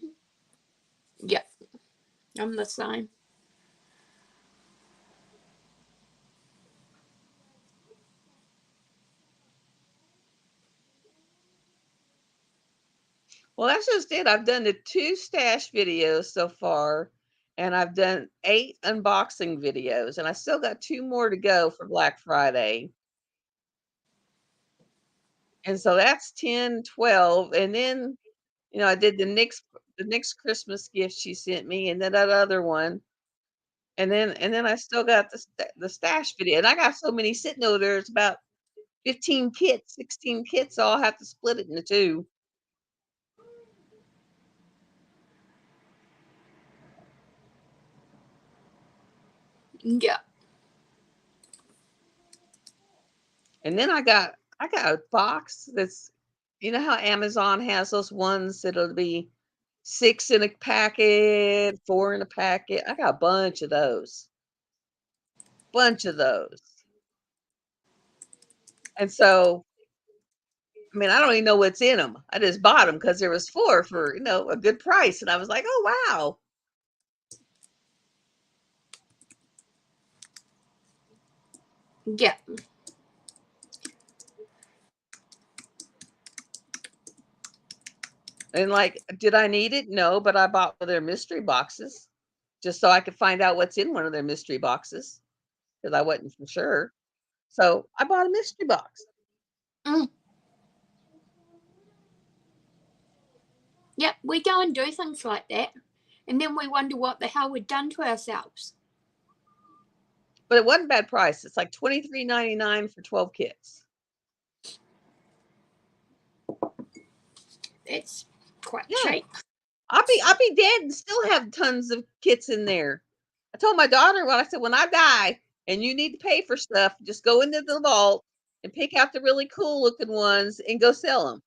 Yeah. I'm the same.
Well, that's just it. I've done the 2 stash videos so far, and I've done 8 unboxing videos, and I still got 2 more to go for Black Friday. And so that's 10, 12, and then, I did the next Christmas gift she sent me, and then that other one, and then I still got the stash video, and I got so many sitting over there. It's about 15 kits, 16 kits, so I'll have to split it into 2.
Yeah.
And then I got a box that's, how Amazon has those ones that'll be 6 in a packet, 4 in a packet. I got a bunch of those. Bunch of those. And so, I mean, I don't even know what's in them. I just bought them because there was 4 for, a good price. And I was like, oh wow.
Yeah.
And like, did I need it? No, but I bought one of their mystery boxes just so I could find out what's in one of their mystery boxes because I wasn't for sure. So I bought a mystery box.
Mm. Yeah, we go and do things like that, and then we wonder what the hell we've done to ourselves.
But it wasn't bad price. It's like $23.99 for 12 kits.
It's quite
Yeah.
cheap.
I'll be dead and still have tons of kits in there. I told my daughter I said, when I die and you need to pay for stuff, just go into the vault and pick out the really cool looking ones and go sell them.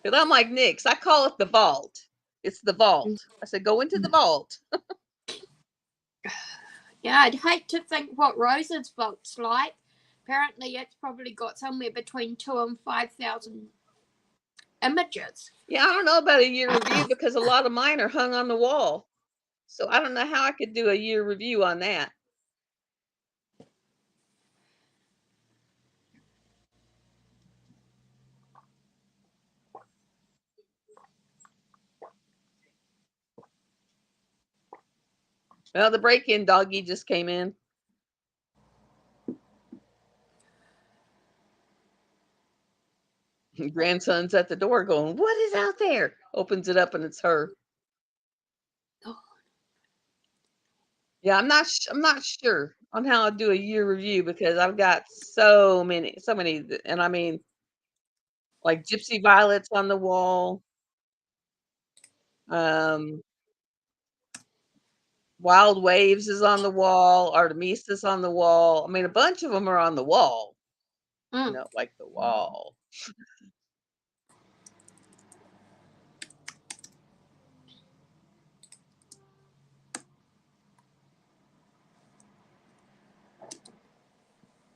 Because I'm like Nix, I call it the vault. It's the vault. I said, go into the vault.
Yeah, I'd hate to think what Rose's vault's like. Apparently, it's probably got somewhere between 2,000 and 5,000 images.
Yeah, I don't know about a year review because a lot of mine are hung on the wall. So I don't know how I could do a year review on that. Well, the break-in doggy just came in. Grandson's at the door going, "What is out there?" Opens it up and it's her.
Oh.
Yeah, I'm not sure on how I do a year review because I've got so many, and I mean, like Gypsy Violets on the wall, um, Wild Waves is on the wall, Artemisa's on the wall. I mean, a bunch of them are on the wall, you
Mm.
know, like the wall.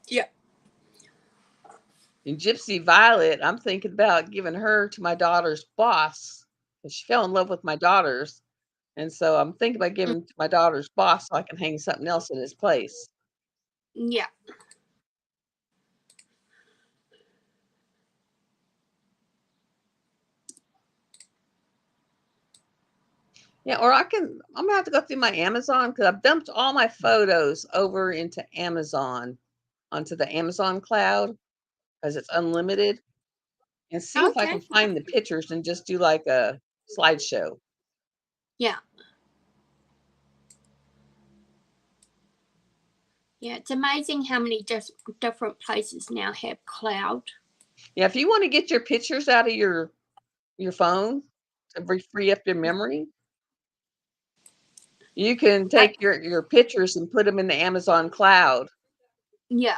Yeah.
And Gypsy Violet, I'm thinking about giving her to my daughter's boss because she fell in love with my daughters. And so I'm thinking about
Mm.
giving it to my daughter's boss so I can hang something else in his place.
Yeah.
Yeah, or I'm gonna have to go through my Amazon because I've dumped all my photos over into Amazon, onto the Amazon cloud because it's unlimited, and see if I
Okay.
can find the pictures and just do like a slideshow.
Yeah. Yeah. It's amazing how many different places now have cloud.
Yeah, if you want to get your pictures out of your phone to free up your memory, you can
I
take your pictures and put them in the Amazon cloud.
yeah.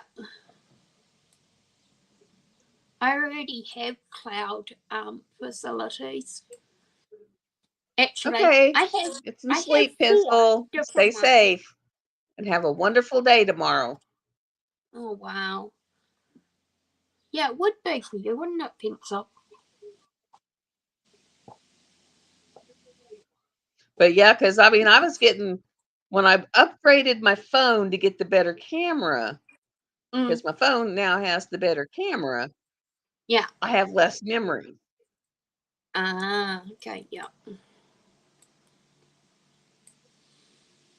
I already have cloud facilities. Actually,
Okay,
I have
get some sleep,
four
Pencil. Stay
different ones.
safe and have a wonderful day tomorrow.
Oh wow. Yeah, it would be for you, wouldn't it, Pencil?
But yeah, because I mean, I was getting when I upgraded my phone to get the better camera,
Mm.
because my phone now has the better camera,
Yeah.
I have less memory.
Ah, okay, yeah.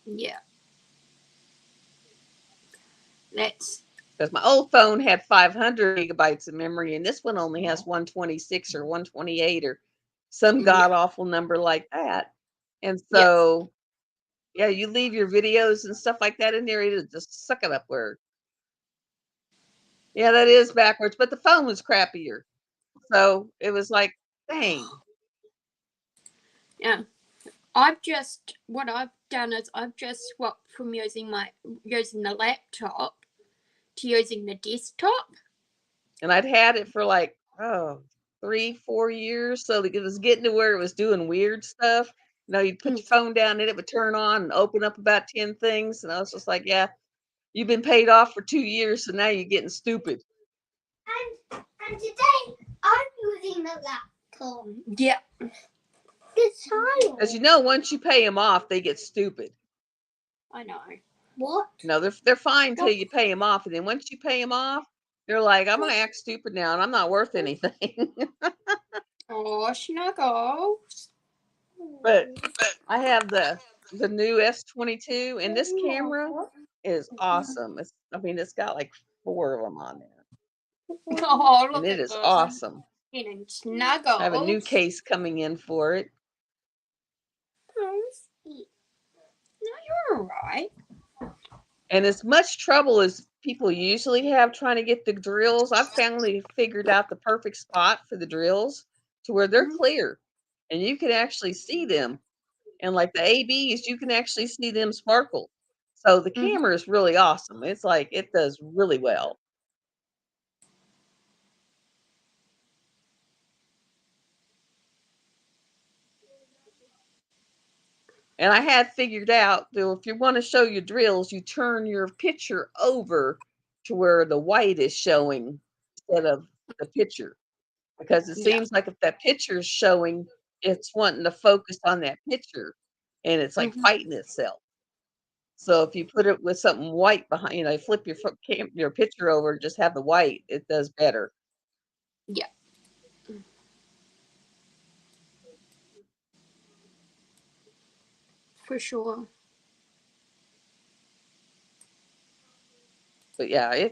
Yeah. That's
Because my old phone had 500 gigabytes of memory, and this one only has 126 or 128 or some
yeah.
god awful number like that. And
Yes.
so, yeah, you leave your videos and stuff like that in there, it'll just suck it up where. Yeah, that is backwards, but the phone was crappier. So it was like, dang.
Yeah. What I've done is I've just swapped from using the laptop to using the desktop.
And I'd had it for like, oh, 3, 4 years. So it was getting to where it was doing weird stuff. You know, you'd put
Mm.
your phone down and it would turn on and open up about 10 things. And I was just like, yeah, you've been paid off for 2 years. So now you're getting stupid.
And today I'm using the laptop.
Yeah.
It's
Because you
tired.
know, once you pay them off, they get stupid.
I know.
What?
No, they're fine till you pay them off. And then once you pay them off, they're like, I'm going to act stupid now and I'm not worth anything.
Oh, Snuggles.
But I have the new S22, and this camera is awesome. I mean, it's got like 4 of them on there,
Oh,
and
look
it
at
is
this. I'm
awesome.
getting
I have a new
Snuggles.
case coming in for it.
No, you're all right.
And as much trouble as people usually have trying to get the drills, I've finally figured out the perfect spot for the drills to where they're
Mhm.
clear and you can actually see them. And like the ABs, you can actually see them sparkle. So the
Mhm.
camera is really awesome. It's like it does really well. And I had figured out that if you want to show your drills, you turn your picture over to where the white is showing instead of the picture. Because it
Yeah.
seems like if that picture is showing, it's wanting to focus on that picture. and it's like
Mhm.
fighting itself. So if you put it with something white behind, flip your picture over, just have the white, it does better.
Yeah. For sure.
But yeah,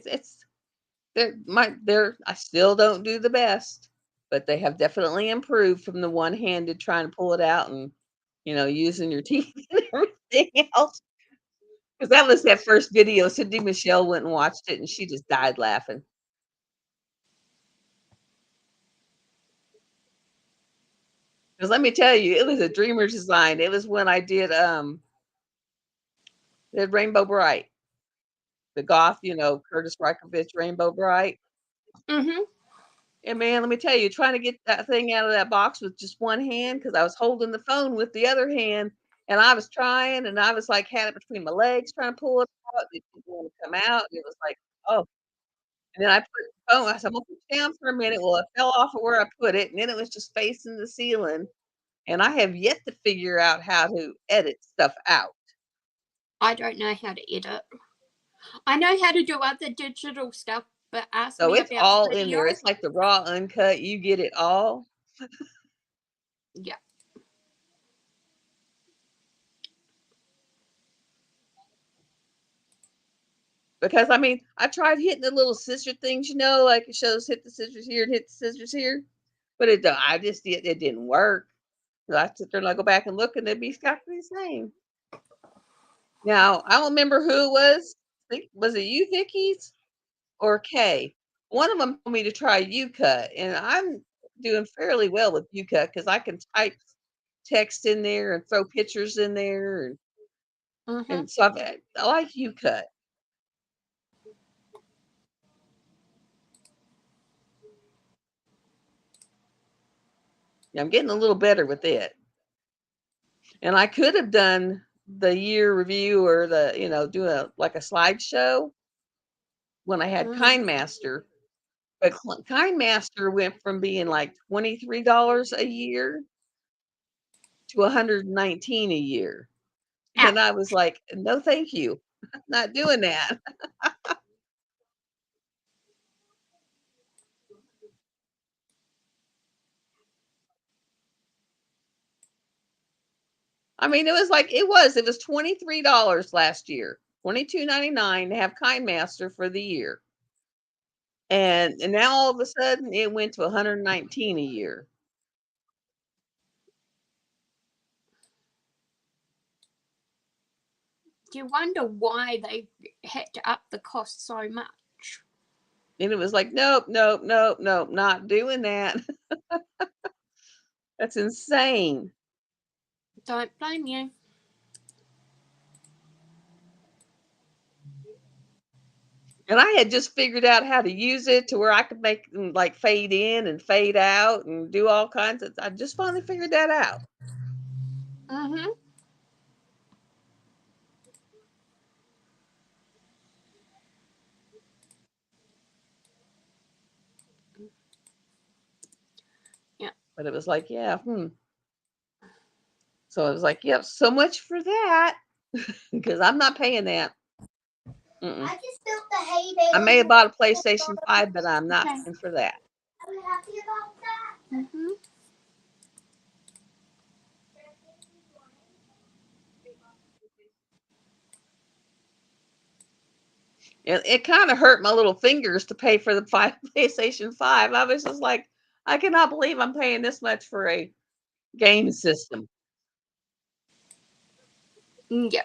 they're I still don't do the best, but they have definitely improved from the one-handed trying to pull it out and using your teeth and everything else. Because that was that first video. Cindy Michelle went and watched it and she just died laughing. Because let me tell you, it was a dreamer's design. It was when I did Rainbow Bright, the goth, Curtis Reikovich Rainbow Bright.
Mhm.
And man, let me tell you, trying to get that thing out of that box with just one hand, because I was holding the phone with the other hand, and I was trying, and I was like, had it between my legs trying to pull it out. It didn't want to come out. It was like, oh. And then I put the phone, I said, I'm gonna put it down for a minute. Well, it fell off of where I put it, and then it was just facing the ceiling. And I have yet to figure out how to edit stuff out.
I don't know how to edit. I know how to do other digital stuff, but ask
So
me
it's
about
all in there.
video.
It's like the raw uncut. You get it all.
Yeah.
Because I mean, I tried hitting the little scissor things, like it shows hit the scissors here and hit the scissors here, but it didn't work. So I sit there and I go back and look, and it'd be exactly the same. Now I don't remember who it was. Was it you, Vicky's or Kay? One of them told me to try UCut, and I'm doing fairly well with UCut because I can type text in there and throw pictures in there, and
Mhm.
and so I like UCut. I'm getting a little better with it. And I could have done the year review or do like a slideshow when I had
Mhm.
KindMaster, but KindMaster went from being like $23 a year to 119 a year. And I was
Ouch.
like, no, thank you. Not doing that. I mean, it was $23 last year, 22.99 to have KindMaster for the year. And now all of a sudden it went to 119 a year.
Do you wonder why they had to up the cost so much?
And it was like, nope, nope, nope, nope, not doing that. That's insane.
Don't blame you.
And I had just figured out how to use it to where I could make them like fade in and fade out and do all kinds of. I just finally figured that out.
Mhm. Yeah.
But it was like, yeah, So I was like, yep, so much for that because I'm not paying that. Mm-mm.
I just built the heyday.
I may have bought a PlayStation 5, but I'm not
Okay.
paying for that.
Are you happy about that?
Mhm.
It kind of hurt my little fingers to pay for the PlayStation 5. I was just like, I cannot believe I'm paying this much for a game system.
Yeah.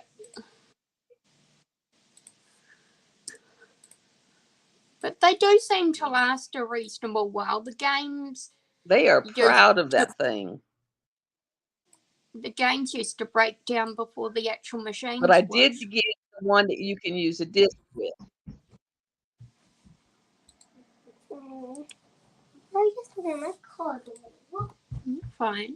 But they do seem to last a reasonable while. The games
They are
used
proud of
to,
that thing.
the games used to break down before the actual
But I
machines would.
did get the one that you can use a disc with.
I just put in my card.
Fine.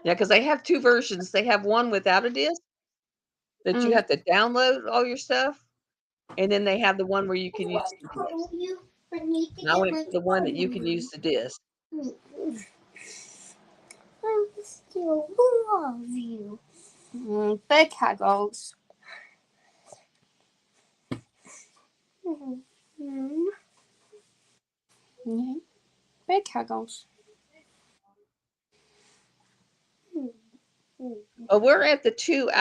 Yeah, because they have two versions. They have one without a disc that you
Mm.
have to download all your stuff, and then they have the one where you can use the disc.
You need to
And I
get
went
my
for the one that you can use the disc.
still love you.
Big huggles.
Mm-hmm.
Yeah. Big huggles.
Well, we're at the 2.5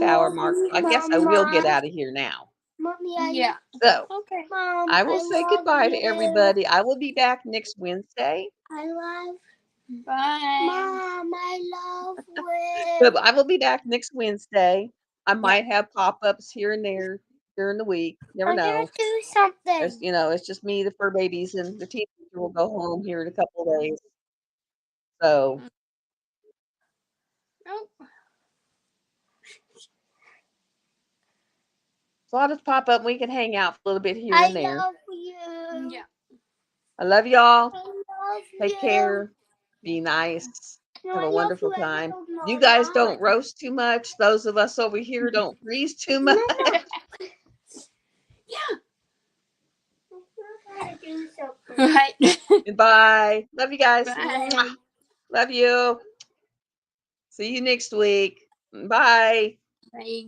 hour mark. So I guess I will get out of here now.
Mommy,
Yeah.
So
Okay.
Mom,
I will say goodbye to
you.
everybody. I will be back next Wednesday.
I love
Bye.
Mom. I love
But
you.
I will be back next Wednesday. I
Yeah.
might have pop-ups here and there during the week. Never
I'm gonna
know.
do something.
It's, it's just me, the fur babies, and the teenager will go home here in a couple of days. So
Oh.
I'll just pop up and we can hang out for a little bit here
I
and there.
love you.
Yeah.
I love y'all.
I love
Take
you.
care. Be nice.
No,
Have
I
a
love
wonderful
you. I
time.
love
You guys
Mama.
don't roast too much. Those of us over here don't freeze too much.
Yeah.
I gotta do something.
Right.
Bye. Love you guys.
Bye.
Mwah. Love you. See you next week. Bye.
Bye.